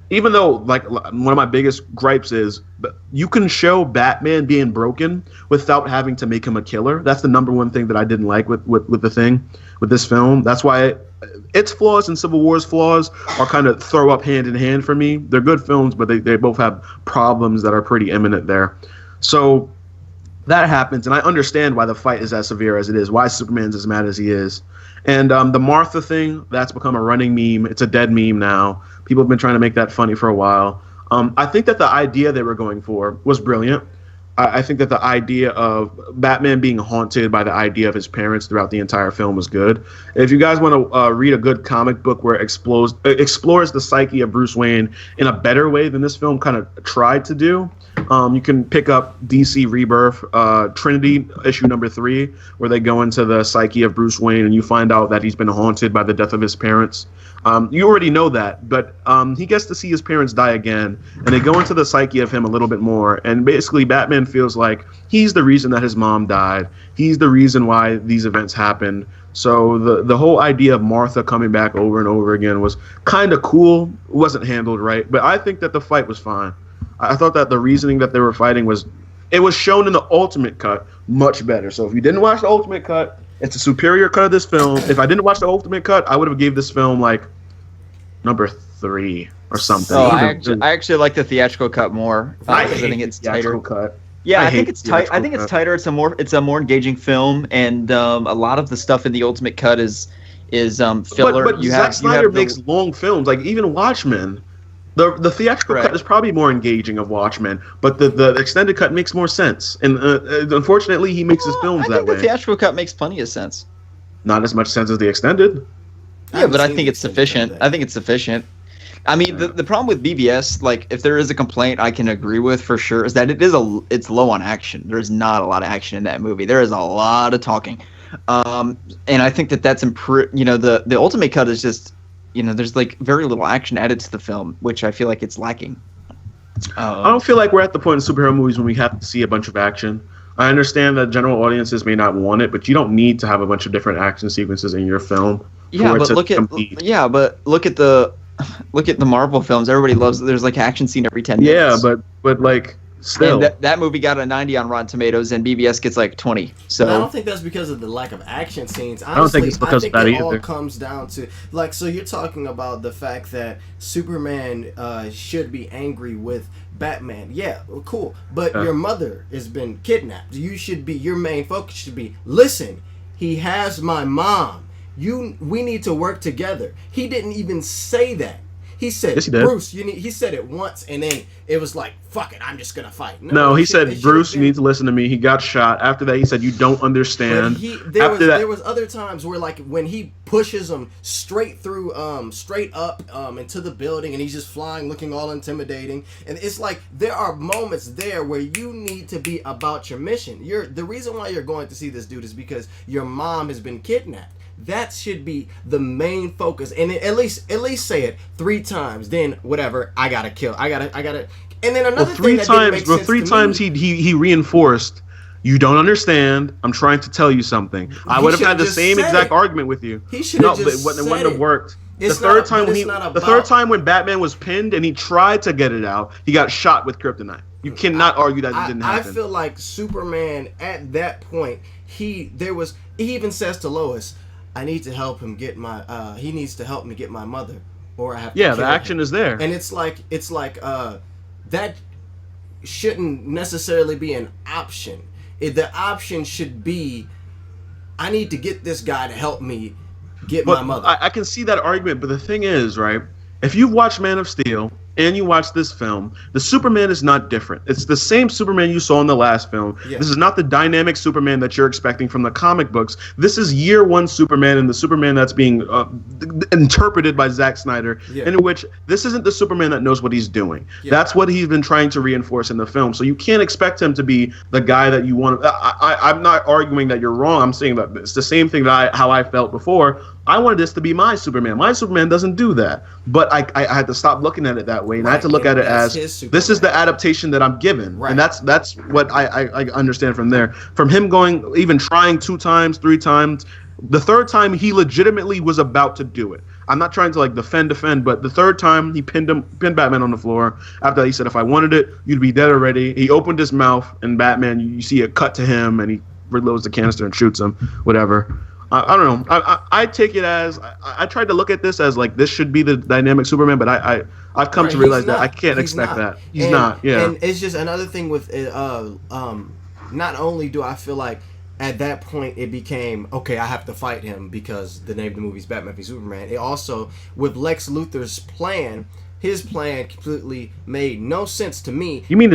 Even though, like, one of my biggest gripes is you can show Batman being broken without having to make him a killer. That's the number one thing that I didn't like with this film. That's why its flaws and Civil War's flaws are kind of throw up hand in hand for me. They're good films, but they both have problems that are pretty imminent there. So that happens, and I understand why the fight is as severe as it is, why Superman's as mad as he is. And the Martha thing, that's become a running meme. It's a dead meme now. People have been trying to make that funny for a while. I think that the idea they were going for was brilliant. I think that the idea of Batman being haunted by the idea of his parents throughout the entire film was good. If you guys want to read a good comic book where it explores the psyche of Bruce Wayne in a better way than this film kind of tried to do, you can pick up DC Rebirth, Trinity, issue number 3, where they go into the psyche of Bruce Wayne and you find out that he's been haunted by the death of his parents. You already know that, but he gets to see his parents die again, and they go into the psyche of him a little bit more, and basically Batman feels like he's the reason that his mom died. He's the reason why these events happened. So the whole idea of Martha coming back over and over again was kind of cool. It wasn't handled right, but I think that the fight was fine. I thought that the reasoning that they were fighting was shown in the Ultimate Cut much better. So if you didn't watch the Ultimate Cut, it's a superior cut of this film. If I didn't watch the Ultimate Cut, I would have gave this film like number 3 or something. Oh, I actually like the theatrical cut more. I think it's tighter. Cut. Yeah, I think it's tight. I think it's tighter. It's a more engaging film, and a lot of the stuff in the Ultimate Cut is filler. But Zack Snyder makes long films, like even Watchmen. The theatrical cut is probably more engaging of Watchmen, but the extended cut makes more sense. And unfortunately, he makes his films that way. The theatrical cut makes plenty of sense. Not as much sense as the extended. Yeah, but I think it's sufficient. I think it's sufficient. I mean, the problem with BBS, like, if there is a complaint I can agree with for sure, is that it's low on action. There's not a lot of action in that movie. There is a lot of talking, and I think that's the ultimate cut is just, there's like very little action added to the film, which I feel like it's lacking. I don't feel like we're at the point in superhero movies when we have to see a bunch of action. I understand that general audiences may not want it, but you don't need to have a bunch of different action sequences in your film. Yeah, but look at the Marvel films. Everybody loves. There's like action scene every 10 minutes. Yeah, but like still, and that movie got a 90 on Rotten Tomatoes, and BBS gets like 20. So but I don't think that's because of the lack of action scenes. Honestly, I don't think it's because of that it either. all comes down to like, so you're talking about the fact that Superman should be angry with Batman. Yeah, cool. But your mother has been kidnapped. Your main focus should be, listen, he has my mom. We need to work together. He didn't even say that. He said, yes, he did. Bruce, he said it once, and then it was like, fuck it, I'm just going to fight. No, he said, Bruce, you need to listen to me. He got shot. After that, he said, you don't understand. There was other times where, like, when he pushes him straight through, straight up into the building, and he's just flying, looking all intimidating. And it's like, there are moments there where you need to be about your mission. The reason why you're going to see this dude is because your mom has been kidnapped. That should be the main focus, and at least say it 3 times. Then whatever, I gotta kill. I gotta. And then another thing that didn't make sense three times he reinforced. You don't understand. I'm trying to tell you something. I would have had the same exact argument with you. He should have just it wouldn't have worked. The third time when Batman was pinned and he tried to get it out, he got shot with kryptonite. You cannot argue that it didn't happen. I feel like Superman at that point, he even says to Lois, I need to help him get he needs to help me get my mother, or I have to kill the action him. is there. And it's like that shouldn't necessarily be an option. The option should be, I need to get this guy to help me get my mother. I can see that argument, but the thing is, right, if you've watched Man of Steel and you watch this film, the Superman is not different. It's the same Superman you saw in the last film. Yeah. This is not the dynamic Superman that you're expecting from the comic books. This is year one Superman, and the Superman that's being interpreted by Zack Snyder, in which this isn't the Superman that knows what he's doing. Yeah. That's what he's been trying to reinforce in the film. So you can't expect him to be the guy that you want. I'm not arguing that you're wrong. I'm saying that it's the same thing that how I felt before. I wanted this to be my Superman. My Superman doesn't do that. But I had to stop looking at it that way, and I had to look at it as, this is the adaptation that I'm given. Right. And that's what I understand from there. From him even trying 2 times, 3 times, the third time he legitimately was about to do it. I'm not trying to like defend, but the third time he pinned Batman on the floor. After that, he said, if I wanted it, you'd be dead already. He opened his mouth, and Batman, you see a cut to him, and he reloads the canister and shoots him, whatever. I don't know. I take it as, I tried to look at this as like, this should be the dynamic Superman, but I've come to realize that I can't expect that. He's not. Yeah. And it's just another thing with not only do I feel like at that point it became, okay, I have to fight him because the name of the movie is Batman v Superman. It also, with Lex Luthor's plan, his plan completely made no sense to me. You mean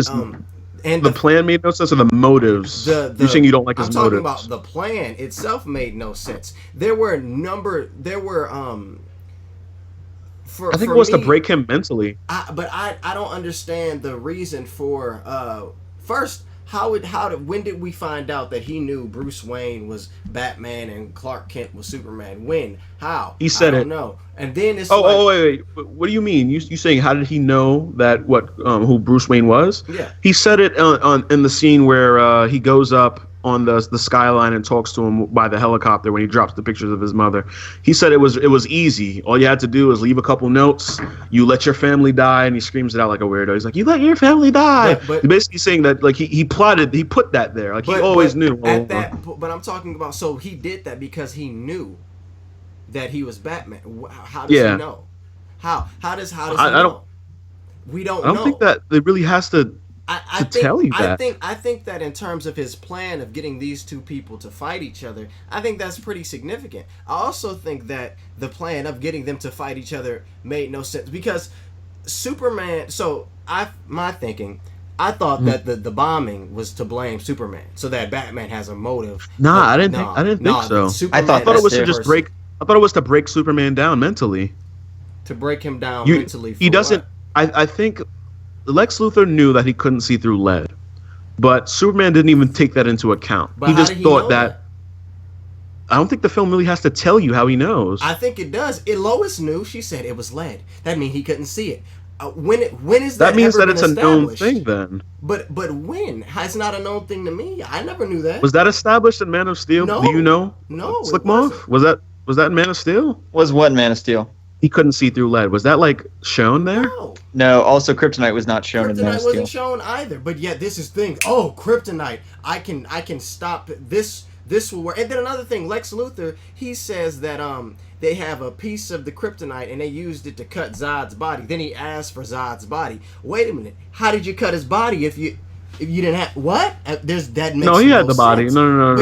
and the plan made no sense, or the motives? You're saying you don't like his motives? I'm talking about the plan itself made no sense. I think it was to break him mentally. But I don't understand the reason for first, when did we find out that he knew Bruce Wayne was Batman and Clark Kent was Superman? When? How? He said it. I don't know. And then it's wait. What do you mean? You saying, how did he know that who Bruce Wayne was? Yeah. He said it in the scene where he goes up on the skyline and talks to him by the helicopter when he drops the pictures of his mother. He said it was easy. All you had to do is leave a couple notes. You let your family die, and he screams it out like a weirdo. He's like, you let your family die. But basically saying that like he plotted, he put that there. Like he always knew. But I'm talking about, so he did that because he knew that he was Batman. How does he know? How does he know? We don't know. I don't think that it really has to. Tell you that. I think that in terms of his plan of getting these 2 people to fight each other, I think that's pretty significant. I also think that the plan of getting them to fight each other made no sense because Superman. So my thinking. I thought that the bombing was to blame Superman, so that Batman has a motive. Nah, I didn't think so. Superman I thought it was to is just break. I thought it was to break Superman down mentally. To break him down mentally. He doesn't. I think Lex Luthor knew that he couldn't see through lead, but Superman didn't even take that into account. But he just thought that. I don't think the film really has to tell you how he knows. I think it does. Lois knew. She said it was lead. That means he couldn't see it. When is that? That means ever that it's a known thing then. But when? It's not a known thing to me. I never knew that. Was that established in Man of Steel? No. Do you know? No. Slcmof? Was that in Man of Steel? Was what Man of Steel? He couldn't see through lead. Was that like shown there? No. Also, kryptonite was not shown in Man of Steel. Kryptonite wasn't shown either. But yet this is thing. Oh, kryptonite! I can stop this. This will work. And then another thing, Lex Luthor, he says that they have a piece of the kryptonite and they used it to cut Zod's body. Then he asked for Zod's body. Wait a minute, how did you cut his body if you didn't have what? There's that makes no, he had the body. Sense. No.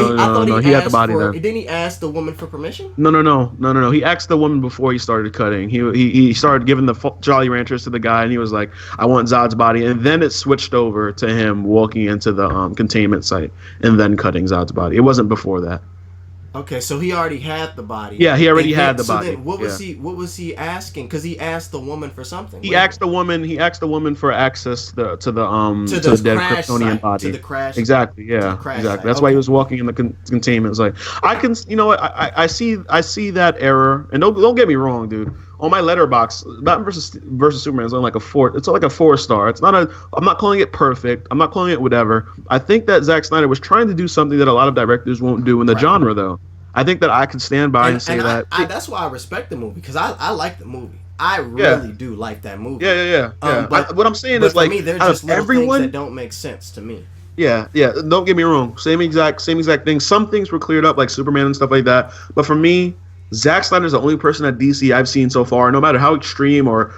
He had the body there. Didn't he ask the woman for permission? No. He asked the woman before he started cutting. He started giving the Jolly Ranchers to the guy, and he was like, "I want Zod's body." And then it switched over to him walking into the containment site and then cutting Zod's body. It wasn't before that. Okay, so he already had the body. Yeah, he already had the body. Then what was he asking? Because he asked the woman for something. He asked the woman for access to the dead Kryptonian body. To the crash. Exactly. Yeah. Exactly. Site. That's why he was walking in the containment. It's like I can, you know what? I see that error. And don't get me wrong, dude. On my letterbox, Batman versus Superman is only like a 4. It's like a 4-star. It's not a. I'm not calling it perfect. I'm not calling it whatever. I think that Zack Snyder was trying to do something that a lot of directors won't do in the genre, though. I think that I can stand by and say that. That's why I respect the movie, because I like the movie. I really do like that movie. Yeah. What I'm saying is, like, me, there's just everyone things that don't make sense to me. Yeah. Don't get me wrong. Same exact thing. Some things were cleared up, like Superman and stuff like that. But for me, Zack Snyder's the only person at DC I've seen so far, no matter how extreme or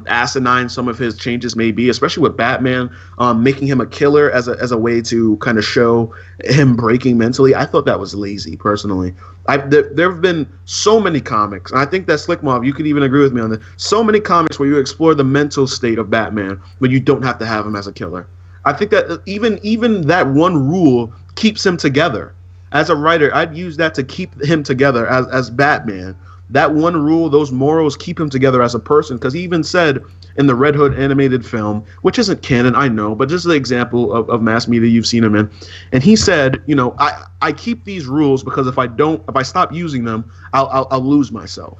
asinine some of his changes may be, especially with Batman, making him a killer as a way to kind of show him breaking mentally. I thought that was lazy, personally. There have been so many comics, and I think that Slcmof, you could even agree with me on this, so many comics where you explore the mental state of Batman, but you don't have to have him as a killer. I think that even that one rule keeps him together. As a writer, I'd use that to keep him together as Batman. That one rule, those morals keep him together as a person. Because he even said in the Red Hood animated film, which isn't canon, I know, but just the example of mass media you've seen him in. And he said, you know, I keep these rules because if I stop using them, I'll lose myself.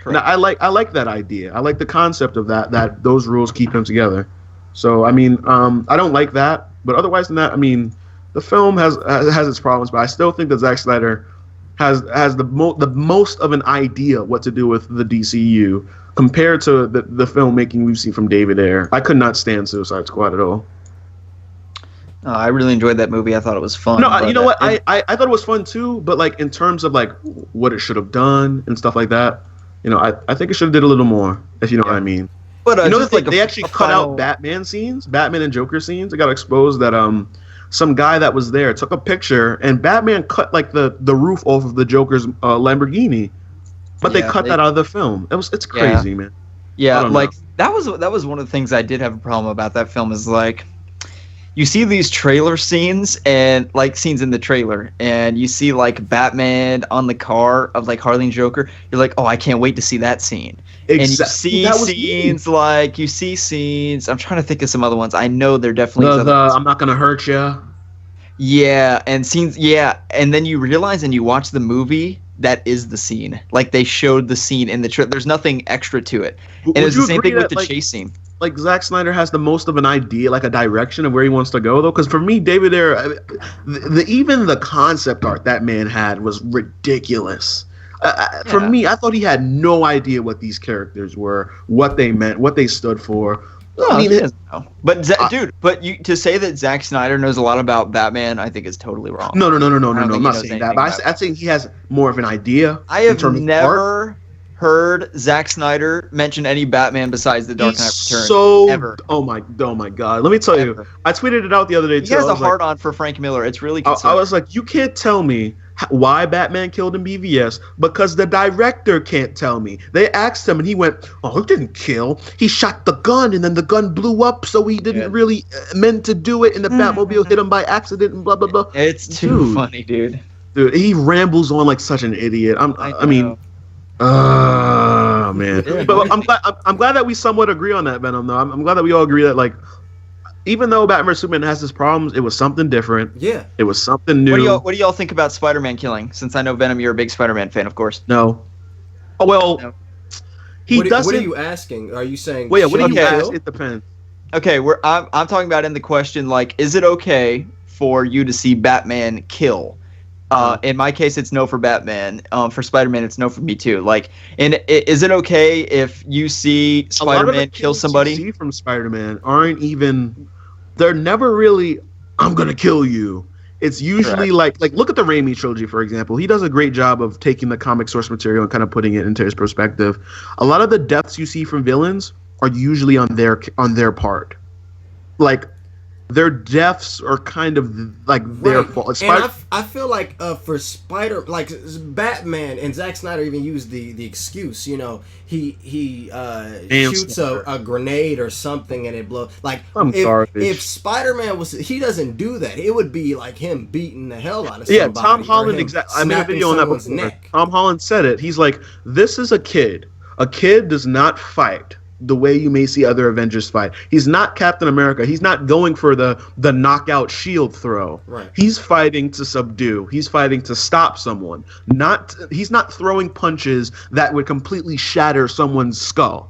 Now, I like that idea. I like the concept of that those rules keep him together. So I mean, I don't like that, but otherwise than that, I mean, the film has its problems, but I still think that Zack Snyder has the most of an idea what to do with the DCU compared to the filmmaking we've seen from David Ayer. I could not stand Suicide Squad at all. I really enjoyed that movie. I thought it was fun. No, you know what? I thought it was fun too, but like in terms of like what it should have done and stuff like that, you know, I think it should have did a little more, if you know what I mean. But you know, they actually cut out Batman and Joker scenes. It got exposed that some guy that was there took a picture, and Batman cut like the roof off of the Joker's Lamborghini, but they cut that out of the film. It's crazy, man. Yeah, like that was one of the things I did have a problem about that film is like you see these trailer scenes and like scenes in the trailer, and you see like Batman on the car of like Harley and Joker. You're like, oh, I can't wait to see that scene. And you see scenes. I'm trying to think of some other ones. I know they're definitely I'm not gonna hurt you. Yeah, and scenes. Yeah, and then you realize and you watch the movie. That is the scene. Like they showed the scene in the trailer. There's nothing extra to it. And it's the same thing with the chase scene. Like Zack Snyder has the most of an idea, like a direction of where he wants to go, though. Because for me, David Ayer, even the concept art that man had was ridiculous. For me, I thought he had no idea what these characters were, what they meant, what they stood for. No, I mean, he doesn't know. But to say that Zack Snyder knows a lot about Batman, I think is totally wrong. No. I'm not saying that. But I think he has more of an idea. I have never heard Zack Snyder mention any Batman besides the Dark Knight Returns. Ever. Oh my God. Let me tell you. I tweeted it out the other day too. He has a hard-on for Frank Miller. It's really concerning. I was like, you can't tell me Why Batman killed in BVS? Because the director can't tell me. They asked him, and he went, "Oh, he didn't kill. He shot the gun, and then the gun blew up, so he didn't really meant to do it, and the Batmobile hit him by accident, and blah blah blah." It's too funny, dude. Dude, he rambles on like such an idiot. I mean, man. Yeah, but I'm glad that we somewhat agree on that, Venom. Though I'm glad that we all agree that, like, even though Batman vs Superman has its problems, it was something different. Yeah, it was something new. What do y'all think about Spider-Man killing? Since I know Venom, you're a big Spider-Man fan, of course. No. Oh well. No. He doesn't. What are you asking? Are you saying? Well, yeah. What do you ask? It depends. Okay, I'm talking about in the question, like, is it okay for you to see Batman kill? In my case, it's no for Batman. For Spider-Man, it's no for me too. Like, and is it okay if you see Spider-Man kill somebody? You see from Spider-Man aren't even. They're never really, "I'm gonna kill you." It's usually like look at the Raimi trilogy, for example. He does a great job of taking the comic source material and kind of putting it into his perspective. A lot of the deaths you see from villains are usually on their part. Like, their deaths are kind of like their fault. And I feel like for Batman, and Zack Snyder even used the excuse, you know, he shoots a grenade or something and it blows. Like, if Spider-Man he doesn't do that. It would be like him beating the hell out of somebody. Yeah, Tom Holland, exactly. I made a video on that before. Neck. Tom Holland said it. He's like, "This is a kid. A kid does not fight the way you may see other Avengers fight. He's not Captain America. He's not going for the knockout shield throw. Right. He's fighting to subdue. He's fighting to stop someone. He's not throwing punches that would completely shatter someone's skull."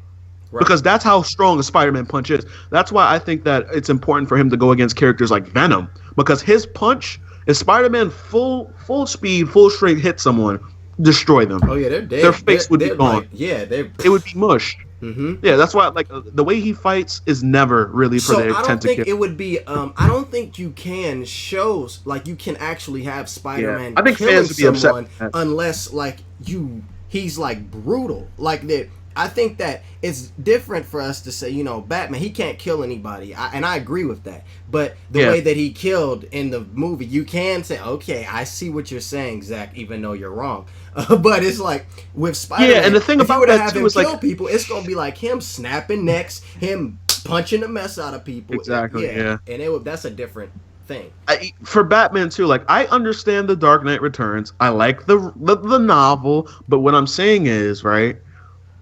Right. Because that's how strong a Spider-Man punch is. That's why I think that it's important for him to go against characters like Venom, because his punch, if Spider-Man full speed, full strength hit someone, destroy them. Oh yeah, they're dead. Their face would be gone. Like, it would be mush. Mm-hmm. Yeah, that's why, like, the way he fights is never really for the intent to kill. I don't think it would be. I don't think you can show, like, you can actually have Spider-Man I think killing fans would be someone upset unless, like, he's like brutal. Like that. I think that it's different for us to say, you know, Batman, he can't kill anybody, and I agree with that. But the way that he killed in the movie, you can say, okay, I see what you're saying, Zach, even though you're wrong. But it's like with Spider-Man, yeah, and the thing about that too is, like, people, it's gonna be like him snapping necks, him punching the mess out of people. Exactly. Yeah. And that's a different thing. For Batman too, like, I understand The Dark Knight Returns. I like the novel, but what I'm saying is, right,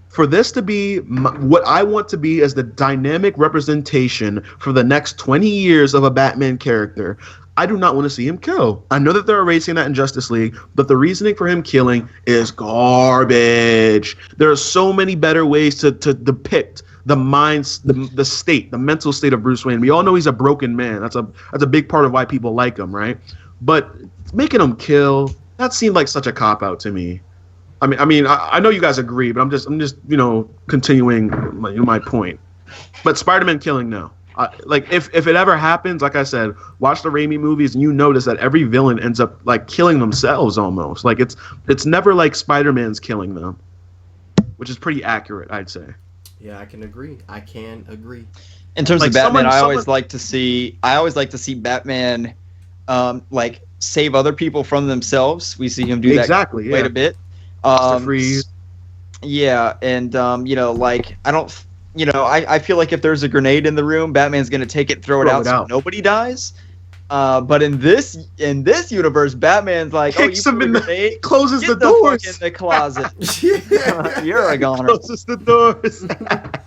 for this to be what I want to be as the dynamic representation for the next 20 years of a Batman character, I do not want to see him kill. I know that they're erasing that in Justice League, but the reasoning for him killing is garbage. There are so many better ways to depict the the mental state of Bruce Wayne. We all know he's a broken man. That's a big part of why people like him, right? But making him kill, that seemed like such a cop-out to me. I mean, I know you guys agree, but I'm just you know, continuing my point. But Spider-Man killing, no. Like, if it ever happens, like I said, watch the Raimi movies and you notice that every villain ends up like killing themselves almost. Like, it's never like Spider-Man's killing them, which is pretty accurate, I'd say. Yeah, I can agree. In terms of Batman, I always like to see Batman like save other people from themselves. We see him do that quite a bit. Yeah, and you know, like, I feel like if there's a grenade in the room, Batman's gonna take it, throw it out so nobody dies. But in this universe, Batman's like, kicks him in grenade, closes the doors in the closet. You're a goner. Closes the doors.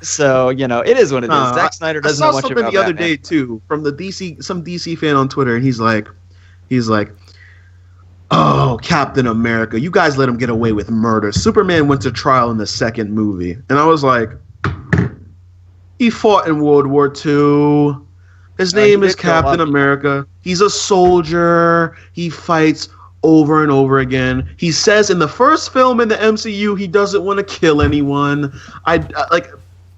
So, you know, it is what it is. Zack Snyder doesn't know much about Batman. I saw something the other day too from some DC fan on Twitter, and he's like, "Oh, Captain America, you guys let him get away with murder. Superman went to trial in the second movie." And I was like, he fought in World War II. His name is Captain America. He's a soldier. He fights over and over again. He says in the first film in the MCU he doesn't want to kill anyone.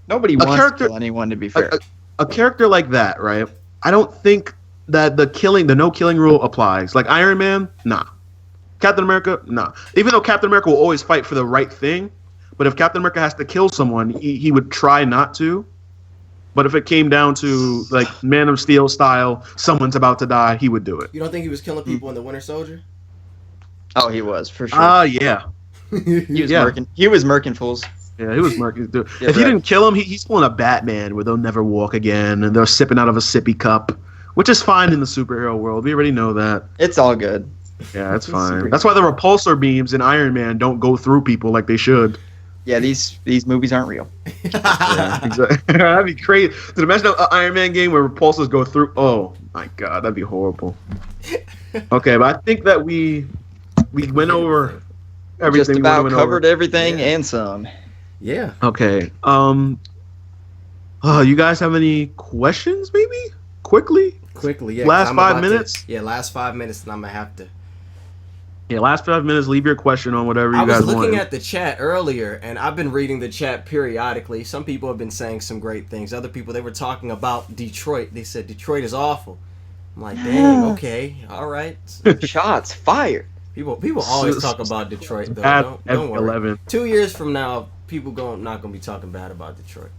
Nobody wants to kill anyone, to be fair. A character like that, right? I don't think that the no killing rule applies. Like Iron Man, nah. Captain America, nah. Even though Captain America will always fight for the right thing, but if Captain America has to kill someone, he would try not to. But if it came down to, like, Man of Steel style, someone's about to die, he would do it. You don't think he was killing people in the Winter Soldier? Oh, he was for sure. Yeah. He was yeah. murking. He was murking fools. Yeah, he was murking. Dude. Yeah, If you right. didn't kill him, he's pulling a Batman where they'll never walk again, and they're sipping out of a sippy cup, which is fine in the superhero world. We already know that. It's all good. Yeah, it's fine. super- That's why the repulsor beams in Iron Man don't go through people like they should. Yeah, these movies aren't real. Yeah, exactly. That'd be crazy. Dude, imagine an Iron Man game where repulsors go through. Oh my god, that'd be horrible. Okay, but I think that we went over everything. Just we about went covered over. everything and some. Yeah. Okay. You guys have any questions? Maybe quickly. Quickly, yeah. Last 'cause I'm 5 about to- minutes? yeah, last 5 minutes, and I'm gonna have to. Yeah, last 5 minutes. Leave your question on whatever you I was guys looking want. at the chat earlier, and I've been reading the chat periodically. Some people have been saying some great things. Other people, they were talking about Detroit. They said Detroit is awful. I'm like, dang, okay, all right. Shots fired. People always talk about Detroit, though. At Don't worry. 11. 2 years from now, people not gonna be talking bad about Detroit.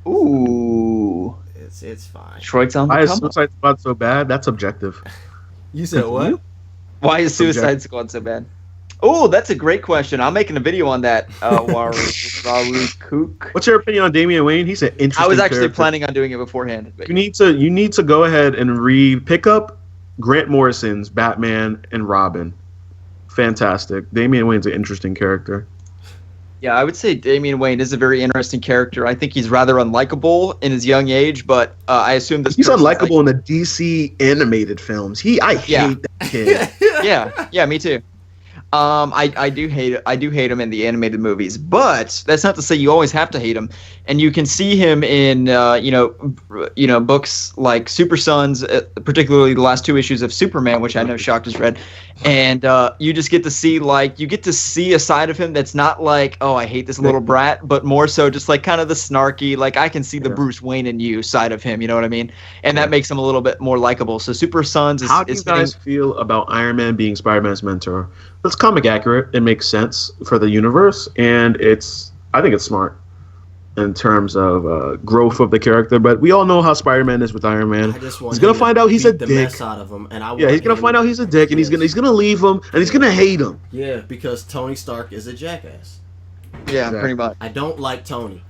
Ooh, It's fine. Detroit's on the Why is come up. Suicide Squad so bad? That's subjective. You said what? Why is Suicide Subject- Squad so bad? Oh, that's a great question. I'm making a video on that. Warukook. What's your opinion on Damian Wayne? He's an interesting. I was actually character. planning on doing it beforehand. But You need to go ahead and pick up Grant Morrison's Batman and Robin. Fantastic. Damian Wayne's an interesting character. yeah, I would say Damian Wayne is a very interesting character. I think he's rather unlikable in his young age, but I assume this. He's person's unlikable in the DC animated films. I Yeah. hate that kid. Yeah, me too. I do hate him in the animated movies, but that's not to say you always have to hate him. And you can see him in books like Super Sons, particularly the last 2 issues of Superman, which I know Shocked has read. And you just get to see a side of him that's not like, oh, I hate this little brat, but more so just like kind of the snarky, like I can see the Bruce Wayne in you side of him. You know what I mean? And that makes him a little bit more likable. So Super Sons is. How do you guys feel about Iron Man being Spider-Man's mentor? It's comic accurate. It makes sense for the universe, and I think it's smart in terms of growth of the character. But we all know how Spider-Man is with Iron Man. I just want He's gonna him find to out he's a beat the dick. mess out of him, and Yeah, he's gonna find out he's a dick, and he's gonna leave him, and he's gonna hate him. Yeah, because Tony Stark is a jackass. Yeah, Exactly. pretty much. I don't like Tony.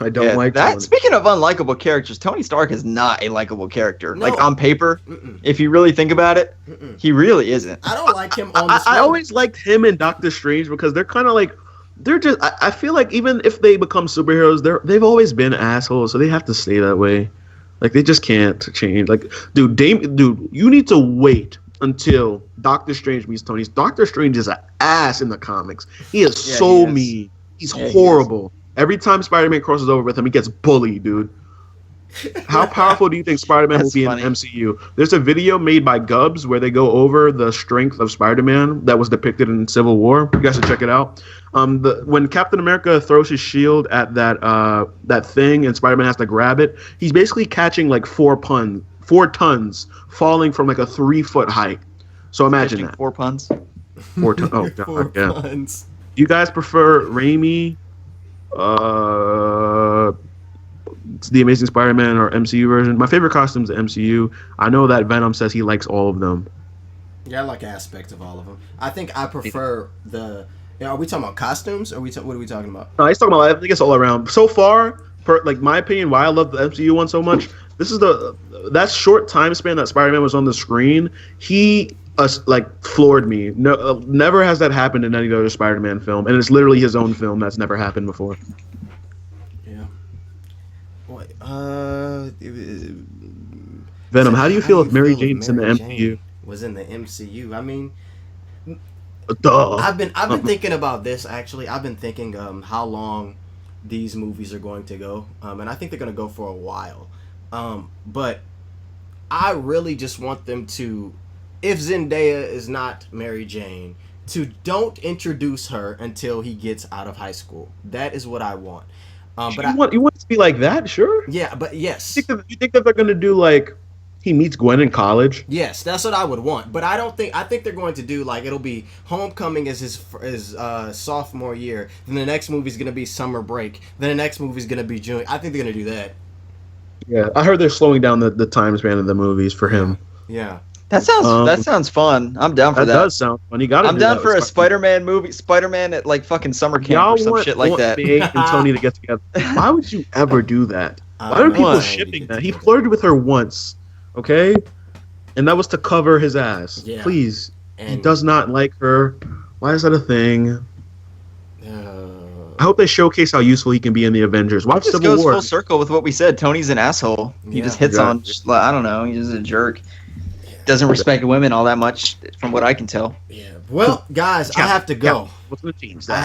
I don't like that. Tony. Speaking of unlikable characters, Tony Stark is not a likable character. No. Like on paper, Mm-mm. if you really think about it, he really isn't. I don't like him on the I screen. always liked him and Doctor Strange because they're kind of like they're just. I feel like even if they become superheroes, they've always been assholes, so they have to stay that way. Like they just can't change. Like, dude, you need to wait until Doctor Strange meets Tony. Doctor Strange is an ass in the comics. He is so he is. mean. He's Yeah, he horrible. Every time Spider-Man crosses over with him, he gets bullied, dude. How powerful do you think Spider-Man will That's be funny. in the MCU? There's a video made by Gubbs where they go over the strength of Spider-Man that was depicted in Civil War. You guys should check it out. When Captain America throws his shield at that thing and Spider-Man has to grab it, he's basically catching like 4 tons falling from like a 3-foot height. So imagine Catching that. 4 puns. 4 tons. Oh Four god, yeah. puns. Do you guys prefer Raimi, The Amazing Spider-Man, or MCU version? My favorite costume is the MCU. I know that Venom says he likes all of them. Yeah, I like aspects of all of them. I think I prefer the. Are we talking about costumes, or what are we talking about? No, he's talking about. I think it's all around. So far, like my opinion, why I love the MCU one so much. This is that short time span that Spider-Man was on the screen. He floored me. No, never has that happened in any other Spider-Man film, and it's literally his own film that's never happened before. Yeah. What? Venom. How do you feel if Mary feel Jane's in the Mary MCU? Jane was in the MCU? I mean, Duh. I've been thinking about this actually. I've been thinking how long these movies are going to go, and I think they're going to go for a while. But I really just want them to, if Zendaya is not Mary Jane, to don't introduce her until he gets out of high school. That is what I want. But you want it to be like that? Sure. yeah, but yes. You think that they're gonna do like he meets Gwen in college? Yes, that's what I would want. But I think they're going to do like it'll be Homecoming as his sophomore year. Then the next movie's gonna be Summer Break. Then the next movie's gonna be June. I think they're gonna do that. Yeah, I heard they're slowing down the time span of the movies for him. Yeah. That sounds fun. I'm down for That that. does sound fun. You gotta. I'm do down that for with a Spider-Man movie. Spider-Man at like fucking summer camp Y'all or some want shit like that. May and Tony to get together. Why would you ever do that? Why are people want shipping that? He flirted with her once, okay, and that was to cover his ass. Yeah. Please, he And does not like her. Why is that a thing? I hope they showcase how useful he can be in the Avengers. Watch This Civil goes War. full circle with what we said. Tony's an asshole. He just hits on. I don't know. He's a jerk. Doesn't respect women all that much, from what I can tell. Yeah. Well, guys, I have to go. What's the teams? I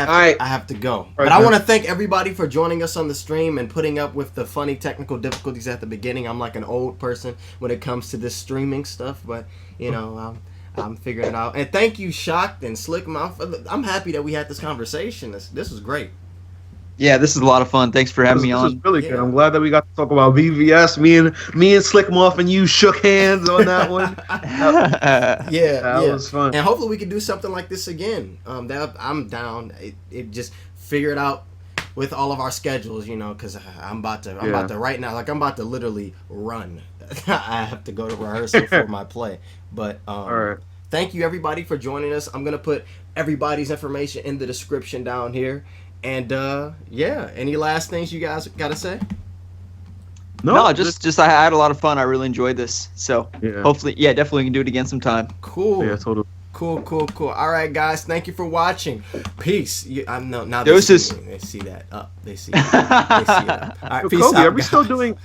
have to go. Right, But I man. want to thank everybody for joining us on the stream and putting up with the funny technical difficulties at the beginning. I'm like an old person when it comes to this streaming stuff, but you know, I'm figuring it out. And thank you, Shocked and Slcmof. I'm happy that we had this conversation. This was great. Yeah, this is a lot of fun. Thanks for having me This on. was really good. I'm glad that we got to talk about VVS. Me and Slcmof and you shook hands on that one. That was fun. And hopefully we can do something like this again. I'm down. It just figure it out with all of our schedules, you know, because I'm about to right now, like I'm about to literally run. I have to go to rehearsal for my play. But All right. thank you everybody for joining us. I'm gonna put everybody's information in the description down here. And any last things you guys gotta say? No, just I had a lot of fun. I really enjoyed this. So Yeah. hopefully, definitely we can do it again sometime. Cool. Yeah, totally. Cool. All right, guys. Thank you for watching. Peace. Now Doses. they see that up. They see it. They see it up. All right, peace Kobe, out, are we still guys. doing